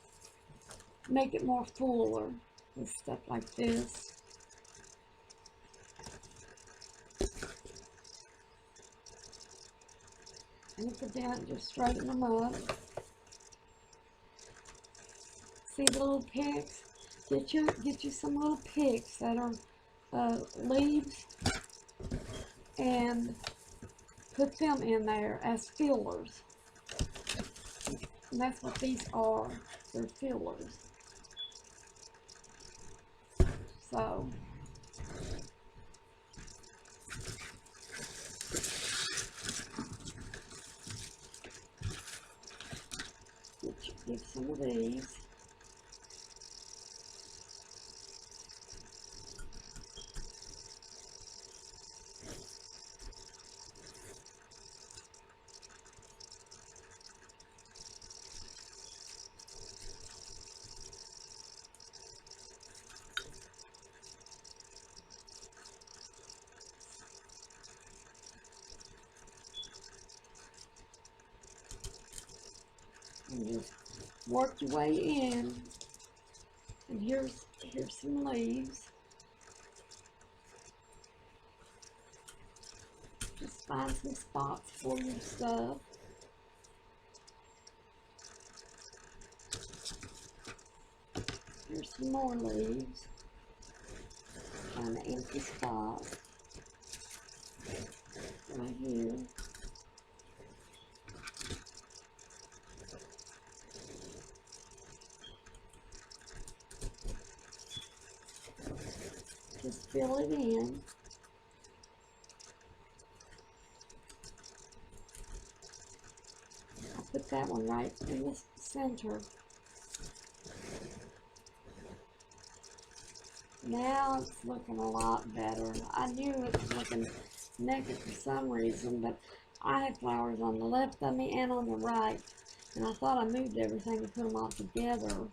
Make it more fuller with stuff like this. And if it doesn't, just straighten them up. See the little picks? Get you some little picks that are leaves, and put them in there as fillers. And that's what these are. They're fillers. So get some of these. And just work your way in. And here's some leaves. Just find some spots for your stuff. Here's some more leaves. Find an empty spot right here. Just fill it in. I'll put that one right in the center. Now it's looking a lot better. I knew it was looking naked for some reason, but I had flowers on the left of me and on the right, and I thought I moved everything to put them all together.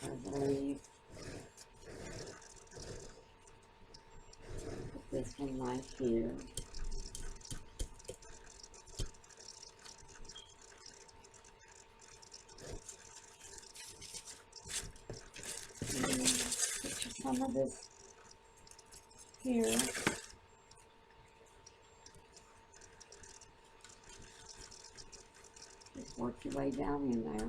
Put a leaf. Put this one right here. And put some of this here. Just work your way down in there.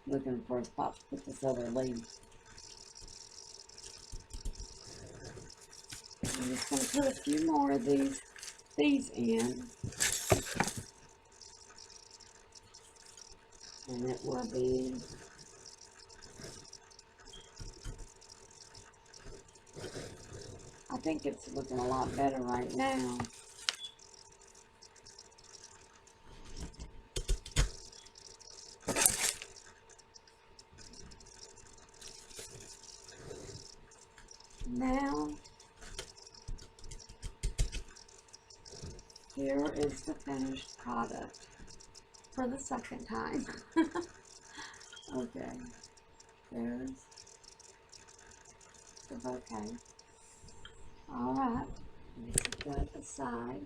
Looking for a spot to put this other leaf. I'm just going to put a few more of these in. And it will be I think it's looking a lot better right now. Now, here is the finished product for the second time. Okay, there's the bouquet. Alright, let me put that aside.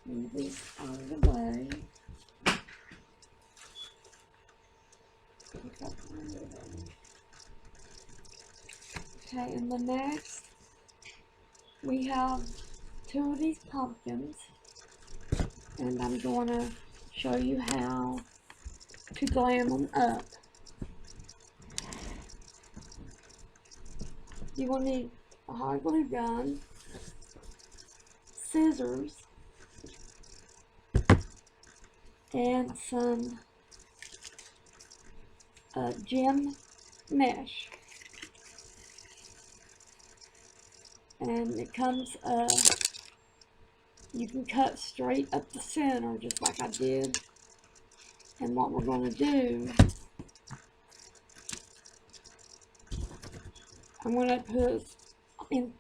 Move this out of the way. Okay, and the next, we have 2 of these pumpkins, and I'm going to show you how to glam them up. You will need a hot glue gun, scissors, and some gem mesh. And it comes, you can cut straight up the center just like I did. And what we're going to do, I'm going to put in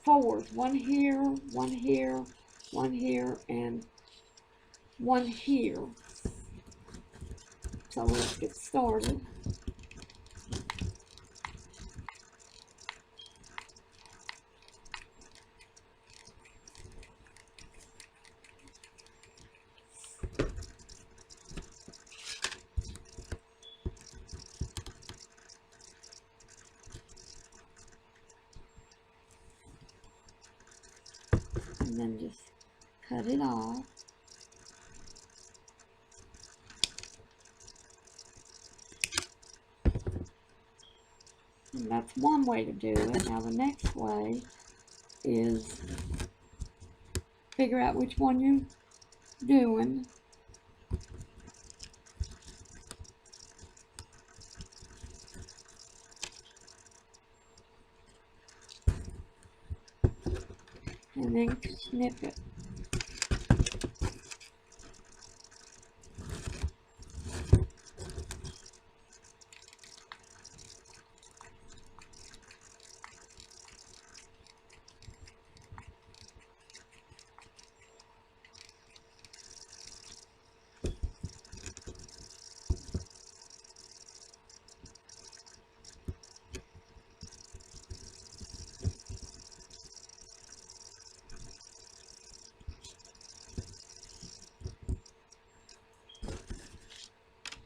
4s, 1 here, 1 here, 1 here, and 1 here. So let's get started. And then just cut it off. And that's one way to do it. Now the next way is figure out which one you're doing. And then snip it.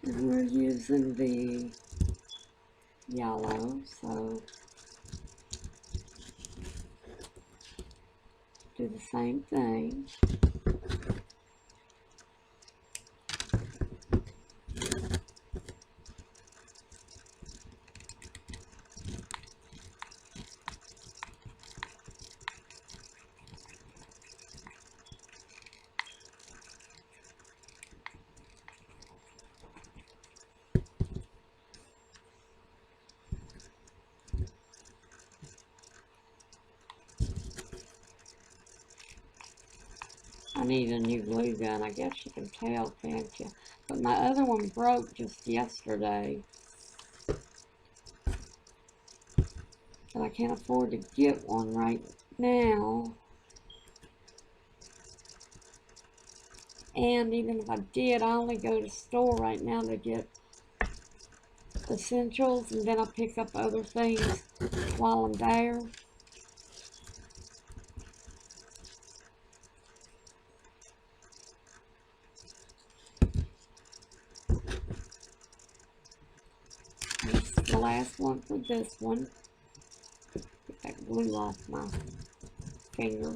And we're using the yellow, so do the same thing. I need a new glue gun, I guess you can tell, can't you? But my other one broke just yesterday. But I can't afford to get one right now. And even if I did, I only go to the store right now to get essentials, and then I pick up other things while I'm there. This is the last one for this one. Get that glue off my finger.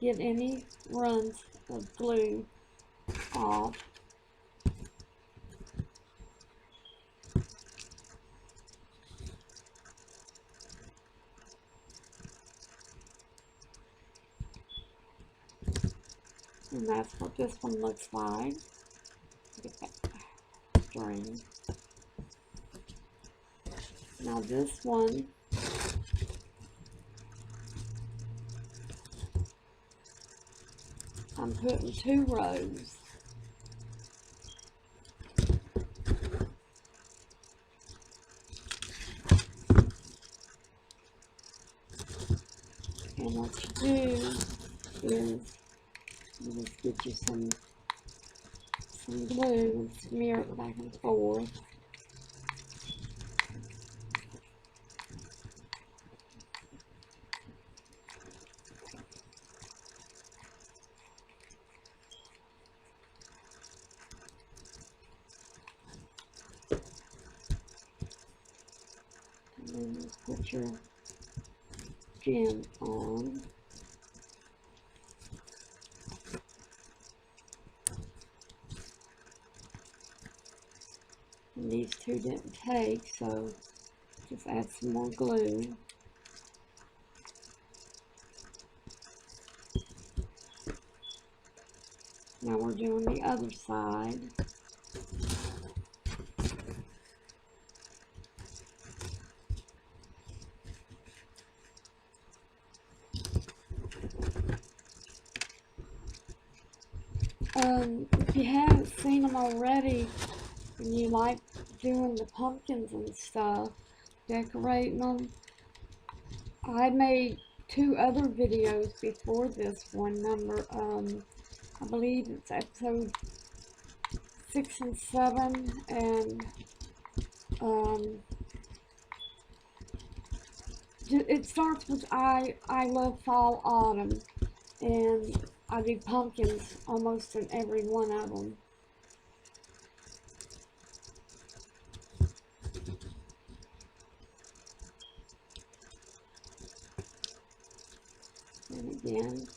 Get any runs of glue off. And that's what this one looks like. Get that string. Now this one, I'm putting 2 rows. And let's what you do is you just get you some glue and smear it back and forth. And then you put your gem on. And these two didn't take, so just add some more glue. Now we're doing the other side. If you haven't seen them already, and you like doing the pumpkins and stuff, decorating them, I made 2 other videos before this one, I believe it's episode 6 and 7, and it starts with I love fall, autumn, and I do pumpkins almost in every one of them. And again,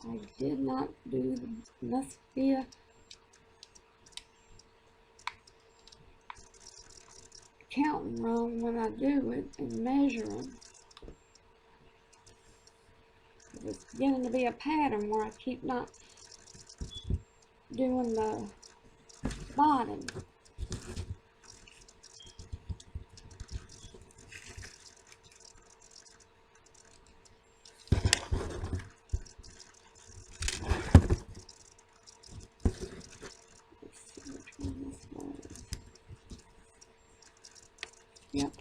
I did not do the, must be a counting wrong when I do it and measuring. It's beginning to be a pattern where I keep not doing the bottom. Let's see which one this was. Yep.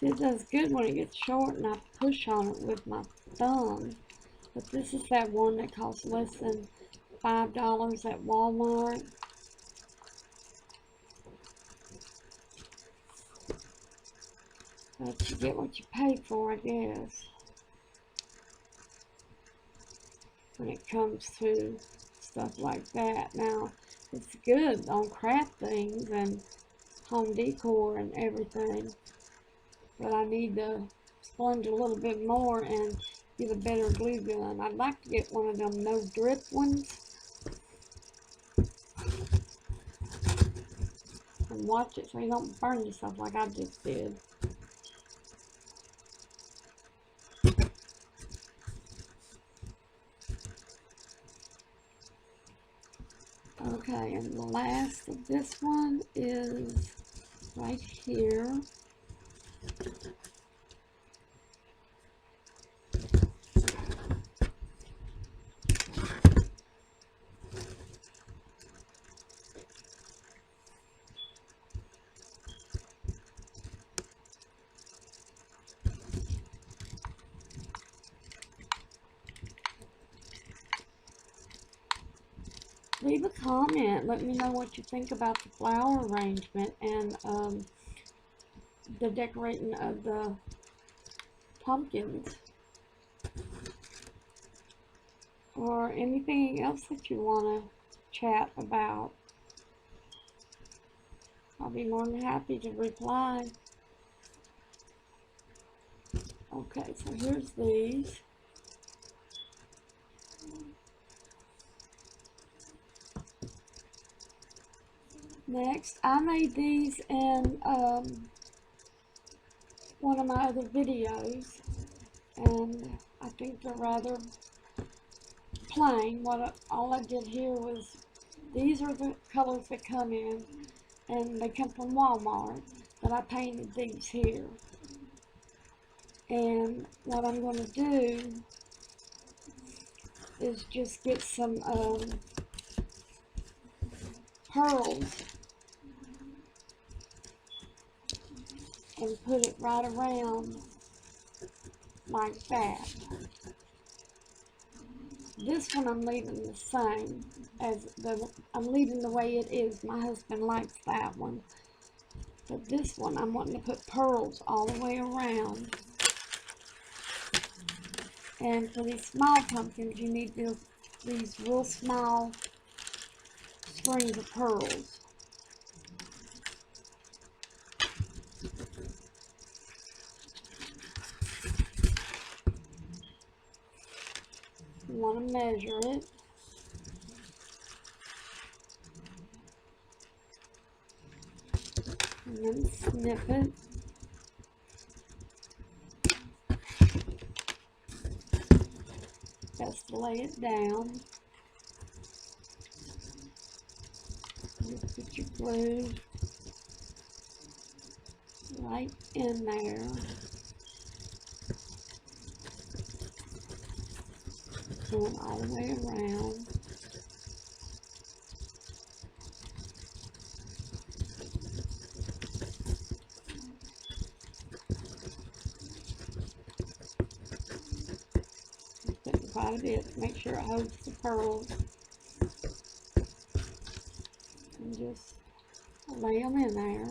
It does good when it gets short and I push on it with my thumb. But this is that one that costs less than $5 at Walmart. But you get what you pay for, I guess, when it comes to stuff like that. Now, it's good on craft things and home decor and everything, but I need to sponge a little bit more and get a better glue gun. I'd like to get one of them no drip ones and watch it so you don't burn yourself like I just did. Okay, and the last of this one is right here. Leave a comment. Let me know what you think about the flower arrangement and the decorating of the pumpkins. Or anything else that you want to chat about. I'll be more than happy to reply. Okay, so here's these. Next, I made these in one of my other videos, and I think they're rather plain. All I did here was, these are the colors that come in. and they come from Walmart, but I painted these here. And what I'm going to do is just get some pearls and put it right around like that. This one I'm leaving the same as I'm leaving the way it is. My husband likes that one. But this one I'm wanting to put pearls all the way around. And for these small pumpkins, you need these real small strings of pearls. You want to measure it. And then snip it. Just lay it down. Just put your glue right in there. Going all the way around. Putting quite a bit to make sure it holds the pearls. And just lay them in there.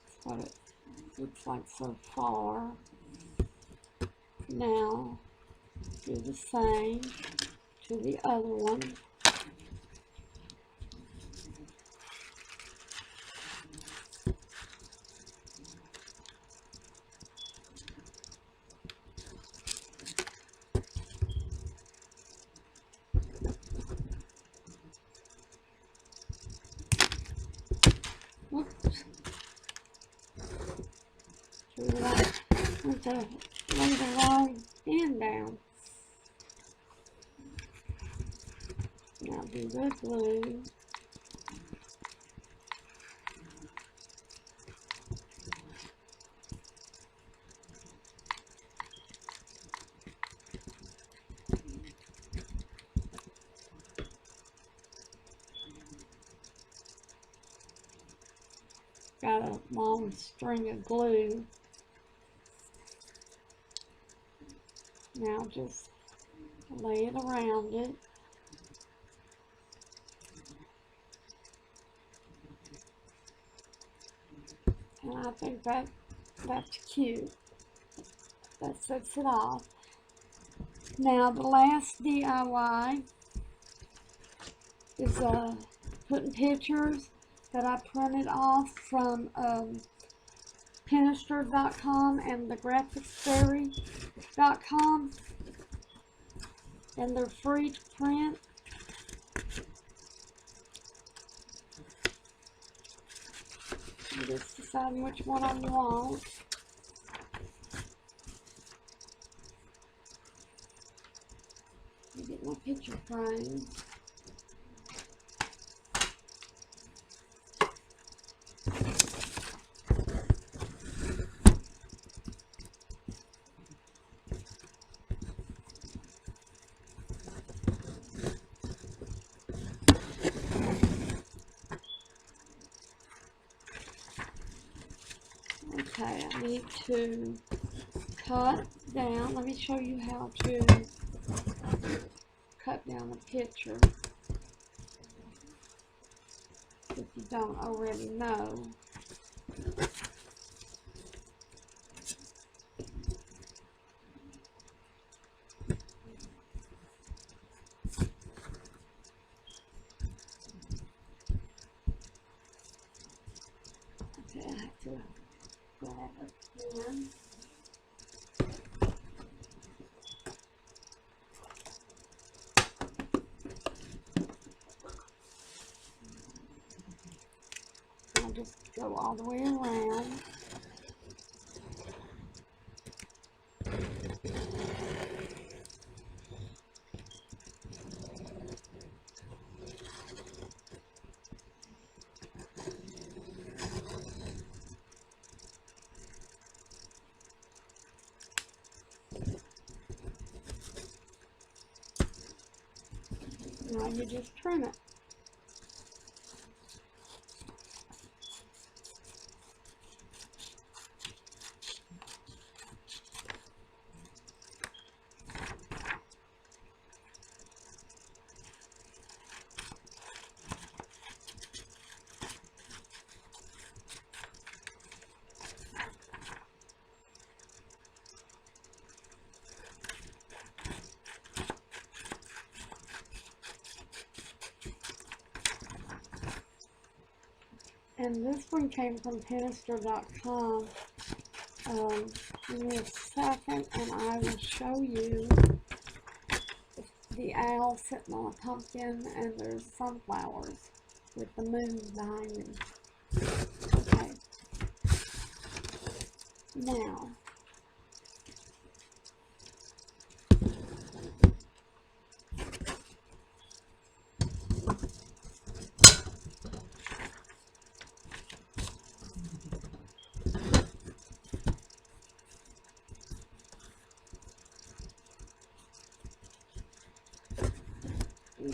That's what it looks like so far. Now, do the same to the other one. Whoops. Went to lay the wrong end down. Now do the glue. Got a long string of glue. Now just lay it around it. And I think that's cute. That sets it off. Now the last DIY is putting pictures that I printed off from Pinterest.com and thegraphicsfairy.com, and they're free to print. I'm just deciding which one I want. Let me get my picture frame. Okay, I need to cut down. Let me show you how to cut down a picture if you don't already know. Okay, I have to grab a pen. I'll just go all the way around. Now you just trim it. And this one came from Pinterest.com. Give me a second and I will show you the owl sitting on a pumpkin, and there's sunflowers with the moon behind them. Okay. Now,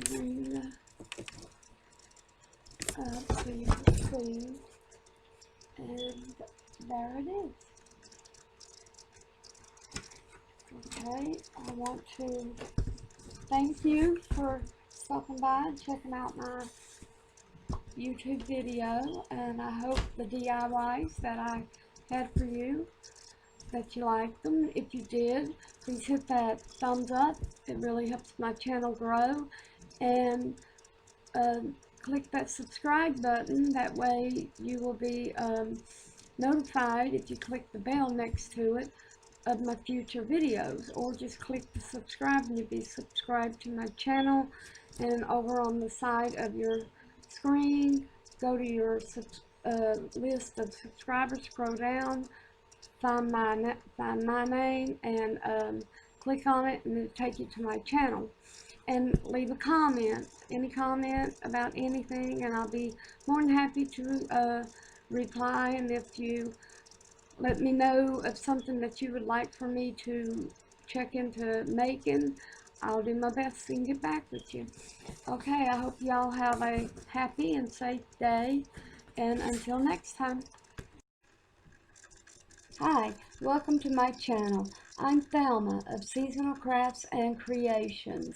bring up so you can see, and there it is. Okay, I want to thank you for stopping by and checking out my YouTube video, and I hope the DIYs that I had for you, that you liked them. If you did, please hit that thumbs up. It really helps my channel grow. And click that subscribe button. That way you will be notified if you click the bell next to it of my future videos, or just click the subscribe and you'll be subscribed to my channel. And over on the side of your screen, go to your list of subscribers, scroll down, find my name, and click on it, and it'll take you to my channel. And leave a comment, any comment about anything, and I'll be more than happy to reply. And if you let me know of something that you would like for me to check into making, I'll do my best and get back with you. Okay, I hope y'all have a happy and safe day, and until next time. Hi, welcome to my channel. I'm Thelma of Seasonal Crafts and Creations.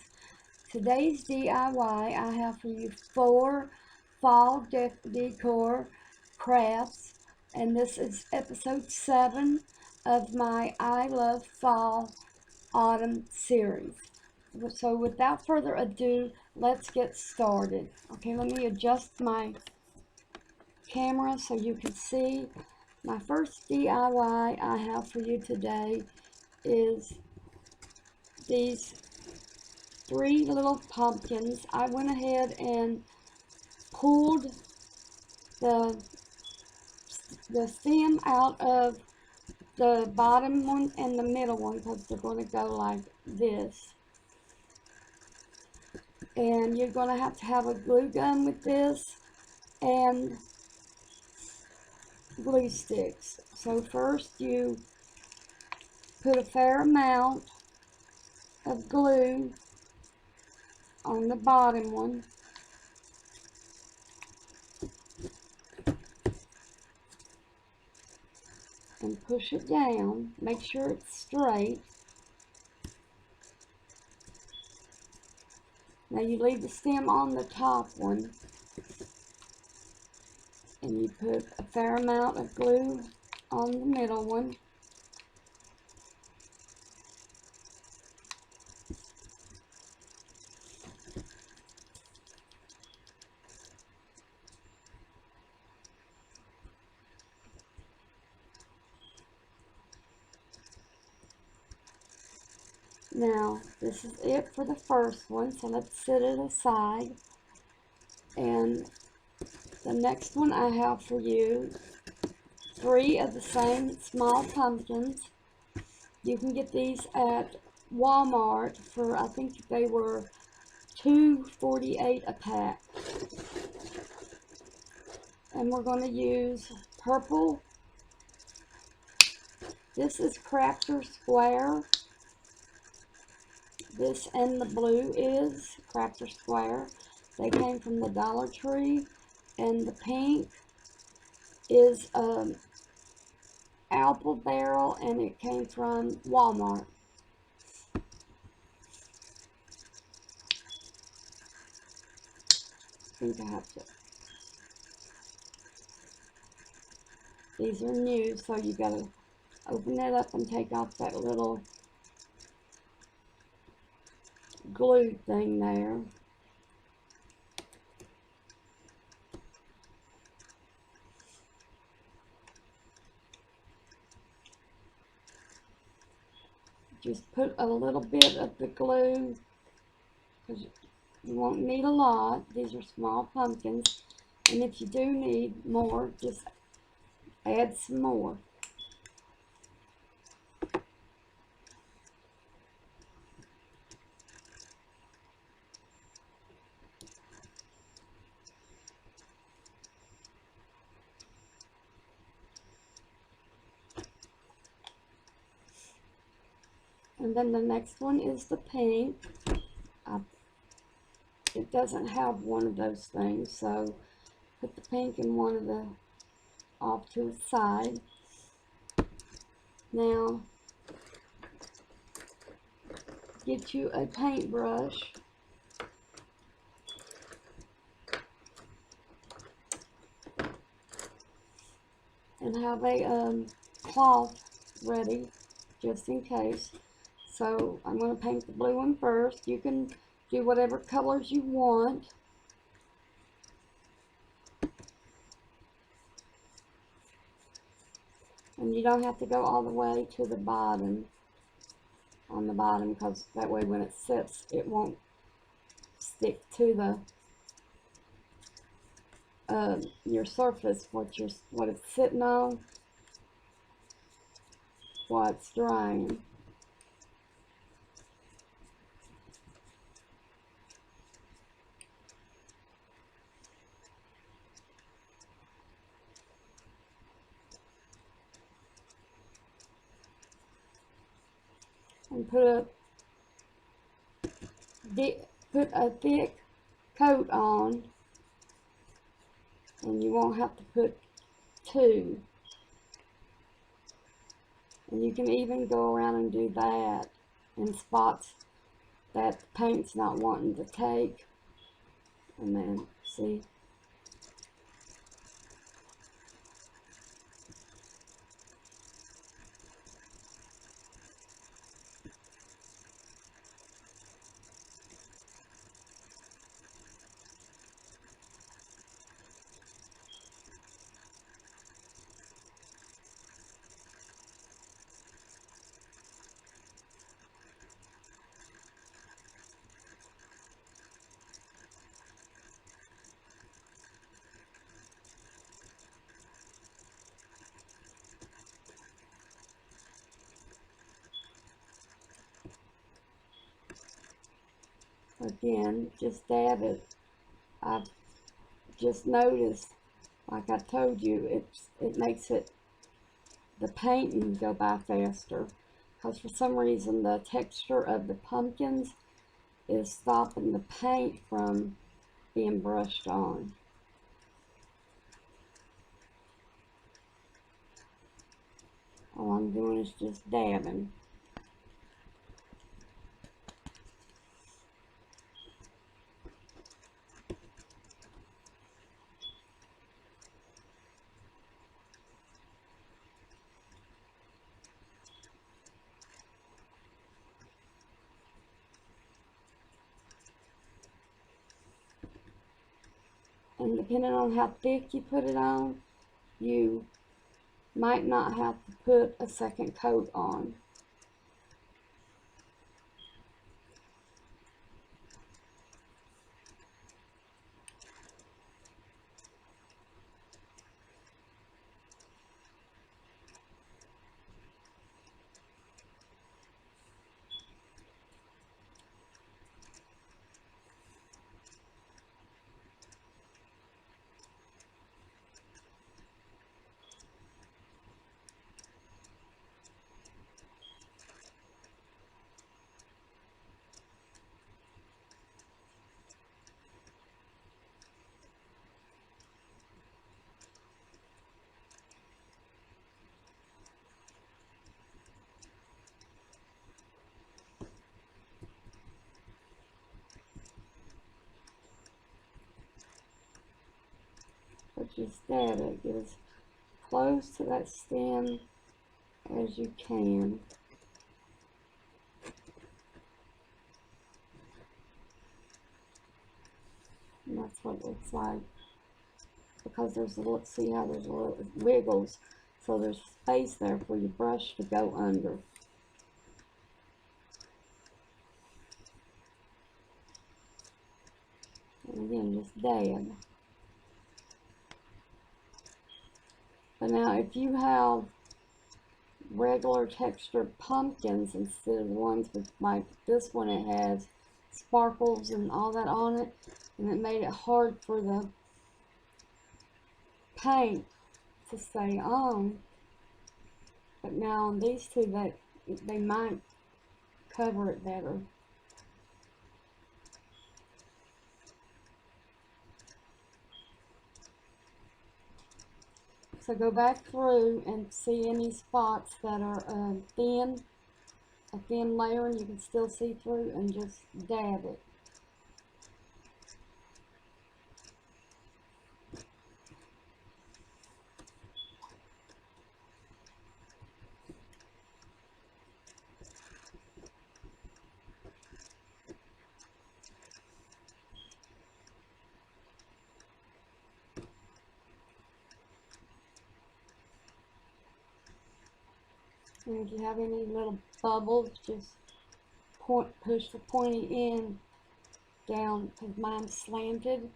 Today's DIY, I have for you 4 fall decor crafts, and this is episode 7 of my I Love Fall Autumn series. So without further ado, let's get started. Okay, let me adjust my camera so you can see. My first DIY I have for you today is these 3 little pumpkins. I went ahead and pulled the stem out of the bottom one and the middle one, because they're going to go like this. And you're going to have a glue gun with this and glue sticks. So first you put a fair amount of glue on the bottom one, and push it down. Make sure it's straight. Now you leave the stem on the top one, and you put a fair amount of glue on the middle one. Now, this is it for the first one, so let's set it aside. And the next one I have for you, 3 of the same small pumpkins. You can get these at Walmart for, I think they were $2.48 a pack. And we're going to use purple. This is Crafter Square. This and the blue is Crafter Square. They came from the Dollar Tree. And the pink is apple barrel, and it came from Walmart. I think I have to. These are new, so you gotta open it up and take off that little glue thing there. Just put a little bit of the glue, because you won't need a lot. These are small pumpkins, and if you do need more, just add some more. And then the next one is the pink. It doesn't have one of those things, so put the pink in one of the off to the side. Now, get you a paintbrush and have a cloth ready just in case. So I'm going to paint the blue one first. You can do whatever colors you want. And you don't have to go all the way to the bottom, on the bottom, because that way when it sits, it won't stick to the your surface, what it's sitting on while it's drying. And put a thick coat on, and you won't have to put two. And you can even go around and do that in spots that the paint's not wanting to take. And then, see? Again, just dab it. I've just noticed, like I told you, it makes the painting go by faster, because for some reason the texture of the pumpkins is stopping the paint from being brushed on. All I'm doing is just dabbing. And depending on how thick you put it on, you might not have to put a second coat on. but just dab it. Get as close to that stem as you can. And that's what it looks like. Because there's a little, see how there's a little wiggles, so there's space there for your brush to go under. And again, just dab. But now if you have regular textured pumpkins instead of the ones with, like this one, it has sparkles and all that on it, and it made it hard for the paint to stay on. But now on these two, they might cover it better. So go back through and see any spots that are a thin layer, and you can still see through, and just dab it. And if you have any little bubbles, just push the pointy end down, because mine's slanted.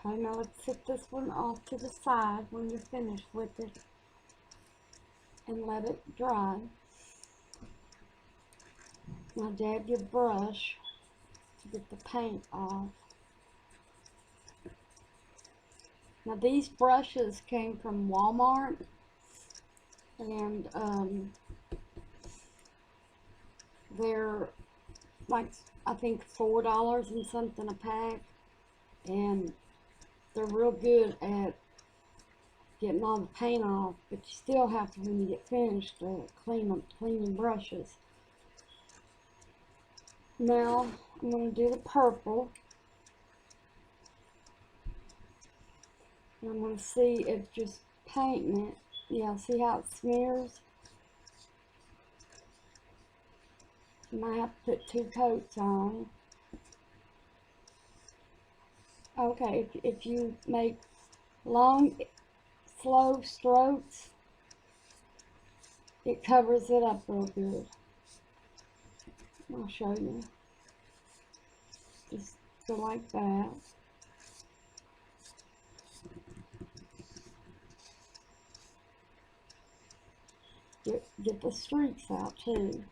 Okay, now let's set this one off to the side when you're finished with it, and let it dry. Now dab your brush to get the paint off. Now these brushes came from Walmart, and they're like, I think $4 and something a pack, and they're real good at getting all the paint off, but you still have to, when you get finished, clean your brushes. Now I'm going to do the purple, and I'm going to see if just painting it, yeah, see how it smears? You might have to put 2 coats on. Okay, if you make long, slow strokes, it covers it up real good. I'll show you. Just go like that. Get the streaks out too.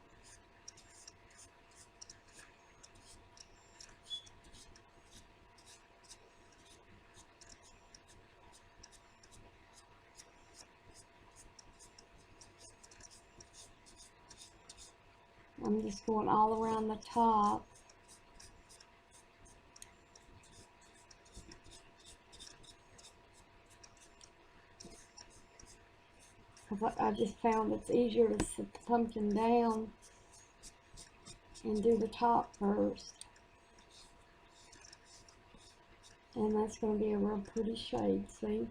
I'm just going all around the top. Because I just found it's easier to set the pumpkin down and do the top first. And that's going to be a real pretty shade, see?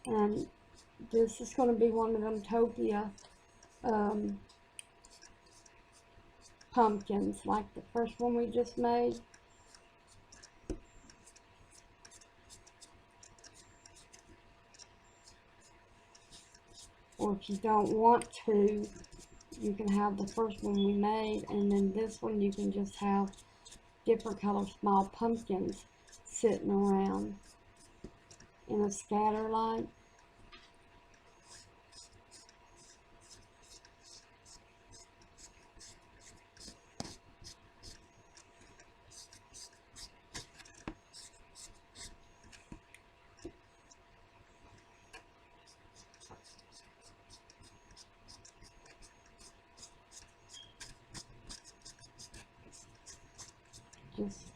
And this is going to be one of them Topia pumpkins, like the first one we just made. or if you don't want to, you can have the first one we made, and then this one you can just have different color small pumpkins sitting around in a scatter light. Just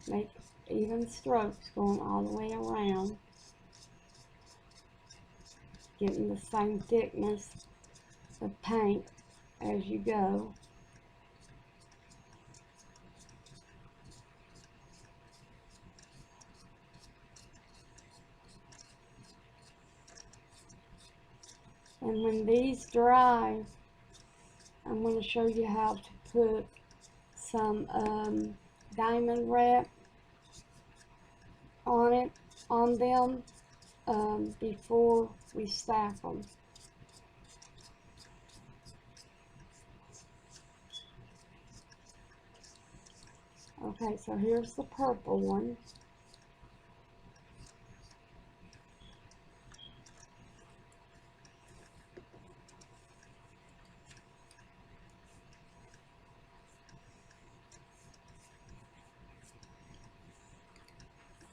make even strokes going all the way around, getting the same thickness of paint as you go. And when these dry, I'm going to show you how to put some diamond wrap on them before we stack them. Okay, so here's the purple one.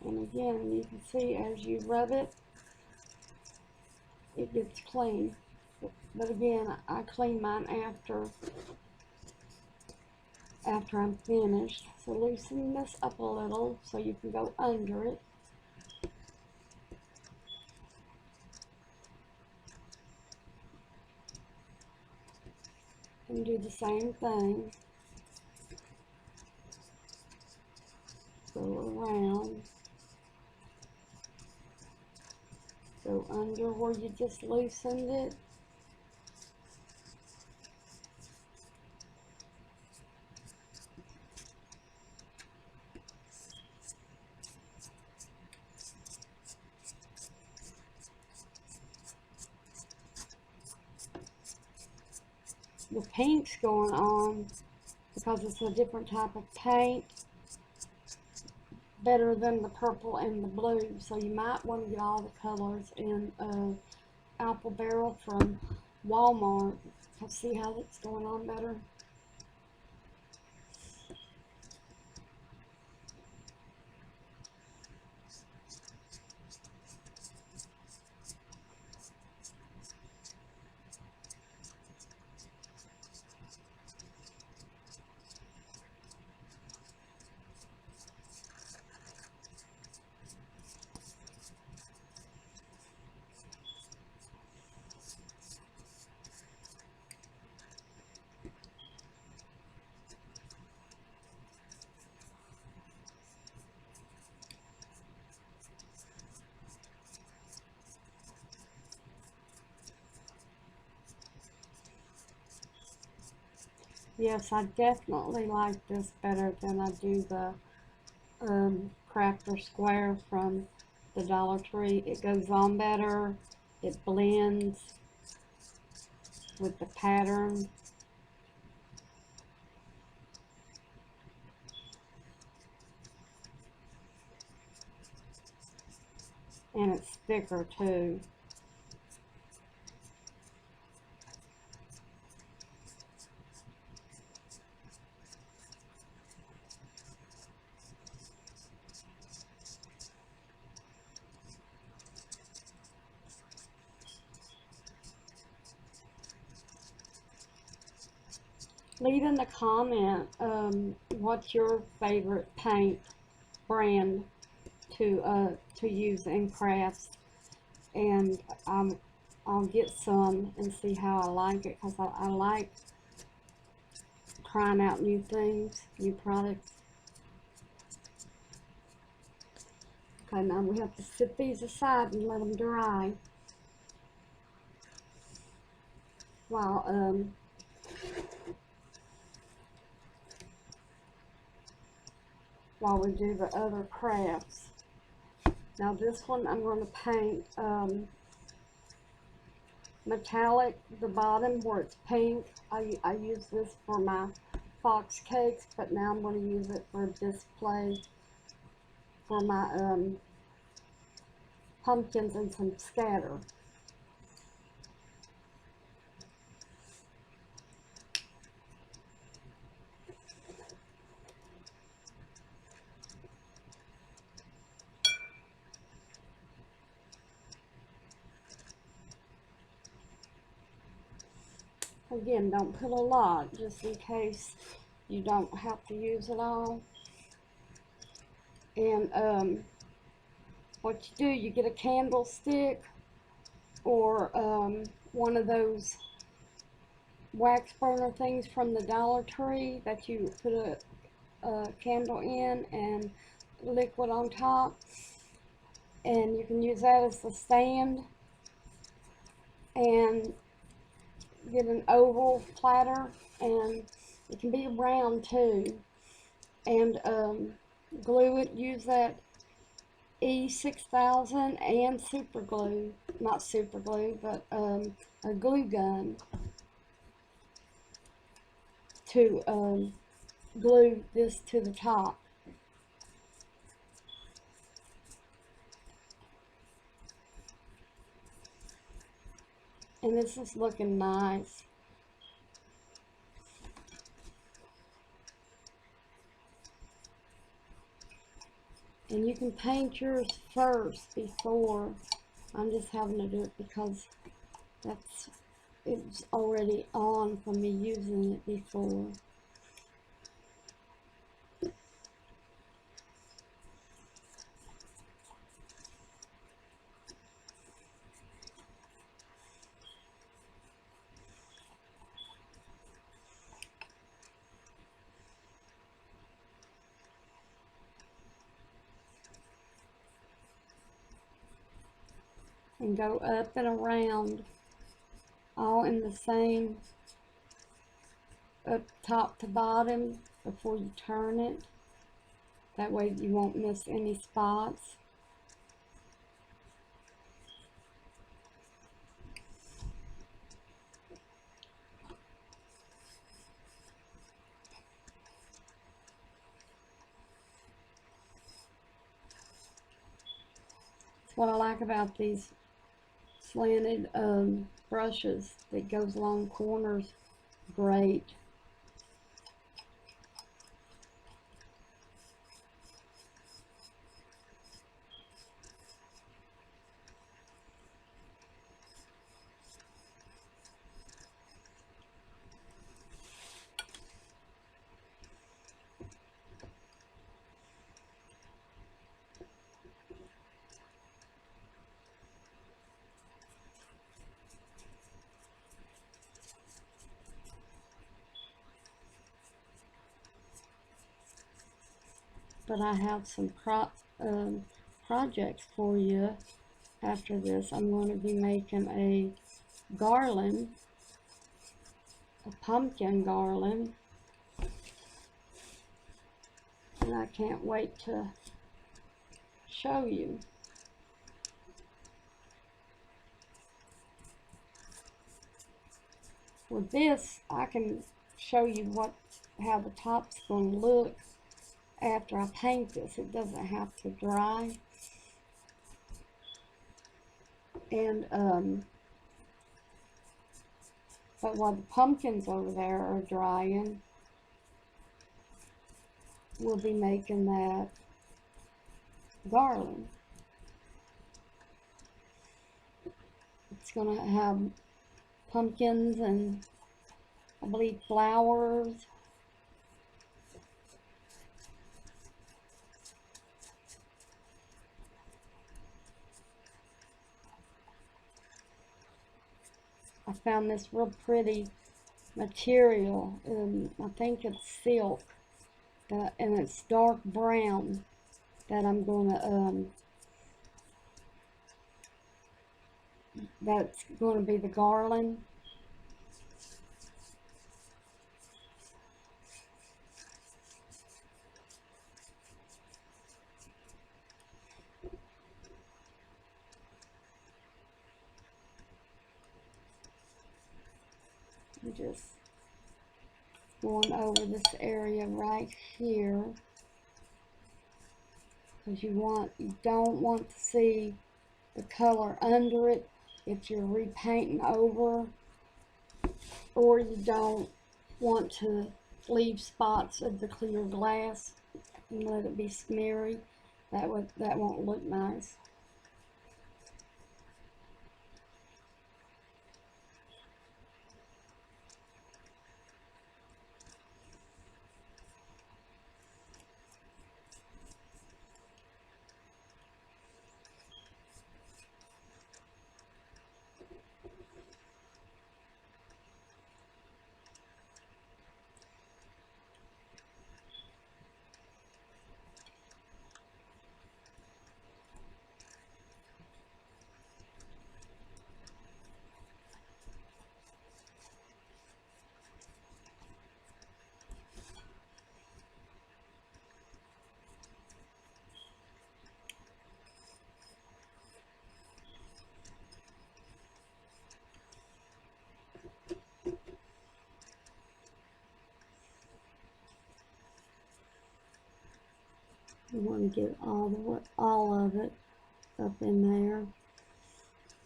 And again, you can see as you rub it, it gets clean. But again, I clean mine after I'm finished. So loosen this up a little so you can go under it. And do the same thing. Go around. Go under where you just loosened it. The pink's going on because it's a different type of paint, better than the purple and the blue. So you might want to get all the colors in apple barrel from Walmart. See how that's going on better? Yes, I definitely like this better than I do the Crafter Square from the Dollar Tree. It goes on better, it blends with the pattern. And it's thicker too. Leave in the comment what's your favorite paint brand to use in crafts, and I'll get some and see how I like it, because I like trying out new things, new products. Okay, now we have to sit these aside and let them dry while we do the other crafts. Now this one I'm going to paint metallic, the bottom where it's pink. I use this for my fox cakes, but now I'm going to use it for display for my pumpkins and some scatter. Again, don't put a lot, just in case you don't have to use it all. And what you do, you get a candlestick or one of those wax burner things from the Dollar Tree that you put a candle in and liquid on top, and you can use that as the stand, and get an oval platter, and it can be round too, and glue it. Use that E6000 and super glue, not super glue, but a glue gun to glue this to the top. And this is looking nice. And you can paint yours first before. I'm just having to do it because it's already on from me using it before. And go up and around, all in the same, up top to bottom before you turn it. That way you won't miss any spots. That's what I like about these slanted brushes that goes along corners. Great. But I have some projects for you after this. I'm going to be making a garland, a pumpkin garland, and I can't wait to show you. With this, I can show you how the top's going to look after I paint this. It doesn't have to dry. And but while the pumpkins over there are drying, we'll be making that garland. It's going to have pumpkins and I believe flowers. I found this real pretty material, I think it's silk, and it's dark brown, that I'm gonna that's going to be the garland. Just going over this area right here, because you don't want to see the color under it if you're repainting over, or you don't want to leave spots of the clear glass and let it be smeary. That won't look nice. You want to get all of it up in there.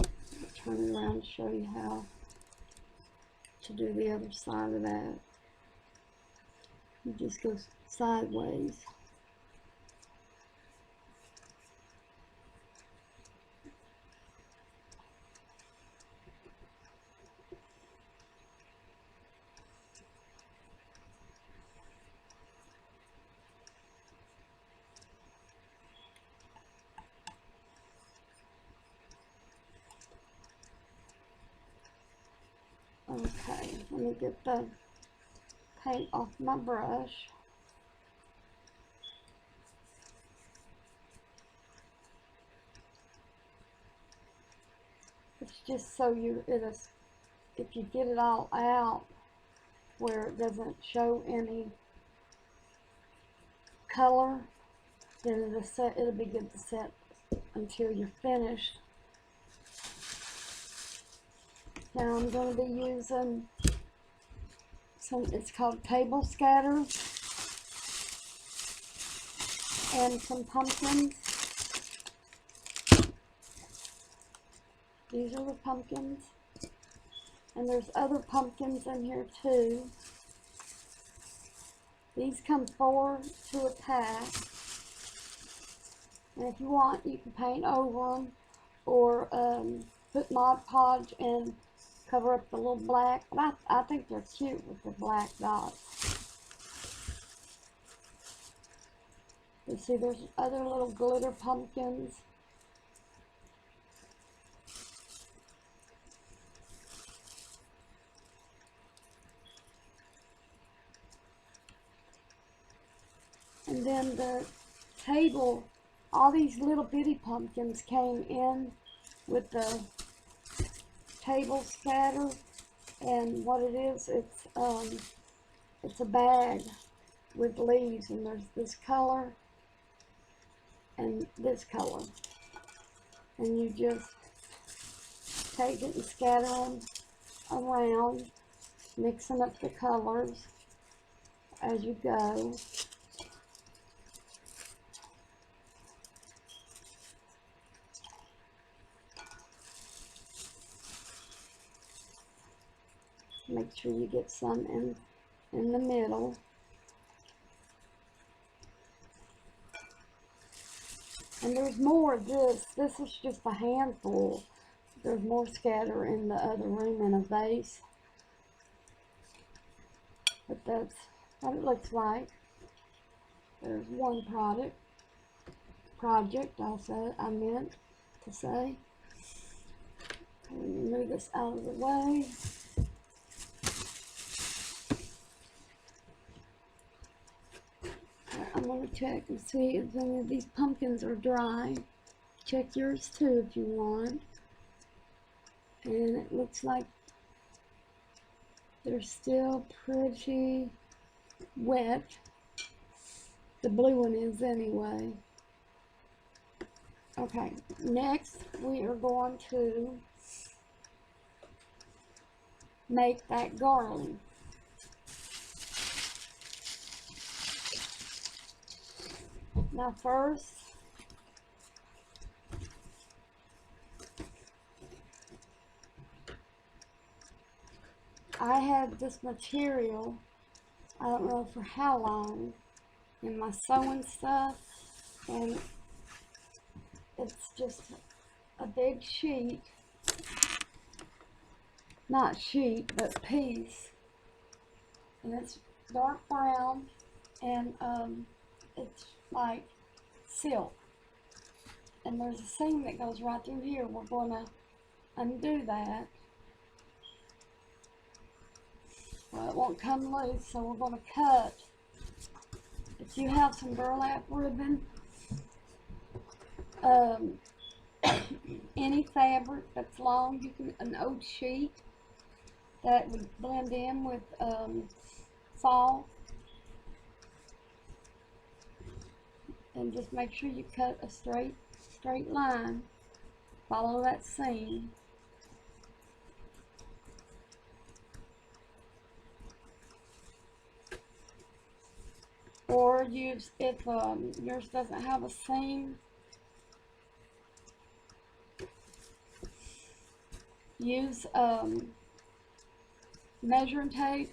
I'll turn it around and show you how to do the other side of that. You just go sideways. Okay, let me get the paint off my brush. It's just so if you get it all out where it doesn't show any color, then it'll be good to set until you're finished. Now I'm going to be using it's called table scatter, and some pumpkins. These are the pumpkins, and there's other pumpkins in here too. These come 4 to a pack, and if you want, you can paint over them, or put Mod Podge and cover up the little black, but I think they're cute with the black dots. You see, there's other little glitter pumpkins. And then the table, all these little bitty pumpkins came in with the table scatter, and what it is, it's a bag with leaves, and there's this color and this color, and you just take it and scatter them around, mixing up the colors as you go. Make sure you get some in the middle. And there's more of this. This is just a handful. There's more scatter in the other room in a vase. But that's what it looks like. There's one project I meant to say. Let me move this out of the way. I'm going to check and see if any of these pumpkins are dry. Check yours too if you want. And it looks like they're still pretty wet. The blue one is anyway. Okay, next we are going to make that garland. Now first, I had this material, I don't know for how long, in my sewing stuff, and it's just a big sheet, not sheet, but piece, and it's dark brown, and it's like silk, and there's a seam that goes right through here. We're going to undo that. Well, it won't come loose, so we're going to cut. If you have some burlap ribbon, any fabric that's long, you can, an old sheet that would blend in with fall, and just make sure you cut a straight line, follow that seam. Or use, if yours doesn't have a seam, use measuring tape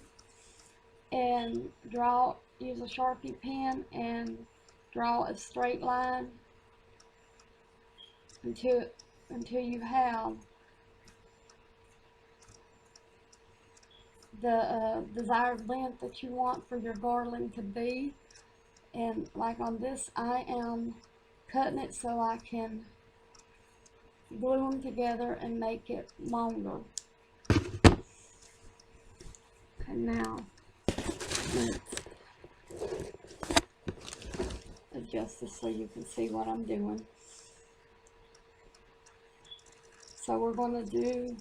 and use a Sharpie pen and draw a straight line until you have the desired length that you want for your garland to be. And like on this, I am cutting it so I can glue them together and make it longer. Okay, now let's adjust this so you can see what I'm doing. So we're going to do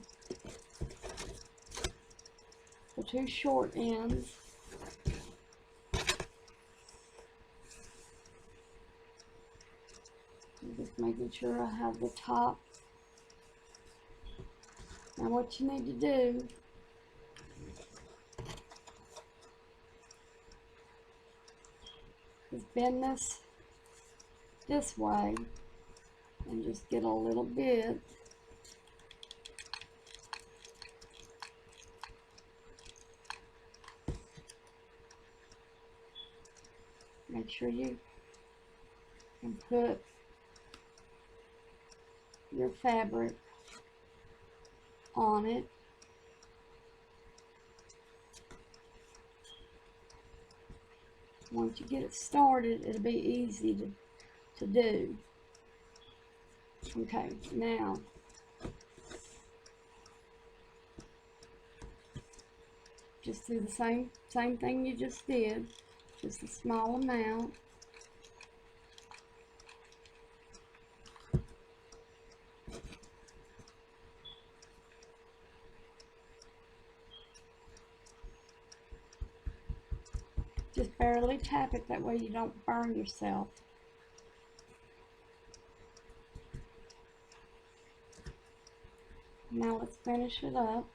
the two short ends. I'm just making sure I have the top. Now what you need to do is bend this way and just get a little bit. Make sure you can put your fabric on it. Once you get it started, it'll be easy to do. Okay, now just do the same thing you just did, just a small amount. Just barely tap it, that way you don't burn yourself. Now let's finish it up.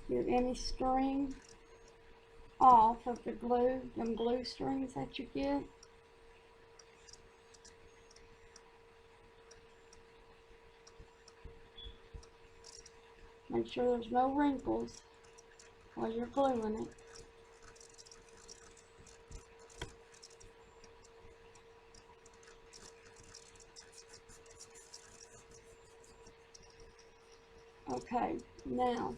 Get any string off of the glue, them glue strings that you get. Make sure there's no wrinkles while you're gluing it. Okay, now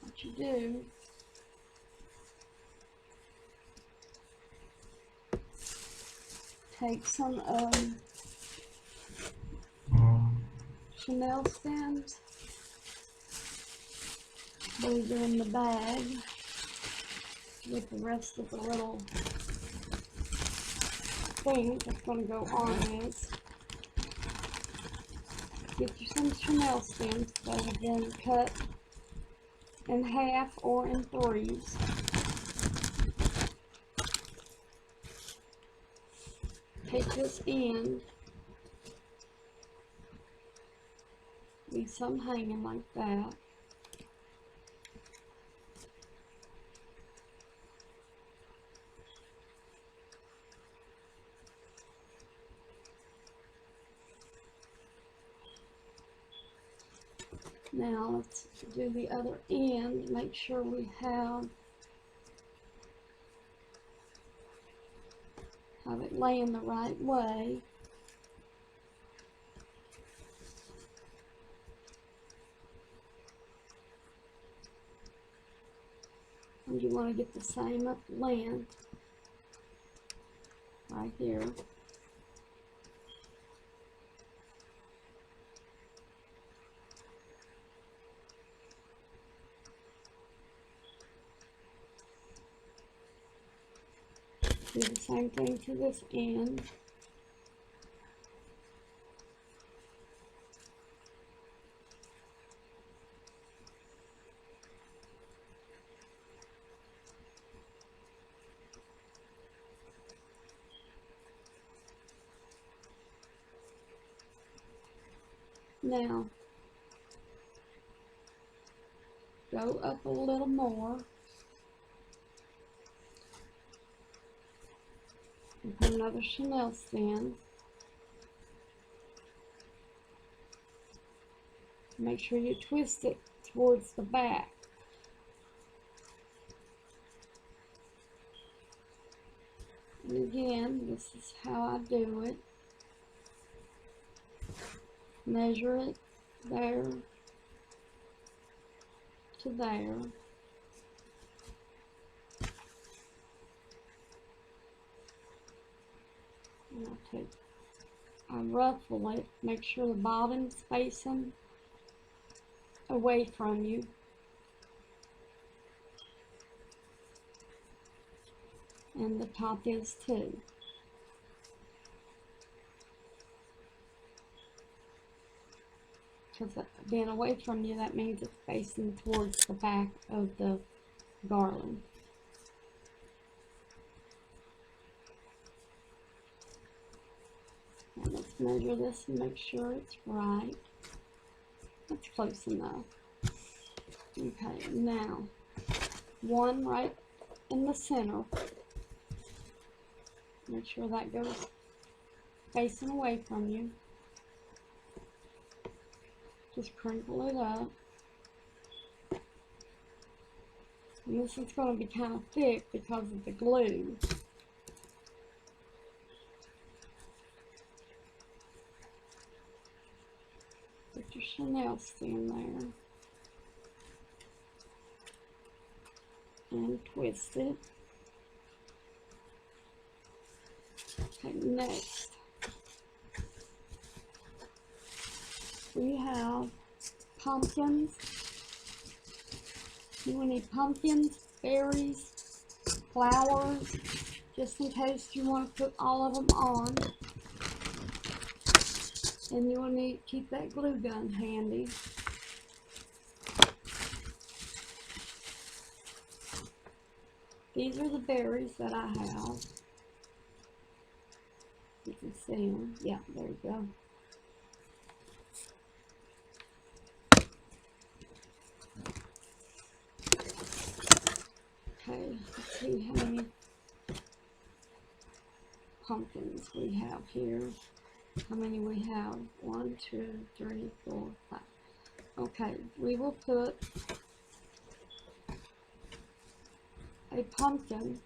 what you do, take some Chanel stems, these are in the bag with the rest of the little things that's going to go on this. Get you some Chanel stems that have been cut in half or in threes. take this end, leave some hanging like that. Now let's do the other end, make sure we have it laying the right way. And you want to get the same length right here. Do the same thing to this end. Now, go up a little more and put another chenille stand. Make sure you twist it towards the back. And again, this is how I do it. Measure it there to there. And I ruffle it, make sure the bottom's facing away from you. And the top is too. Because being away from you, that means it's facing towards the back of the garland. Now let's measure this and make sure it's right. That's close enough. Okay, now one right in the center. Make sure that goes facing away from you. Just crinkle it up. And this is going to be kind of thick because of the glue. Put your chenille stand there. And twist it. Okay, next we have pumpkins. You will need pumpkins, berries, flowers, just in case you want to put all of them on. And you will need to keep that glue gun handy. These are the berries that I have. You can see them. Yeah, there you go. Okay, let's see how many pumpkins we have here. How many we have? 1, 2, 3, 4, 5. Okay, we will put a pumpkin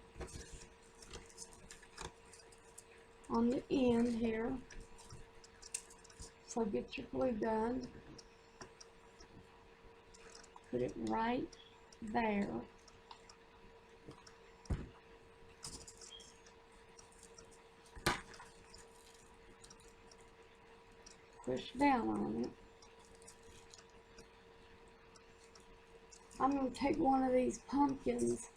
on the end here. So get your glue gun, put it right there. Push down on it. I'm going to take one of these pumpkins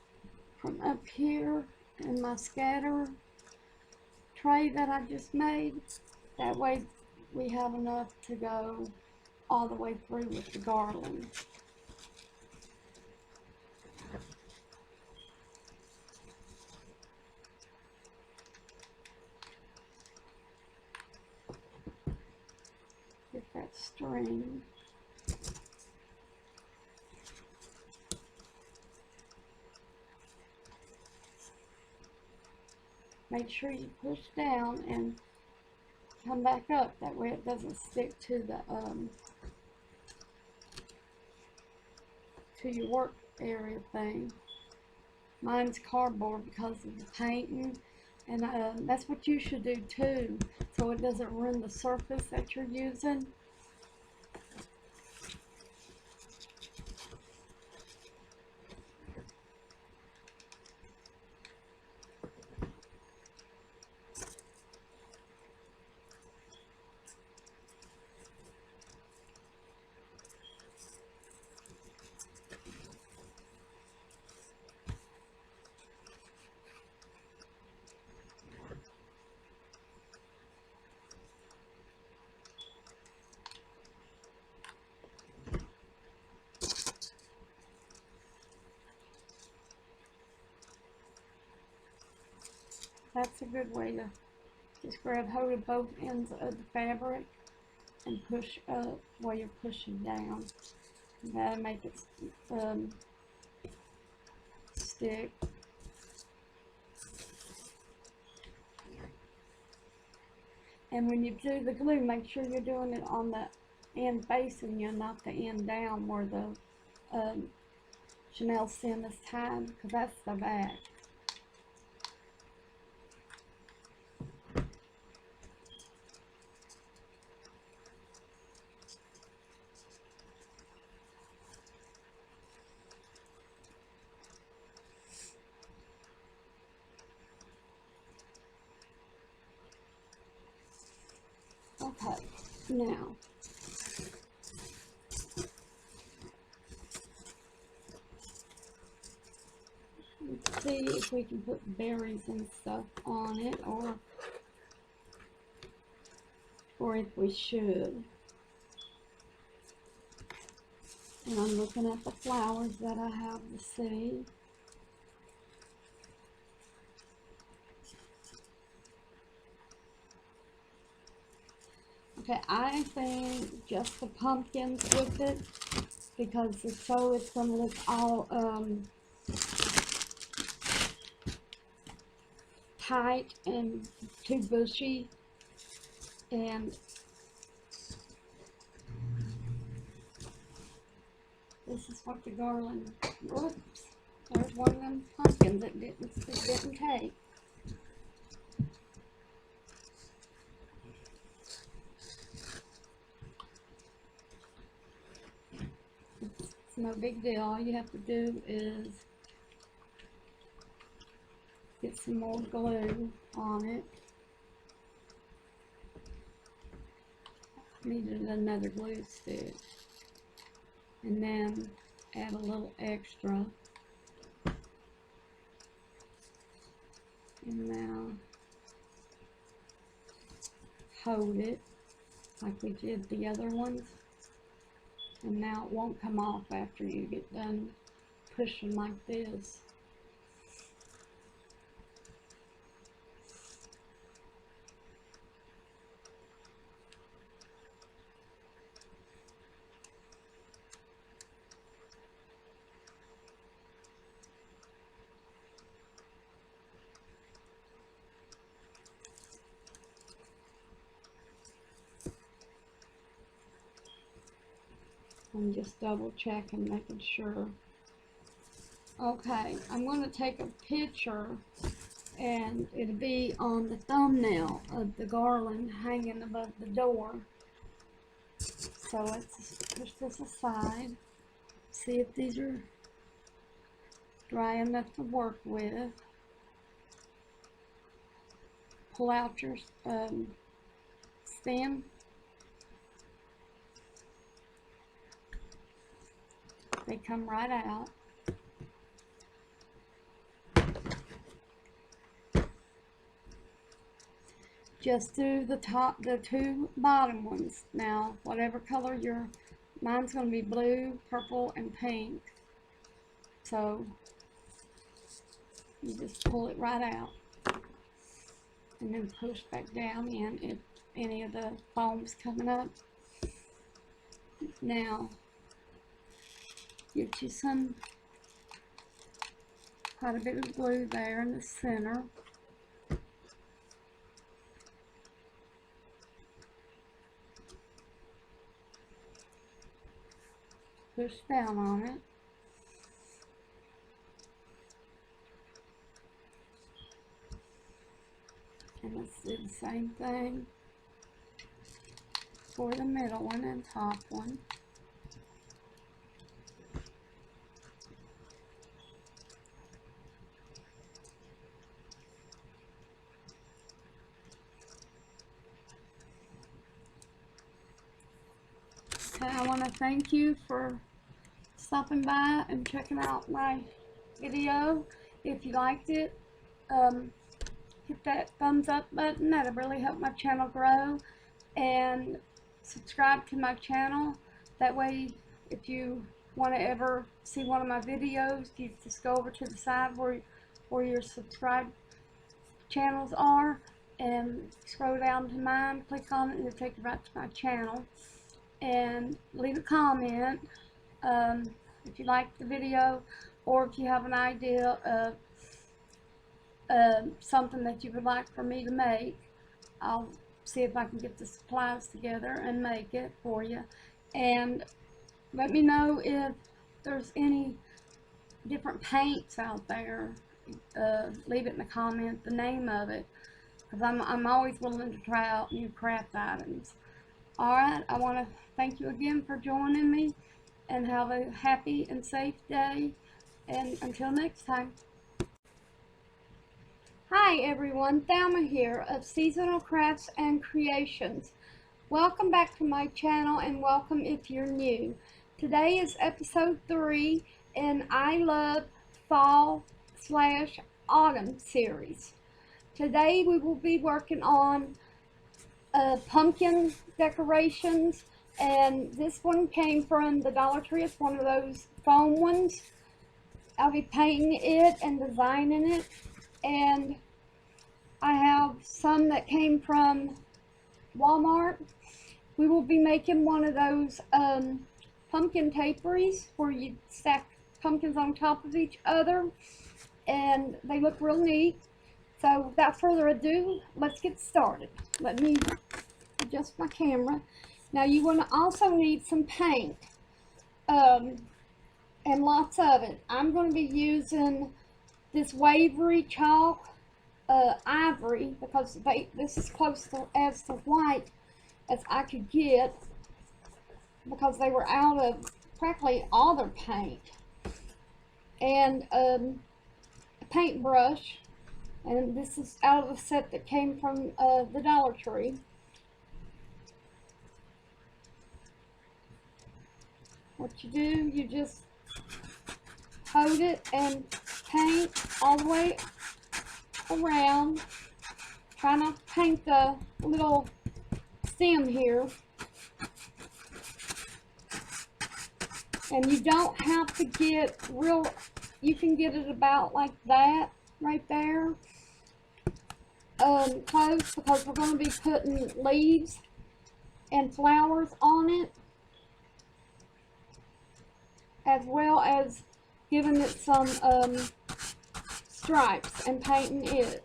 from up here in my scatter tray that I just made. That way we have enough to go all the way through with the garland. string. Make sure you push down and come back up. That way it doesn't stick to the to your work area thing. Mine's cardboard because of the painting, and that's what you should do too, so it doesn't ruin the surface that you're using. That's a good way to just grab hold of both ends of the fabric and push up while you're pushing down. That'll make it stick. And when you do the glue, make sure you're doing it on the end facing you, not the end down where the Chanel seam is tied, because that's the back. Okay, now let's see if we can put berries and stuff on it, or if we should. And I'm looking at the flowers that I have to see. Okay, I think just the pumpkins with it, because it's going to look all tight and too bushy. And this is what the garland, whoops, there's one of them pumpkins that didn't take. It's no big deal. All you have to do is get some more glue on it. Needed another glue stick. And then add a little extra. And now hold it like we did the other ones. And now it won't come off after you get done pushing like this. I'm just double checking, making sure. Okay, I'm going to take a picture and it'll be on the thumbnail of the garland hanging above the door. So let's push this aside. See if these are dry enough to work with. Pull out your stem. They come right out. Just do the two bottom ones. Now, whatever color mine's going to be blue, purple, and pink. So, you just pull it right out. And then push back down in if any of the foam's coming up. Now, get you some, quite a bit of glue there in the center. Push down on it. And let's do the same thing for the middle one and top one. Okay, I want to thank you for stopping by and checking out my video. If you liked it, hit that thumbs up button. That'll really help my channel grow. And subscribe to my channel. That way, if you want to ever see one of my videos, you just go over to the side where your subscribed channels are and scroll down to mine, click on it, and it'll take you right to my channel. And leave a comment if you like the video, or if you have an idea of something that you would like for me to make. I'll see if I can get the supplies together and make it for you. And let me know if there's any different paints out there. Leave it in the comment, the name of it, because I'm always willing to try out new craft items. Alright, I want to thank you again for joining me, and have a happy and safe day, and until next time. Hi everyone, Thelma here of Seasonal Crafts and Creations. Welcome back to my channel, and welcome if you're new. Today is episode 3 in I Love Fall/Autumn series. Today we will be working on pumpkin decorations, and this one came from the Dollar Tree. It's one of those foam ones. I'll be painting it and designing it, and I have some that came from Walmart. We will be making one of those pumpkin taperies where you stack pumpkins on top of each other, and they look real neat. So without further ado, let's get started. Let me adjust my camera. Now you want to also need some paint, and lots of it. I'm going to be using this Wavery chalk ivory, because this is close to as to white as I could get, because they were out of practically all their paint. And a paintbrush. And this is out of the set that came from the Dollar Tree. What you do, you just hold it and paint all the way around. Try not to paint the little stem here. And you don't have to get real, you can get it about like that, right there. Close, because we're going to be putting leaves and flowers on it, as well as giving it some stripes and painting it.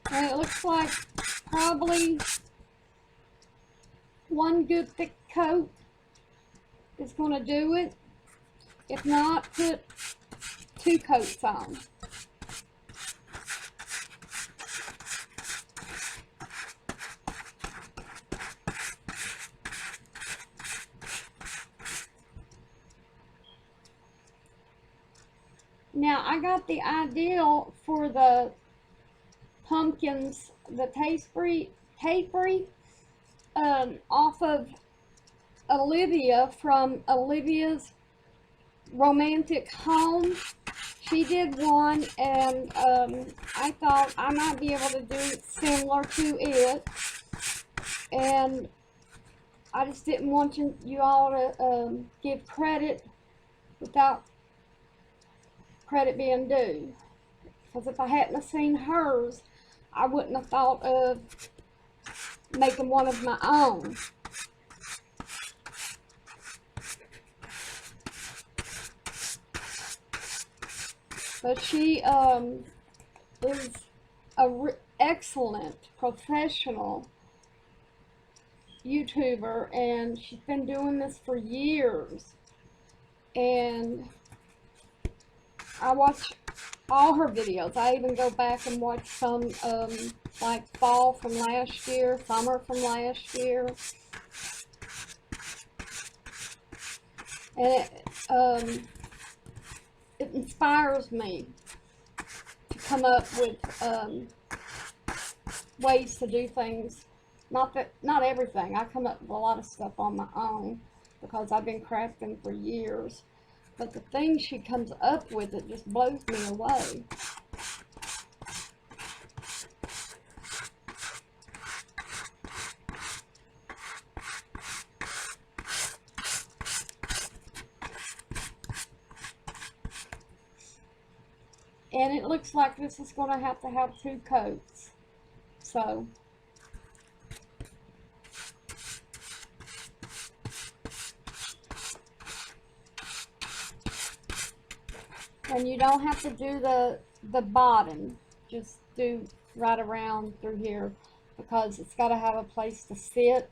And it looks like probably one good thick coat is going to do it. If not, put 2 coats on. Now I got the ideal for the pumpkins, the tapery, off of Olivia from Olivia's Romantic Home. She did one, and I thought I might be able to do similar to it, and I just didn't want you all to give credit without credit being due. Because if I hadn't have seen hers, I wouldn't have thought of making one of my own. But she is an excellent professional YouTuber, and she's been doing this for years. And I watch all her videos. I even go back and watch some like fall from last year, summer from last year. And it inspires me to come up with ways to do things. Not everything. I come up with a lot of stuff on my own because I've been crafting for years. But the things she comes up with, it just blows me away. And it looks like this is going to have 2 coats. So, and you don't have to do the bottom, just do right around through here because it's got to have a place to sit.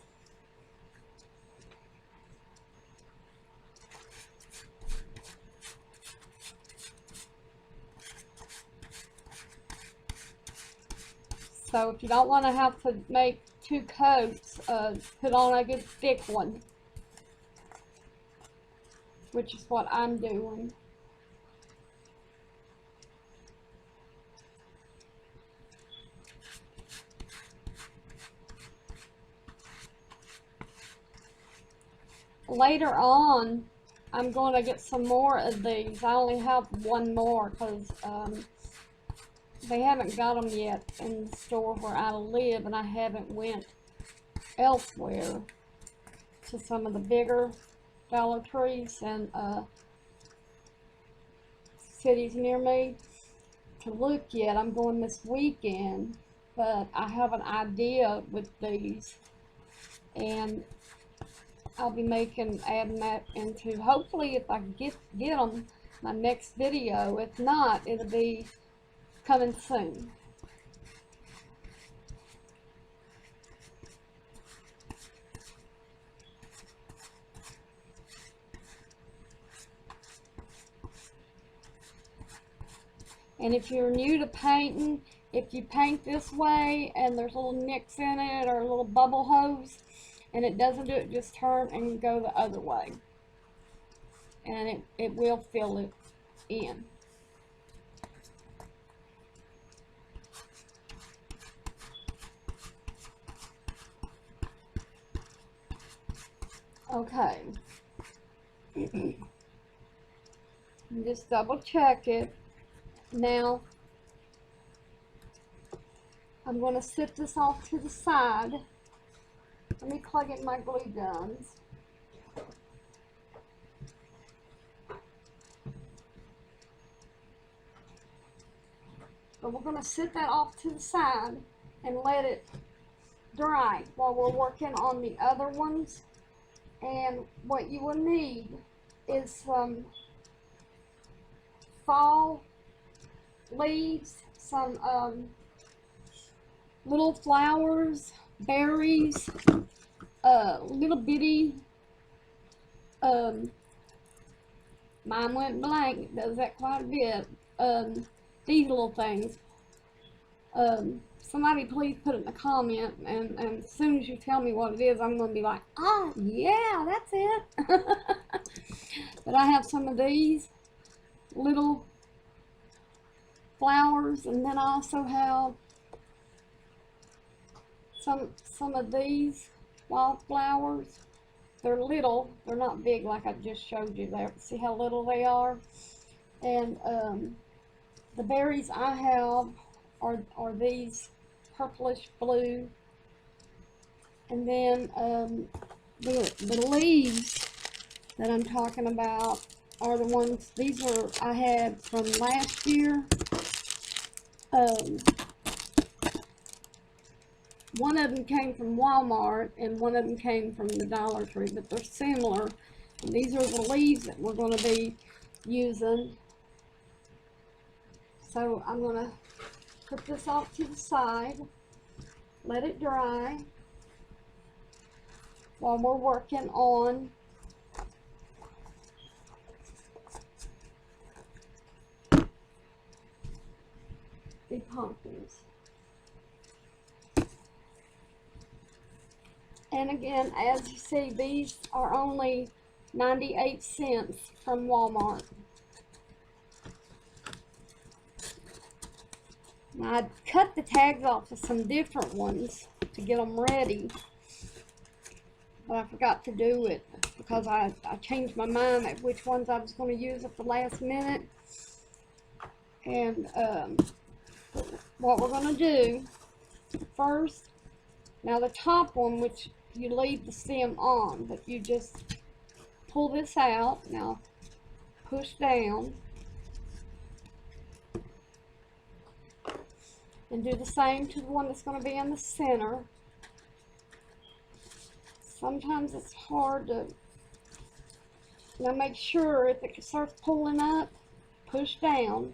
So if you don't want to have to make 2 coats, put on a good thick one, which is what I'm doing. Later on, I'm going to get some more of these. I only have one more because they haven't got them yet in the store where I live, and I haven't went elsewhere to some of the bigger Dollar Trees and cities near me to look yet. I'm going this weekend, but I have an idea with these, and I'll be adding that into, hopefully if I can get them, my next video. If not, it'll be coming soon. And if you're new to painting, if you paint this way and there's little nicks in it or a little bubble hose and it doesn't do it, just turn and go the other way. And it will fill it in. Okay. Just double check it. Now, I'm going to sit this off to the side. Let me plug in my glue guns. But we're going to sit that off to the side and let it dry while we're working on the other ones. And what you will need is some fall leaves, some little flowers, berries, little bitty, mine went blank, it does that quite a bit, these little things. Somebody please put it in the comment, and as soon as you tell me what it is, I'm going to be like, oh yeah, that's it. But I have some of these little flowers, and then I also have some of these wildflowers. They're little, they're not big like I just showed you there. See how little they are? And the berries I have are these purplish blue. And then the leaves that I'm talking about are the ones, these are I had from last year. One of them came from Walmart and one of them came from the Dollar Tree, but they're similar. And these are the leaves that we're going to be using. So I'm going to put this off to the side, let it dry while we're working on the pumpkins. And again, as you see, these are only 98 cents from Walmart. Now, I cut the tags off of some different ones to get them ready, but I forgot to do it because I changed my mind at which ones I was going to use at the last minute. And what we're going to do first, now the top one, which you leave the stem on, but you just pull this out. Now push down and do the same to the one that's going to be in the center. Sometimes it's hard to, now make sure if it starts pulling up, push down.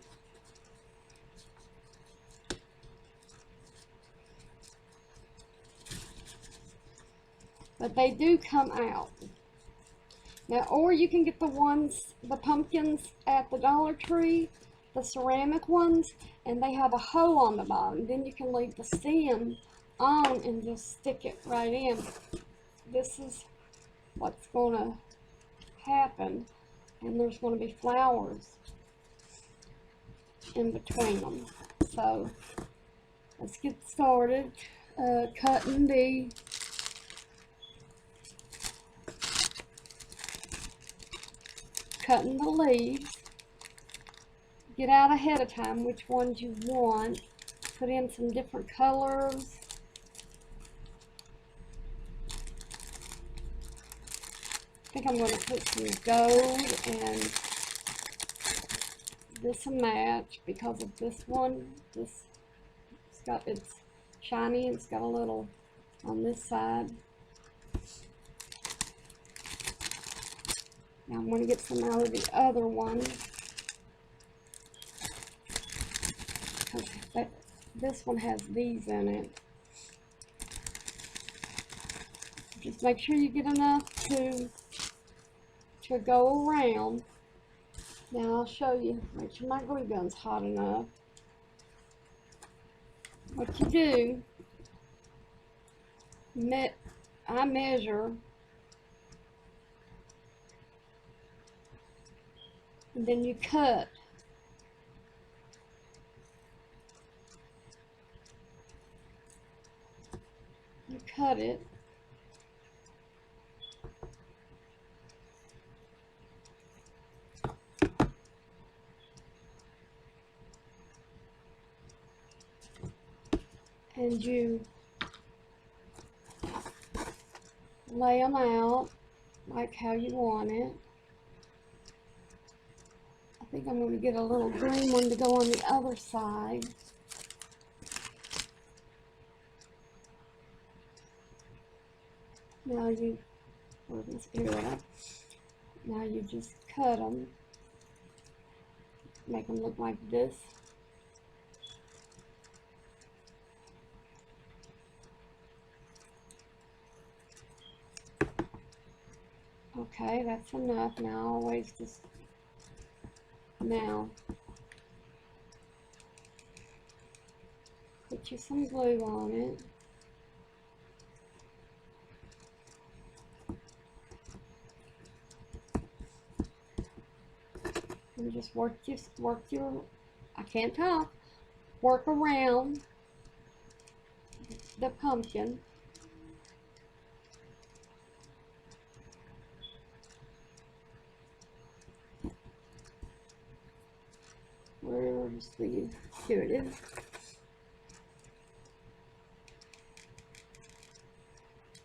But they do come out. Now, or you can get the ones, the pumpkins at the Dollar Tree, the ceramic ones, and they have a hole on the bottom. Then you can leave the stem on and just stick it right in. This is what's going to happen, and there's going to be flowers in between them. So let's get started cutting the leaves. Get out ahead of time which ones you want. Put in some different colors. I think I'm going to put some gold, and this will match because of this one. It's shiny, it's got a little on this side. Now I'm going to get some out of the other one, because this one has these in it. Just make sure you get enough to go around. Now I'll show you. Make sure my glue gun's hot enough. What you do, I measure, and then you cut. You cut it. And you lay them out like how you want it. I think I'm going to get a little green one to go on the other side. Now you, now you just cut them, make them look like this. Okay, that's enough. Now always just, now put you some glue on it. And just work your, I can't talk, work around the pumpkin. Where's the, here it is.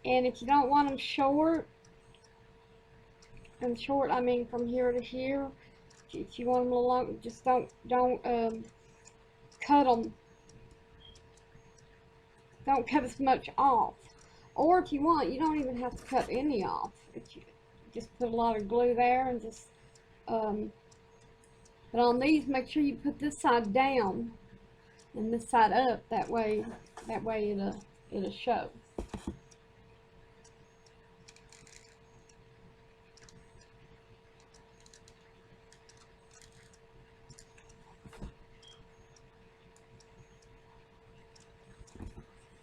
And if you don't want them short, And short, I mean from here to here. If you want them a little long, just don't cut them. Don't cut as much off. Or if you want, you don't even have to cut any off. If you just put a lot of glue there and just but on these, make sure you put this side down and this side up. That way it'll show.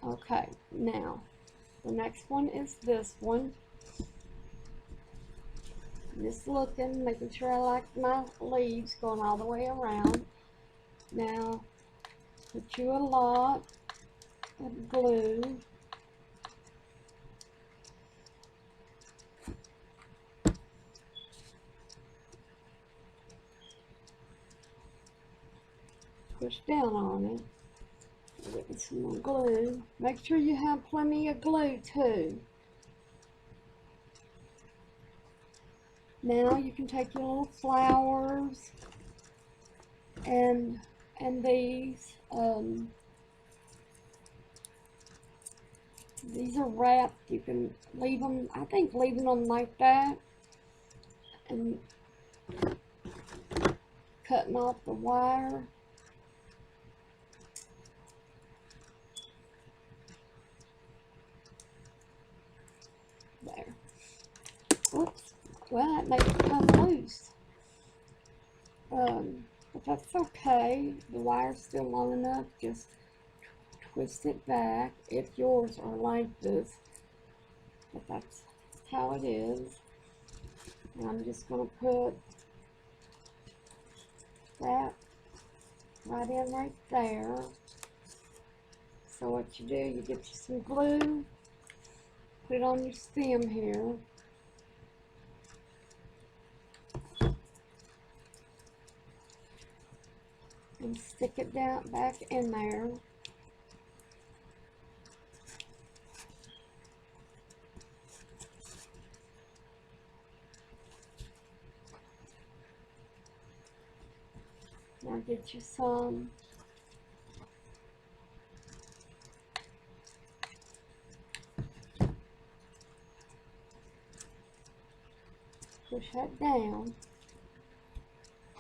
Okay, now the next one is this one. Just looking, making sure I like my leaves going all the way around. Now, put you a lot of glue. Push down on it. Get some more glue. Make sure you have plenty of glue too. Now you can take your little flowers and these are wrapped. You can leave them, I think leaving them like that and cutting off the wire. There. Oops. Well, that makes it come loose. But that's okay. The wire's still long enough. Just twist it back if yours are like this. But that's how it is. And I'm just going to put that right in right there. So what you do, you get you some glue, put it on your stem here. And stick it down back in there. Now get you some. Push that down.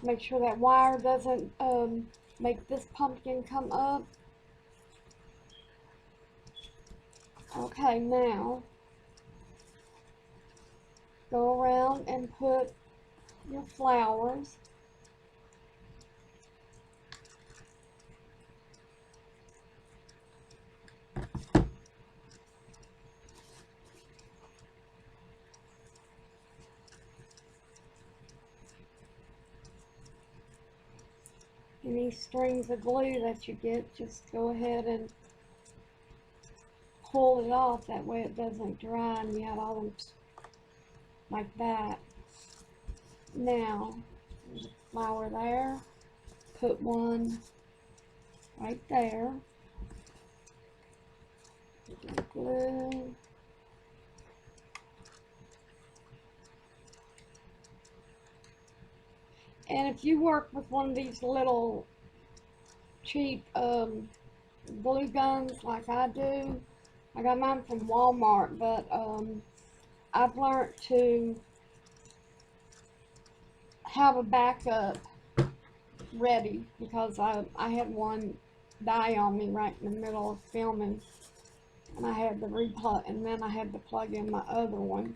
Make sure that wire doesn't make this pumpkin come up. Okay, now go around and put your flowers. Any strings of glue that you get, just go ahead and pull it off. That way it doesn't dry and you have all them like that. Now, there's a flower there. Put one right there. Put glue. And if you work with one of these little cheap glue guns like I do, I got mine from Walmart, but I've learned to have a backup ready because I had one die on me right in the middle of filming, and I had to replug, and then I had to plug in my other one.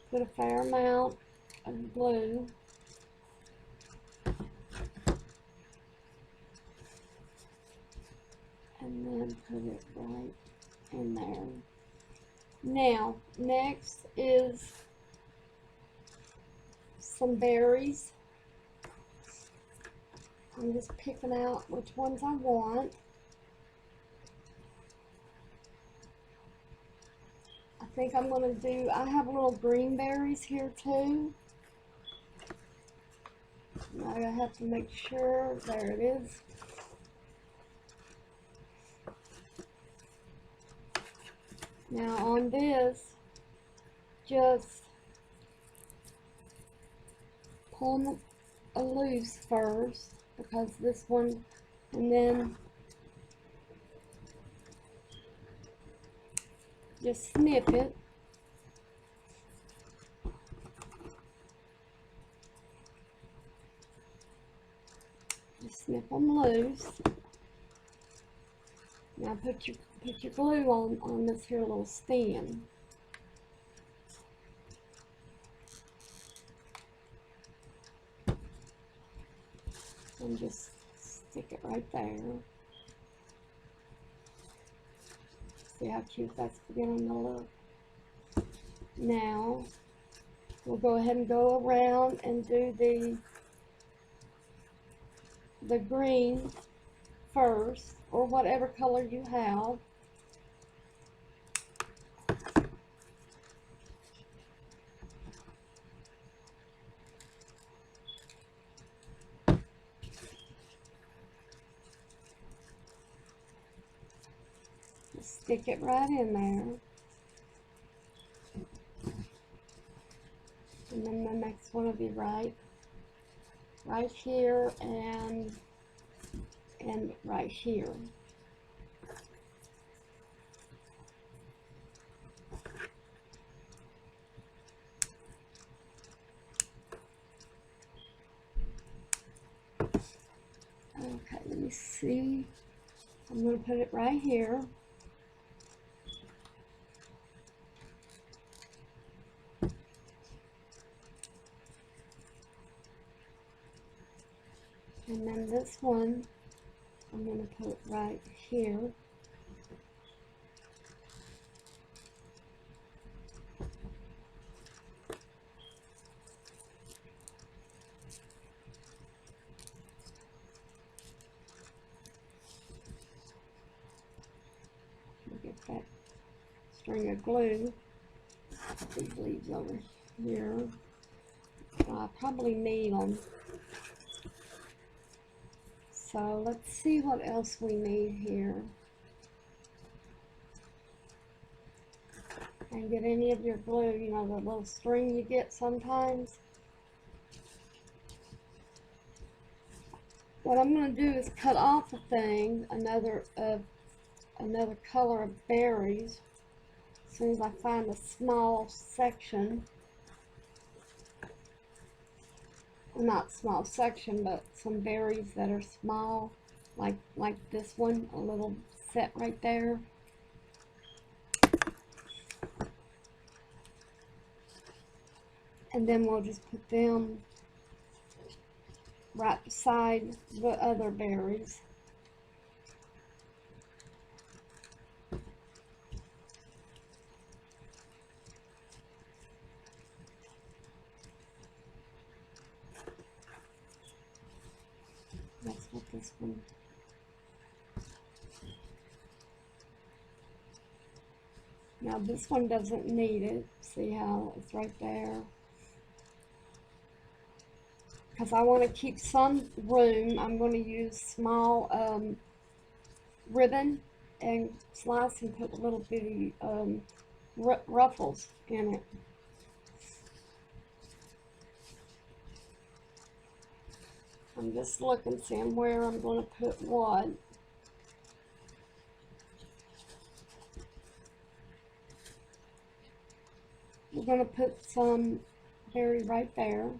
Put a fair amount of glue. And then put it right in there. Now, next is some berries. I'm just picking out which ones I want. I think I'm going to do, I have little green berries here too. Now I have to make sure, there it is. Now on this, just pull them loose first, because this one, and then just snip it. Just snip them loose. Now put your glue on this here little stand. And just stick it right there. See how cute that's beginning to look? Now we'll go ahead and go around and do the green first, or whatever color you have. Just stick it right in there. And then the next one will be right here and right here. Okay, let me see. I'm going to put it right here. And then this one, I'm going to put it right here. Get that string of glue. Put these leaves over here. I probably need them. So let's see what else we need here. And get any of your glue, you know, the little string you get sometimes. What I'm going to do is cut off a thing, another color of berries, as soon as I find a small section. Well, not small section, but some berries that are small, like this one, a little set right there. And then we'll just put them right beside the other berries. That's what this one. Now this one doesn't need it. See how it's right there? Because I want to keep some room, I'm going to use small ribbon and slice and put little bitty ruffles in it. I'm just looking, seeing where I'm going to put what. We're going to put some berry right there.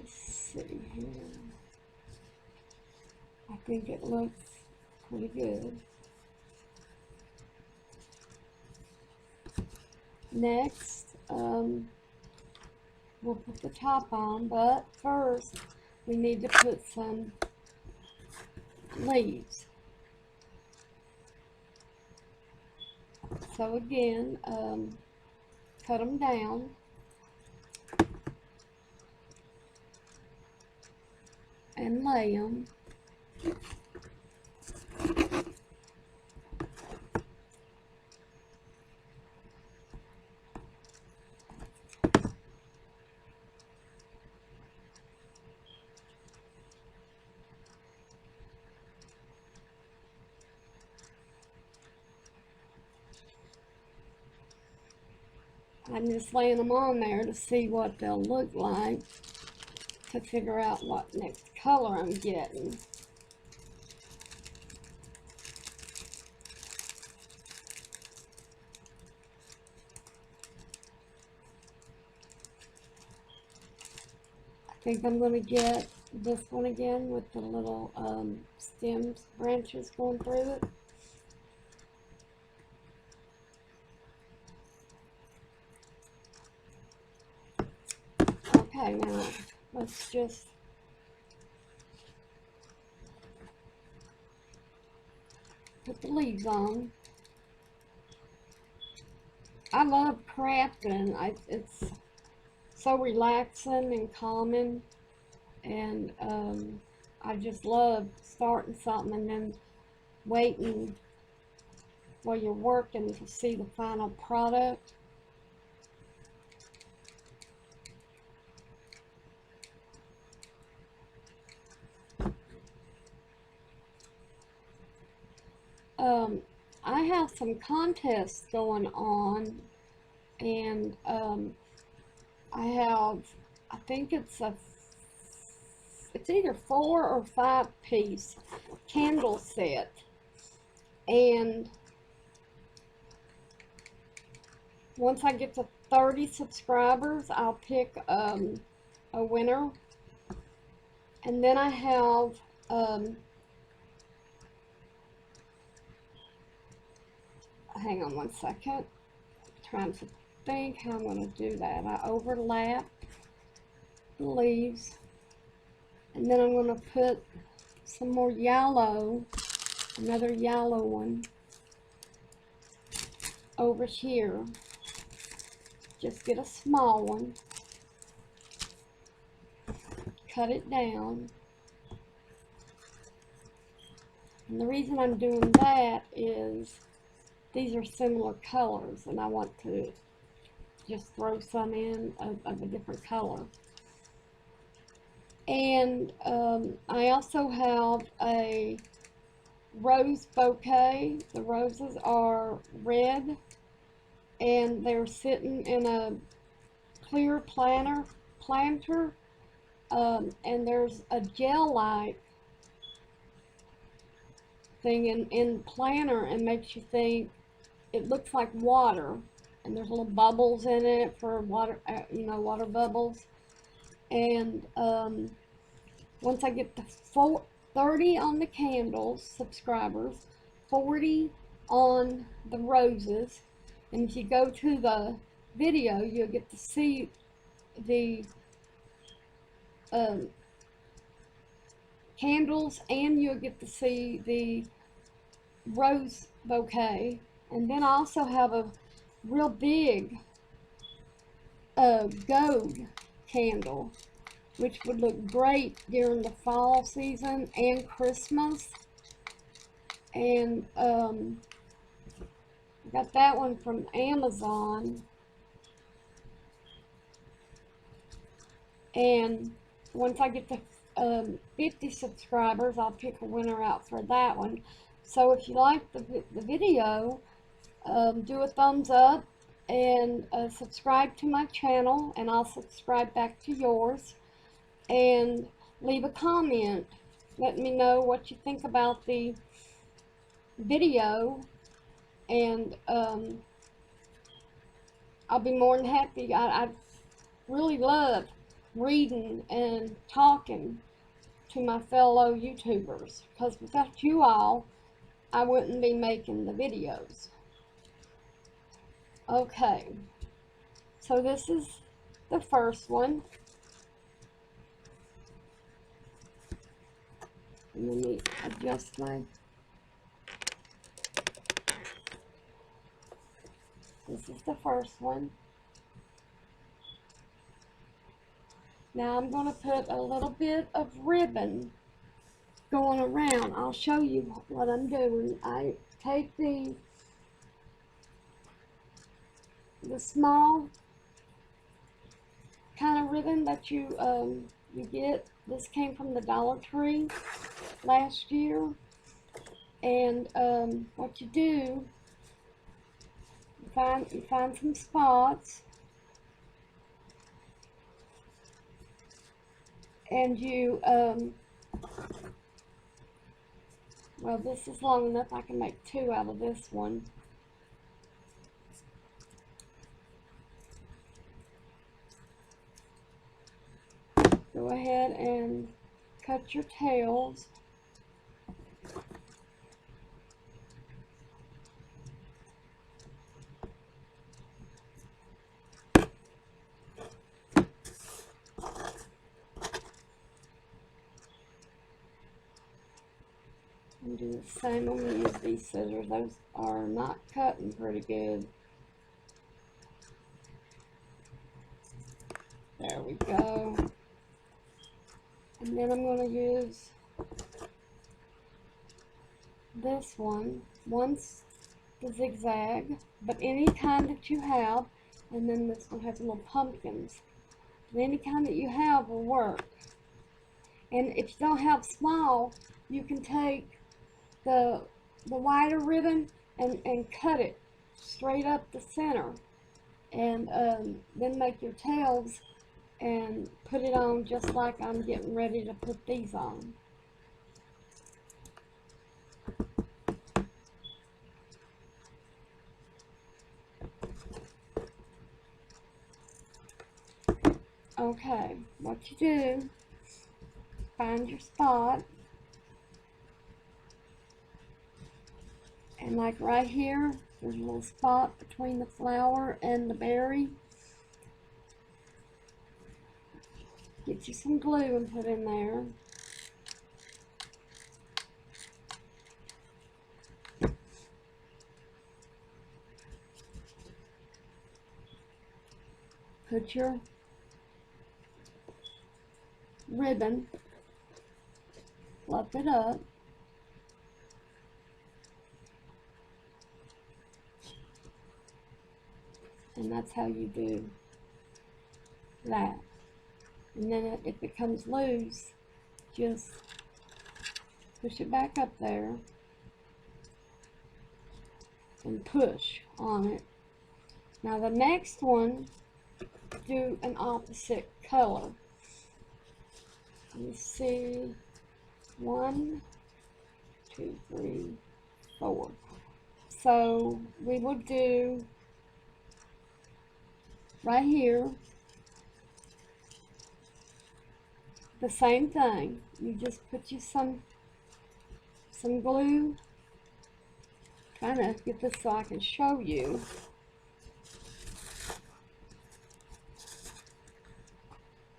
See here. I think it looks pretty good. Next, we'll put the top on, but first we need to put some leaves. So again, cut them down. and lay them. I'm just laying them on there to see what they'll look like, to figure out what next color I'm getting. I think I'm going to get this one again with the little stems, branches going through it. Okay, now let's just put the leaves on. I love crafting. It's so relaxing and calming, and I just love starting something and then waiting while you're working to see the final product. I have some contests going on, and I think it's either 4 or 5 piece candle set, and once I get to 30 subscribers, I'll pick a winner. And then I have hang on one second, I'm trying to think how I'm going to do that. I overlap the leaves, and then I'm going to put some more yellow, another yellow one over here. Just get a small one, cut it down, and the reason I'm doing that is these are similar colors, and I want to just throw some in of a different color. And I also have a rose bouquet. The roses are red, and they're sitting in a clear planter, and there's a gel-like thing in planter, and makes you think it looks like water, and there's little bubbles in it for water, water bubbles. And once I get to 30 on the candles, subscribers, 40 on the roses, and if you go to the video, you'll get to see the candles, and you'll get to see the rose bouquet. And then I also have a real big gold candle, which would look great during the fall season and Christmas. And I got that one from Amazon. And once I get to 50 subscribers, I'll pick a winner out for that one. So if you like the video, do a thumbs up, and subscribe to my channel, and I'll subscribe back to yours, and leave a comment. Let me know what you think about the video, and I'll be more than happy. I really love reading and talking to my fellow YouTubers, because without you all, I wouldn't be making the videos. Okay, so this is the first one. And let me adjust my... This is the first one. Now I'm going to put a little bit of ribbon going around. I'll show you what I'm doing. I take the small kind of ribbon that you get. This came from the Dollar Tree last year. And what you do, you find some spots, and you well, this is long enough. I can make 2 out of this one. Go ahead and cut your tails. And do the same. I'm going to use these scissors. Those are not cutting pretty good. There we go. And then I'm going to use this one. One's the zigzag, but any kind that you have. And then this one has little pumpkins. Any kind that you have will work. And if you don't have small, you can take the wider ribbon and cut it straight up the center, and then make your tails and put it on just like I'm getting ready to put these on. Okay, what you do, find your spot, and like right here, there's a little spot between the flower and the berry. Get you some glue and put in there. Put your ribbon, fluff it up, and that's how you do that. And then if it comes loose, just push it back up there and push on it. Now the next one, do an opposite color. Let's see, 1, 2, 3, 4. So we will do right here the same thing. You just put you some glue. Trying to get this so I can show you.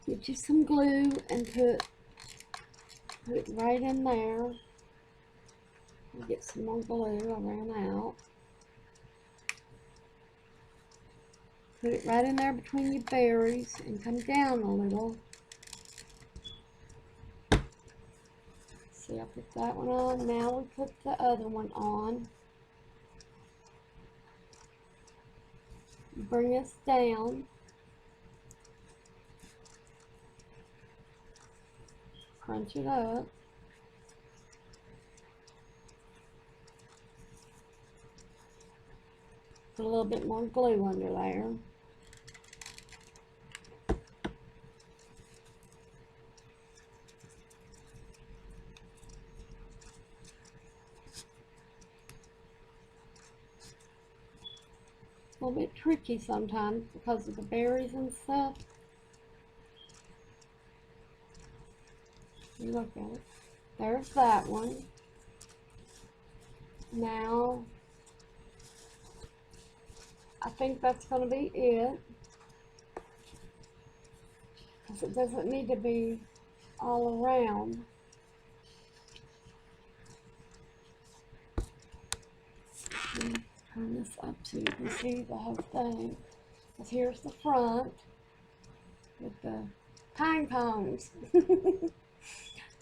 Get you some glue and put it right in there. Get some more glue. I ran out. Put it right in there between your berries and come down a little. See, I put that one on. Now we put the other one on. Bring this down. Crunch it up. Put a little bit more glue under there. A little bit tricky sometimes because of the berries and stuff. You look at it. There's that one. Now, I think that's going to be it. Because it doesn't need to be all around. Turn this up so you can see the whole thing. Because here's the front with the pine cones.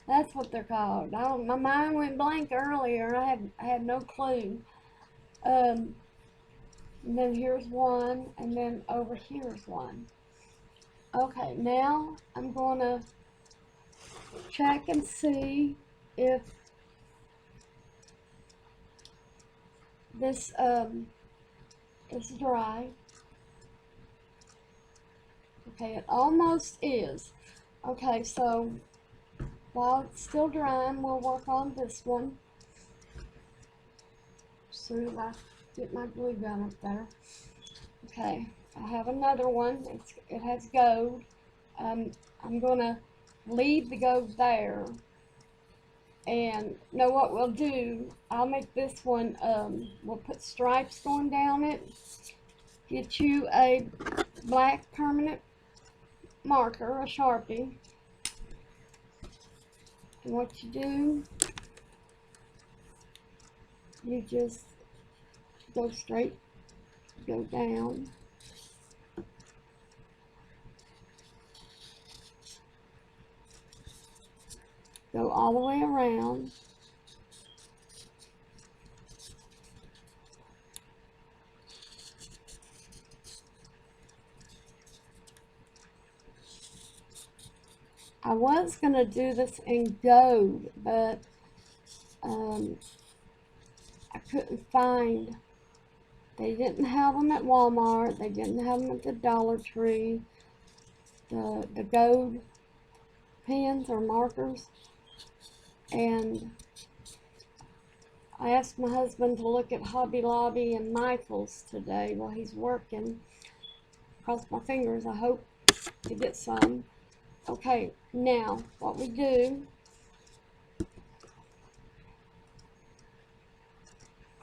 That's what they're called. My mind went blank earlier. I had no clue. And then here's one, and then over here's one. Okay, now I'm going to check and see if this is dry. Okay, it almost is. Okay, so while it's still drying, we'll work on this one. As soon as I get my glue gun up there. Okay, I have another one. It has gold. I'm going to leave the gold there. And know what we'll do? I'll make this one, we'll put stripes going down it. Get you a black permanent marker, a Sharpie. And what you do, you just go straight, go down. Go all the way around. I was going to do this in gold, but I couldn't find, they didn't have them at Walmart, they didn't have them at the Dollar Tree, the gold pens or markers. And I asked my husband to look at Hobby Lobby and Michael's today while he's working. Cross my fingers, I hope to get some. Okay, now what we do,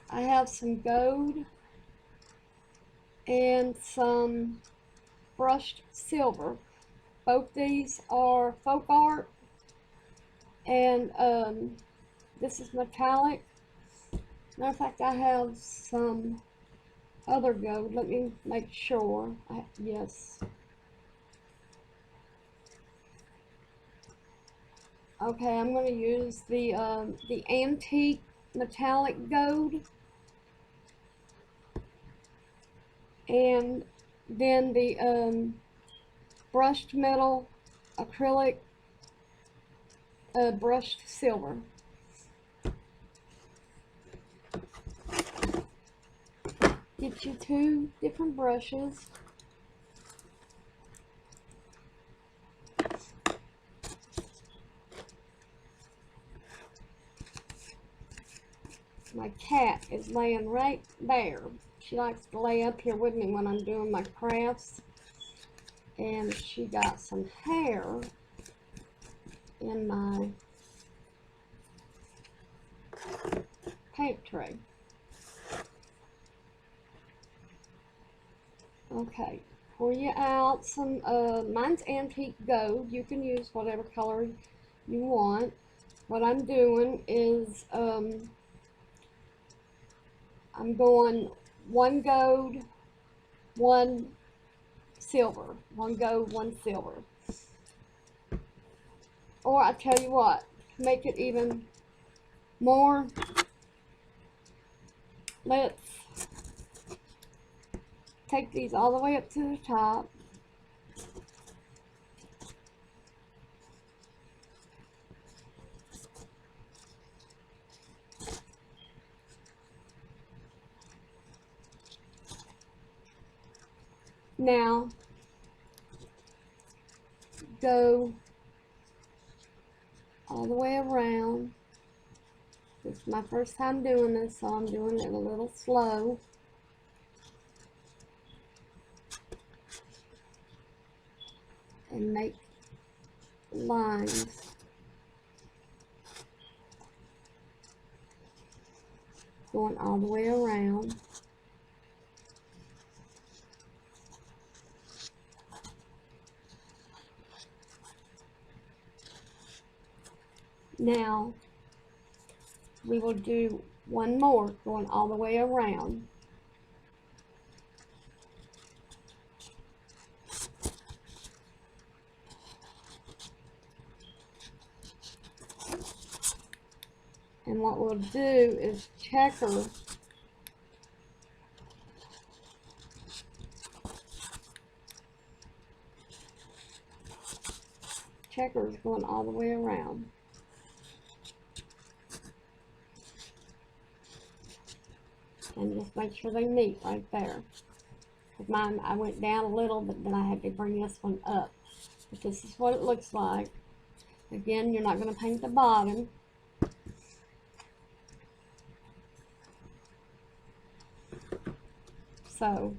I have some gold and some brushed silver. Both these are folk art, and this is metallic. Matter of fact, I have some other gold. Let me make sure. Yes. Okay, I'm going to use the antique metallic gold, and then the brushed metal acrylic brushed silver. Get you two different brushes. My cat is laying right there. She likes to lay up here with me when I'm doing my crafts. And she got some hair in my paint tray. Okay, pour you out some, mine's antique gold. You can use whatever color you want. What I'm doing is, I'm going one gold, one silver. One gold, one silver. Or I tell you what, to make it even more, let's take these all the way up to the top. Now, go all the way around. This is my first time doing this, so I'm doing it a little slow. And make lines. Going all the way around. Now, we will do one more going all the way around. what we'll do is checker. Checkers going all the way around. And just make sure they meet right there. Because mine, I went down a little, but then I had to bring this one up. But this is what it looks like. Again, you're not going to paint the bottom. So,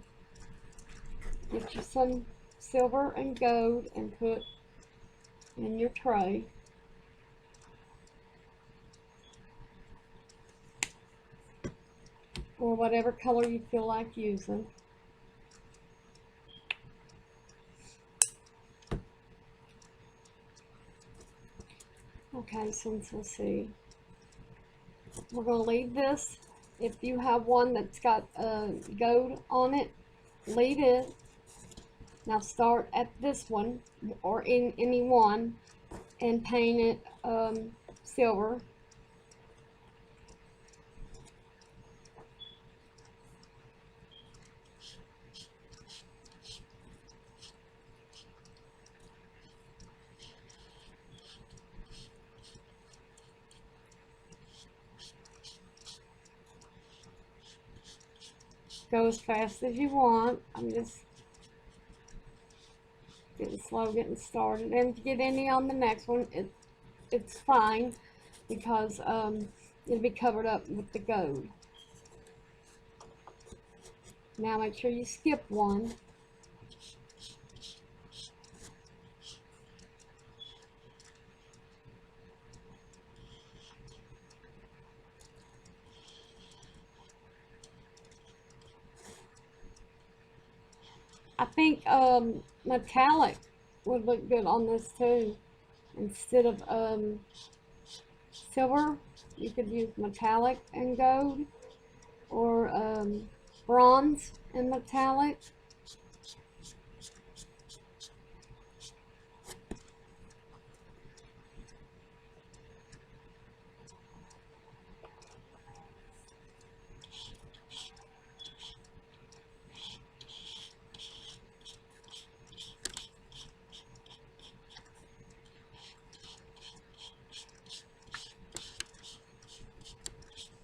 get you some silver and gold and put in your tray. Or whatever color you feel like using. Okay, since we'll see. We're going to leave this. If you have one that's got gold on it, leave it. Now start at this one, or in any one, and paint it silver. Go as fast as you want. I'm just getting slow getting started. And if you get any on the next one, it's fine, because it'll be covered up with the gold. Now make sure you skip one. I think metallic would look good on this too. Instead of silver, you could use metallic and gold, or bronze and metallic.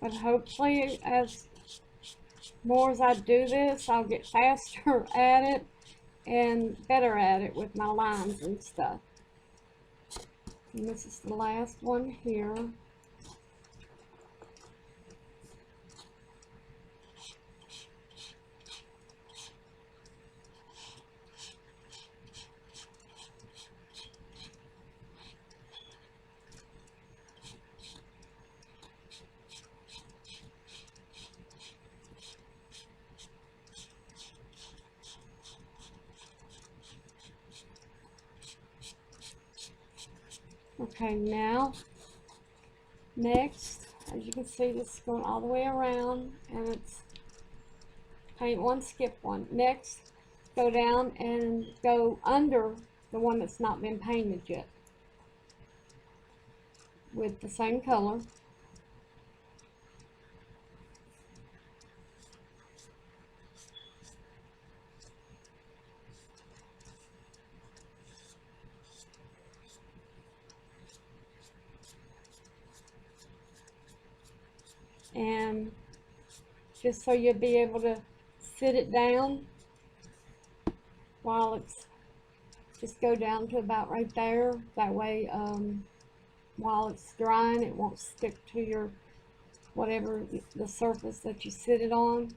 But hopefully, as more as I do this, I'll get faster at it and better at it with my lines and stuff. And this is the last one here. Okay, now, next, as you can see, this is going all the way around, and it's paint one, skip one. Next, go down and go under the one that's not been painted yet with the same color. And just so you'll be able to sit it down while it's, just go down to about right there. That way, while it's drying, it won't stick to your, whatever the surface that you sit it on.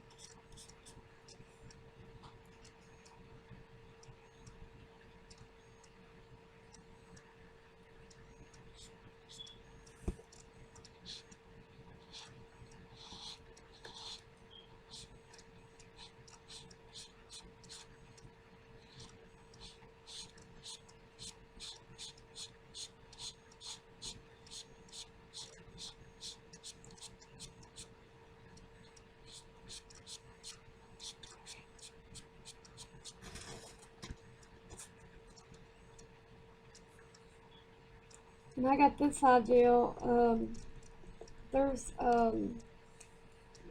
And I got this idea There's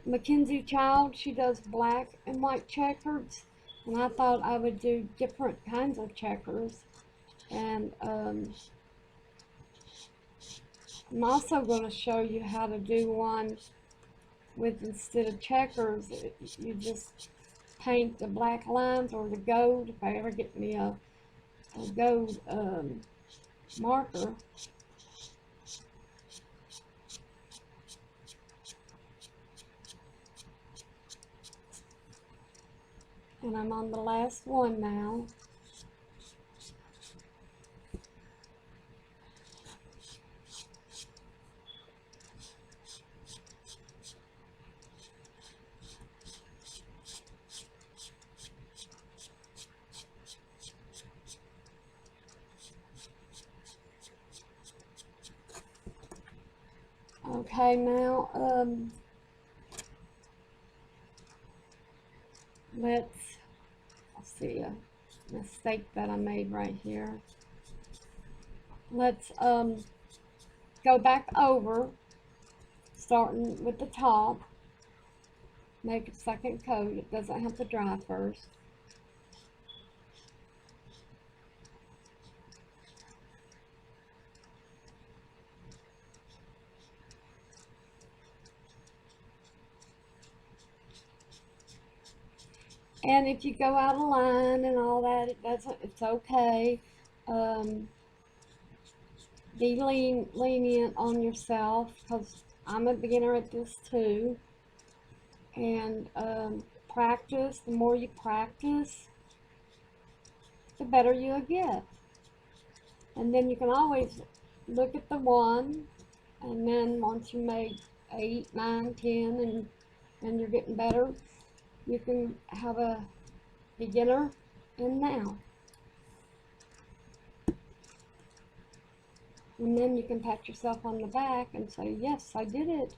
Mackenzie Child. She does black and white checkers, and I thought I would do different kinds of checkers. And I'm also going to show you how to do one with, instead of checkers, you just paint the black lines or the gold. If I ever get me a gold marker. And I'm on the last one now. Okay, now let's see a mistake that I made right here. Let's go back over, starting with the top. Make a second coat. It doesn't have to dry first. And if you go out of line and all that, it's okay. Be lenient on yourself, because I'm a beginner at this too. And practice. The more you practice, the better you'll get. And then you can always look at the one, and then once you make 8, 9, 10, and you're getting better, you can have a beginner and now. And then you can pat yourself on the back and say, yes, I did it.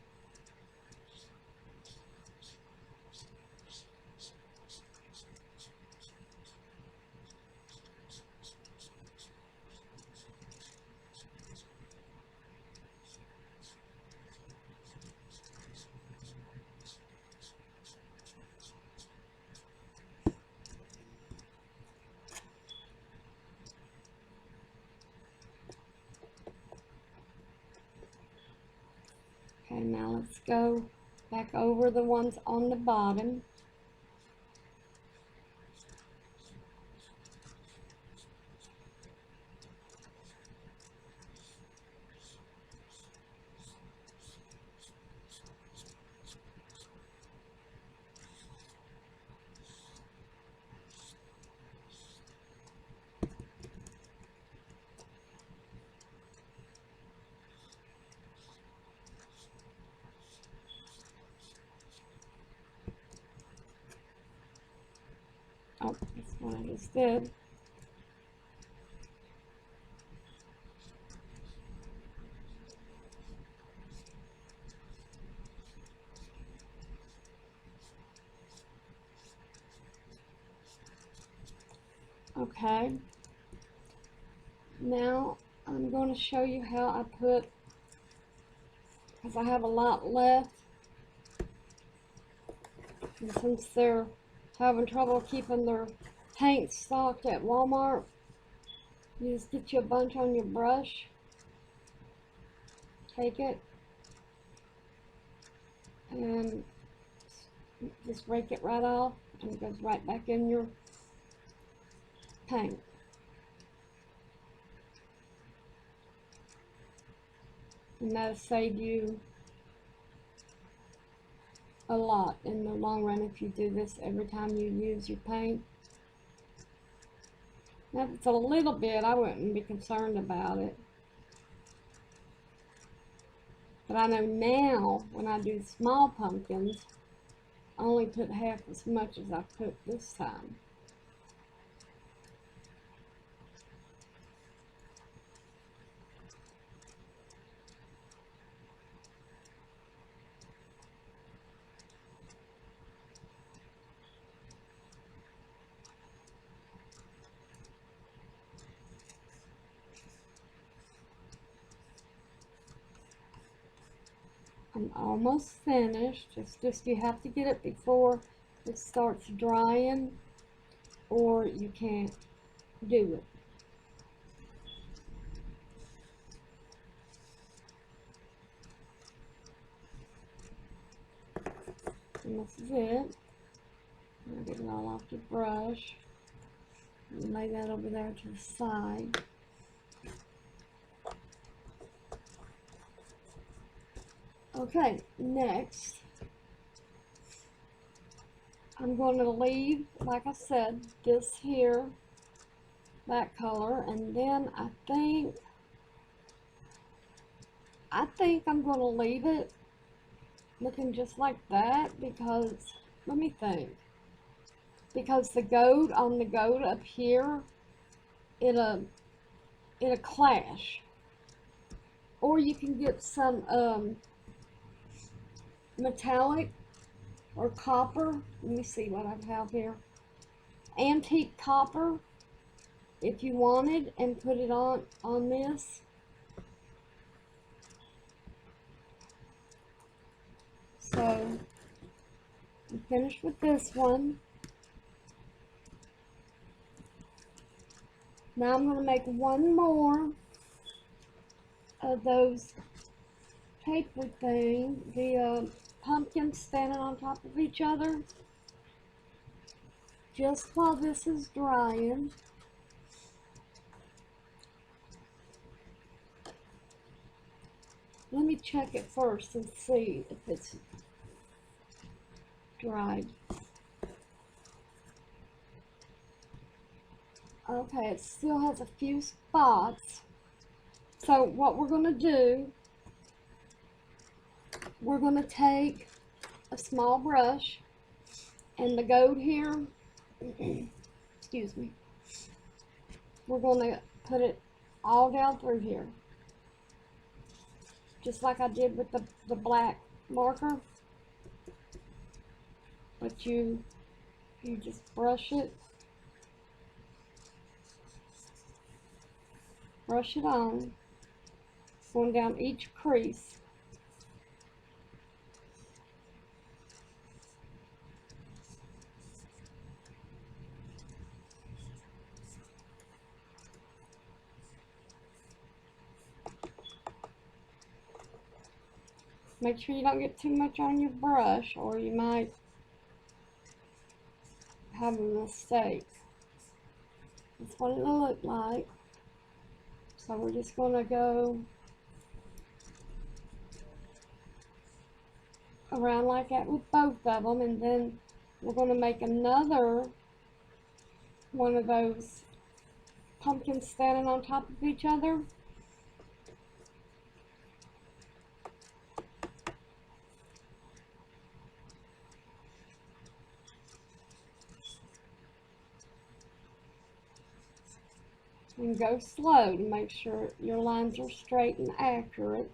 Okay, now let's go back over the ones on the bottom. Oh, that's what I just did. Okay. Now I'm going to show you how I put, because I have a lot left. And since they're having trouble keeping their paint stocked at Walmart, you just get you a bunch on your brush, take it, and just rake it right off, and it goes right back in your paint. And that'll save you a lot in the long run if you do this every time you use your paint. Now, if it's a little bit, I wouldn't be concerned about it. But I know now, when I do small pumpkins, I only put half as much as I put this time. I'm almost finished. It's just you have to get it before it starts drying or you can't do it. And this is it. I'll get it all off the brush. And lay that over there to the side. Okay, next, I'm going to leave, like I said, this here, that color, and then I think I'm going to leave it looking just like that because, let me think, because the gold on the gold up here, it'll clash. Or you can get some metallic or copper. Let me see what I have here. Antique copper, if you wanted, and put it on this. So I'm finished with this one. Now I'm going to make one more of those paper things, the pumpkins standing on top of each other, just while this is drying. Let me check it first and see if it's dried. Okay, it still has a few spots. So what we're going to do, we're going to take a small brush and the gold here, excuse me, we're going to put it all down through here, just like I did with the black marker. But you just brush it on, going down each crease. Make sure you don't get too much on your brush or you might have a mistake. That's what it'll look like. So we're just going to go around like that with both of them, and then we're going to make another one of those pumpkins standing on top of each other. And go slow to make sure your lines are straight and accurate.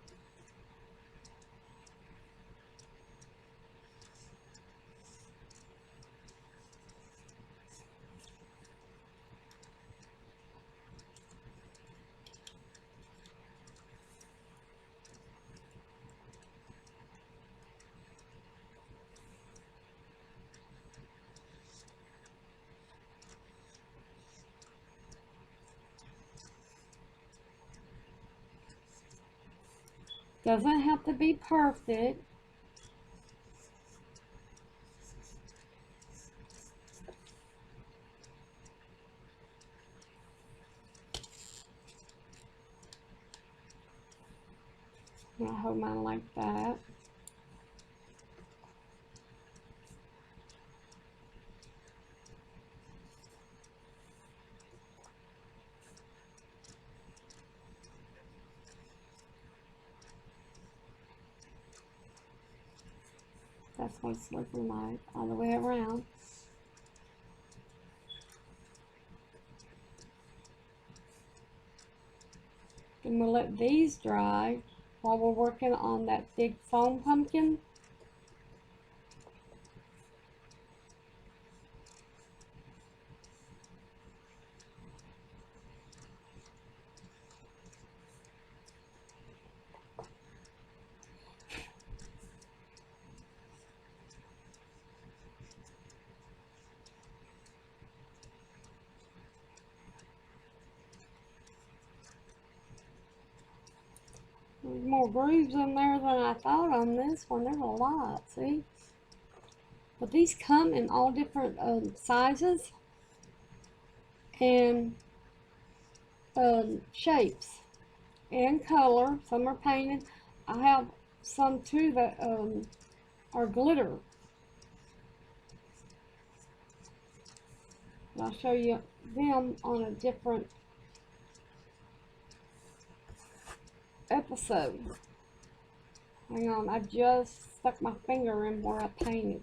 Doesn't have to be perfect. I hold mine like that. That's what it's looking like all the way around. Then we'll let these dry while we're working on that big foam pumpkin. There's more grooves in there than I thought on this one. There's a lot, see? But these come in all different sizes and shapes and color. Some are painted. I have some too that are glitter. And I'll show you them on a different episode. Hang on, I just stuck my finger in where I painted.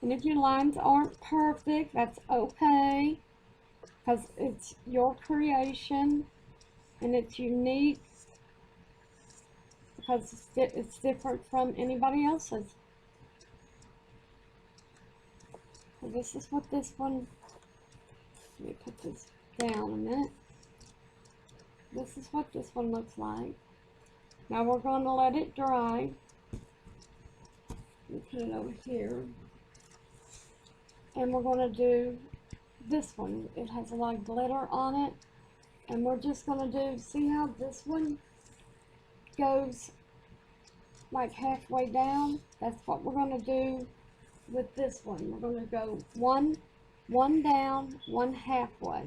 And if your lines aren't perfect, that's okay, because it's your creation and it's unique because it's different from anybody else's. So this is what this one, let me put this down a minute. This is what this one looks like. Now we're going to let it dry. Let me put it over here. And we're going to do this one. It has a lot of glitter on it. And we're just going to do, see how this one goes like halfway down? That's what we're going to do with this one. We're going to go one down, one halfway.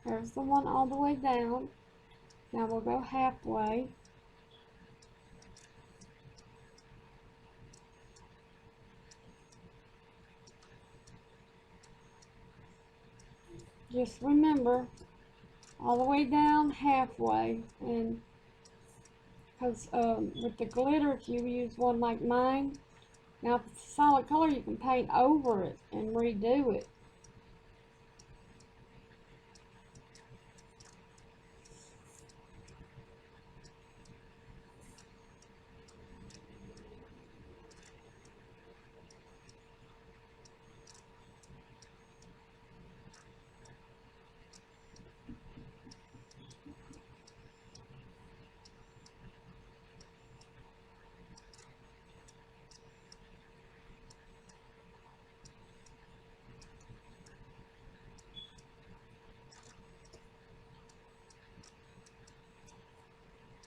There's the one all the way down. Now we'll go halfway. Just remember, all the way down halfway. And because with the glitter, if you use one like mine, now if it's a solid color, you can paint over it and redo it.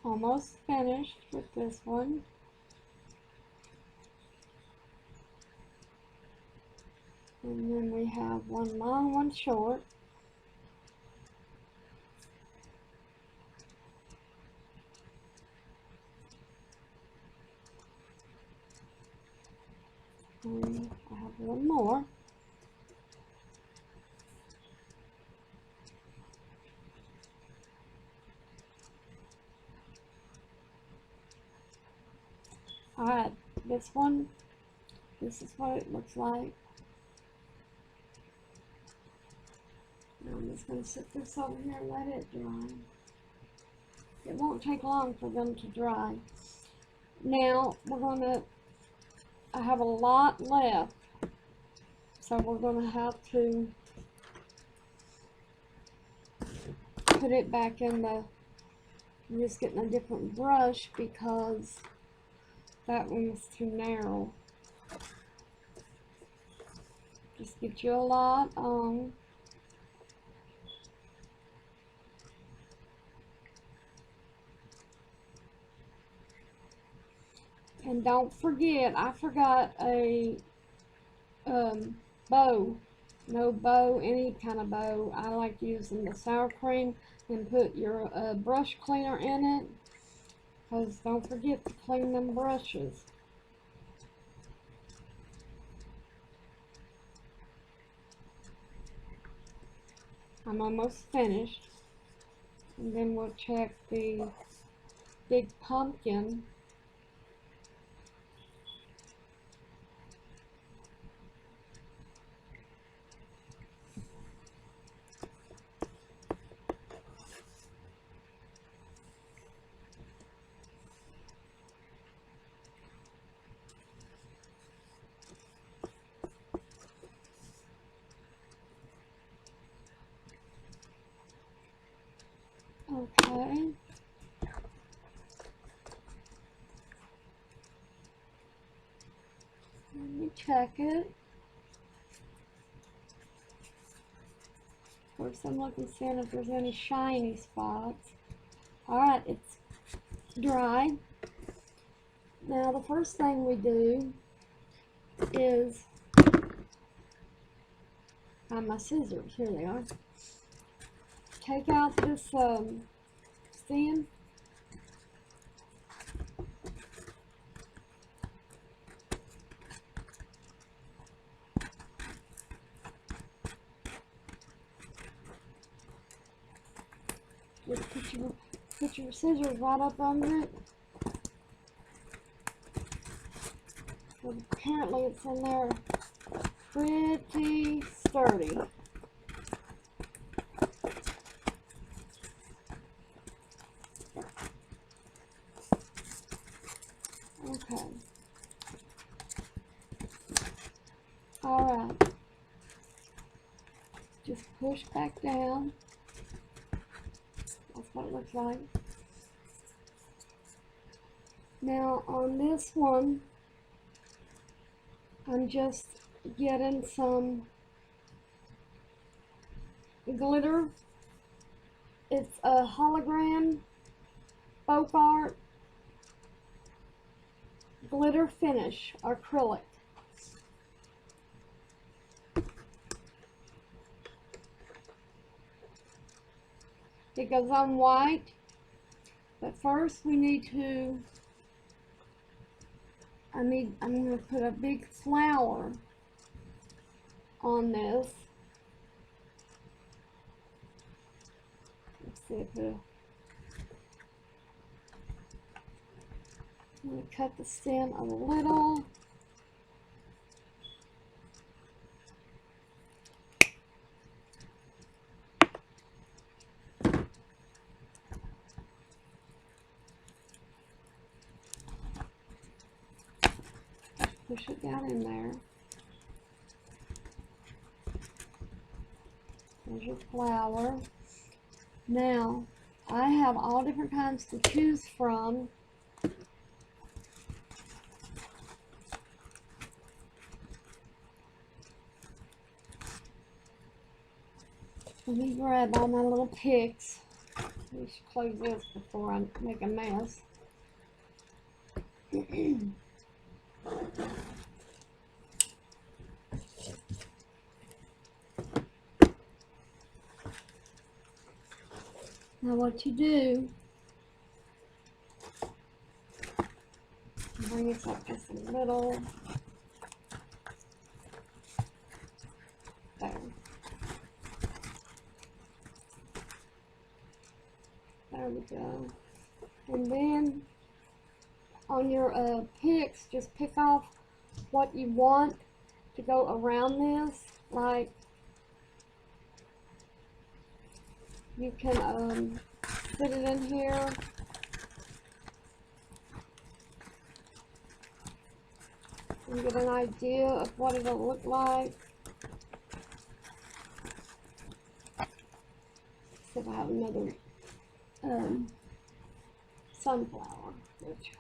Almost finished with this one. And then we have one long, one short. And I have one more. Alright, this one, this is what it looks like. Now I'm just going to set this over here and let it dry. It won't take long for them to dry. Now we're going to, I have a lot left, so we're going to have to put it back in the, I'm just getting a different brush because that one was too narrow. Just get you a lot on. And don't forget, I forgot a bow. No bow, any kind of bow. I like using the sour cream and put your brush cleaner in it. Because don't forget to clean them brushes. I'm almost finished. And then we'll check the big pumpkin. Okay. Let me check it. First I'm looking, seeing if there's any shiny spots. Alright, it's dry. Now the first thing we do is find my scissors. Here they are. Take out this stem. Just put your scissors right up under it. Well, apparently it's in there pretty sturdy. Okay. Alright. Just push back down. That's what it looks like. Now on this one, I'm just getting some glitter. It's a hologram folk art glitter finish acrylic. It goes on white, but first we need to, I'm going to put a big flower on this. Let's see if I'm going to cut the stem a little. Push it down in there. There's your flower. Now, I have all different kinds to choose from. Let me grab all my little picks. Let me close this before I make a mess. Now what you do, bring this up just a little. There. There we go. And then on your picks, just pick off what you want to go around this. Like, you can put it in here. And get an idea of what it'll look like. See if I have another sunflower. Which,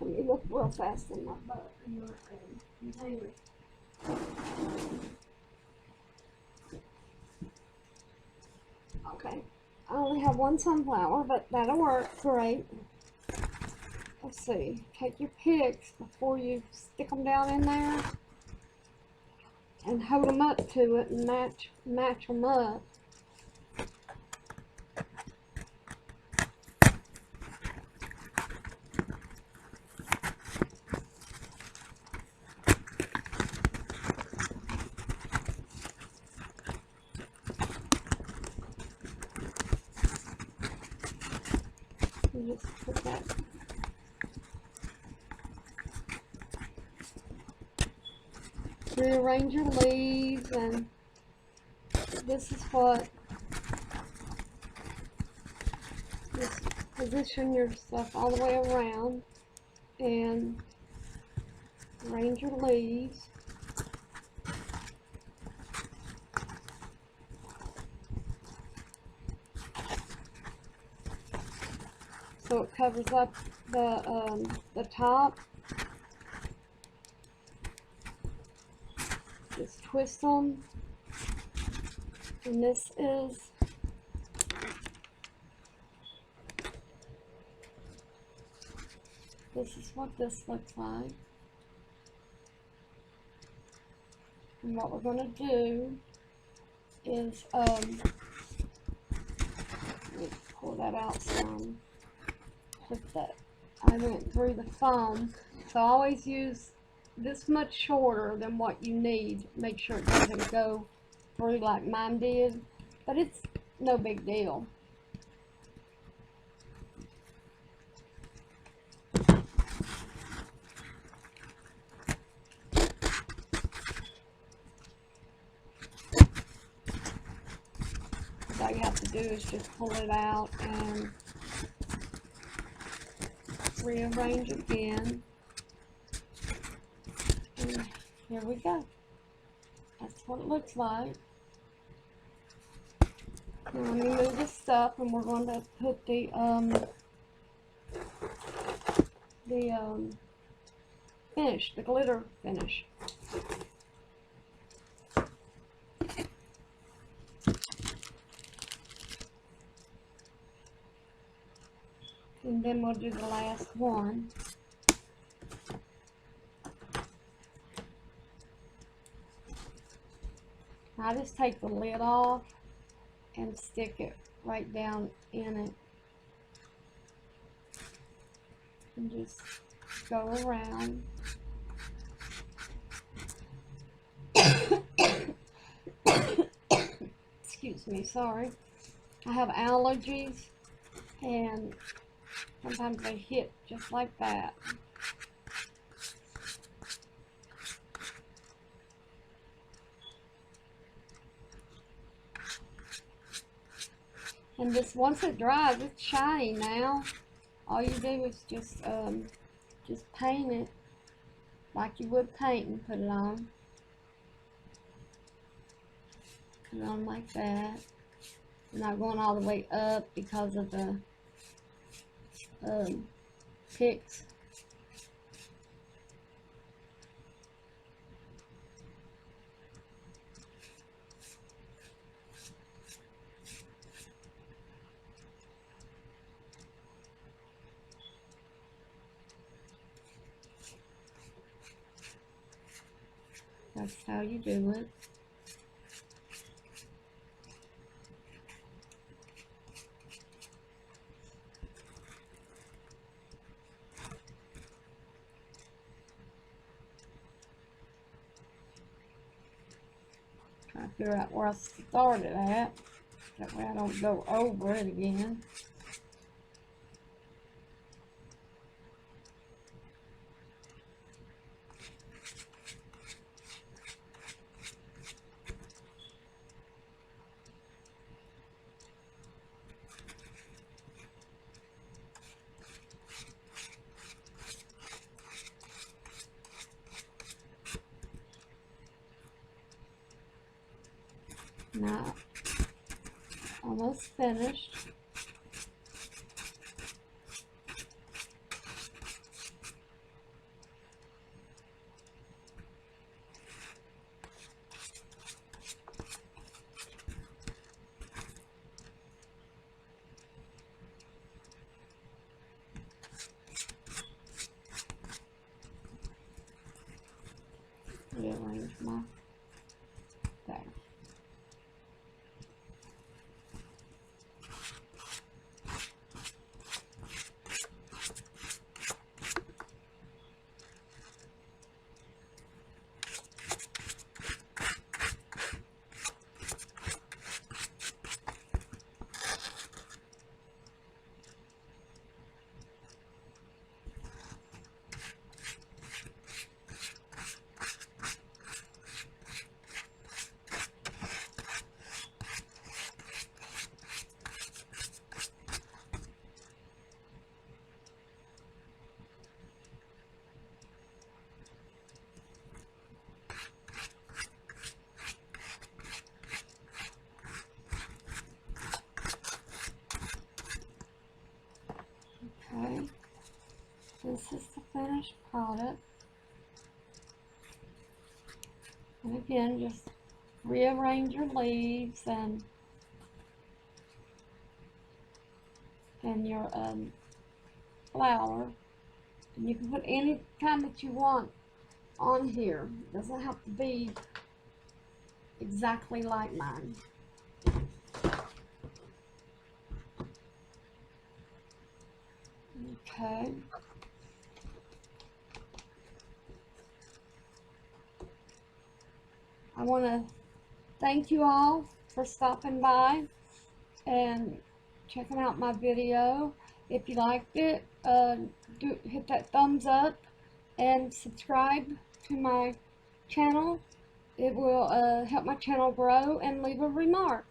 let me look real fast in my container. Okay, I only have one sunflower, but that'll work great. Let's see, take your picks before you stick them down in there and hold them up to it and match them up. just put that. Rearrange your leaves, and this is what, just position your stuff all the way around and arrange your leaves. So it covers up the top. Just twist them, and this is what this looks like. And what we're going to do is let me pull that out some. Put that. I went through the foam, so always use this much shorter than what you need. Make sure it doesn't go through like mine did, but it's no big deal. All you have to do is just pull it out and rearrange again. And here we go. That's what it looks like. Now let me move this stuff, and we're going to put the finish, the glitter finish. And then we'll do the last one. I just take the lid off and stick it right down in it. And just go around. Excuse me, sorry. I have allergies, and sometimes they hit just like that. And this, once it dries, it's shiny now. All you do is just paint it like you would paint and put it on. Put it on like that. I'm not going all the way up because of the picks. That's how you do it. Try to figure out where I started at. That way I don't go over it again. Now, almost finished. Rearrange my there. finished product. And again, just rearrange your leaves and your flower. And you can put any kind that you want on here. It doesn't have to be exactly like mine. Okay. I want to thank you all for stopping by and checking out my video. If you liked it, hit that thumbs up and subscribe to my channel. It will help my channel grow, and leave a remark.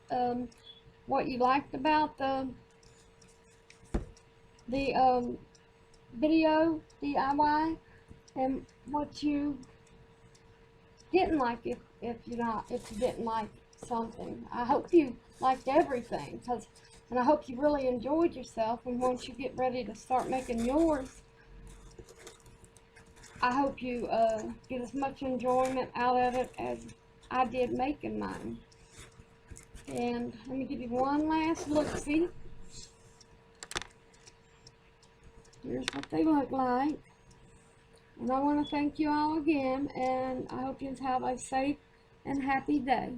What you liked about the video DIY, and what you didn't like if you didn't like something. I hope you liked everything, and I hope you really enjoyed yourself. And once you get ready to start making yours, I hope you get as much enjoyment out of it as I did making mine. And let me give you one last look-see. Here's what they look like. And I want to thank you all again, and I hope you have a safe and happy day.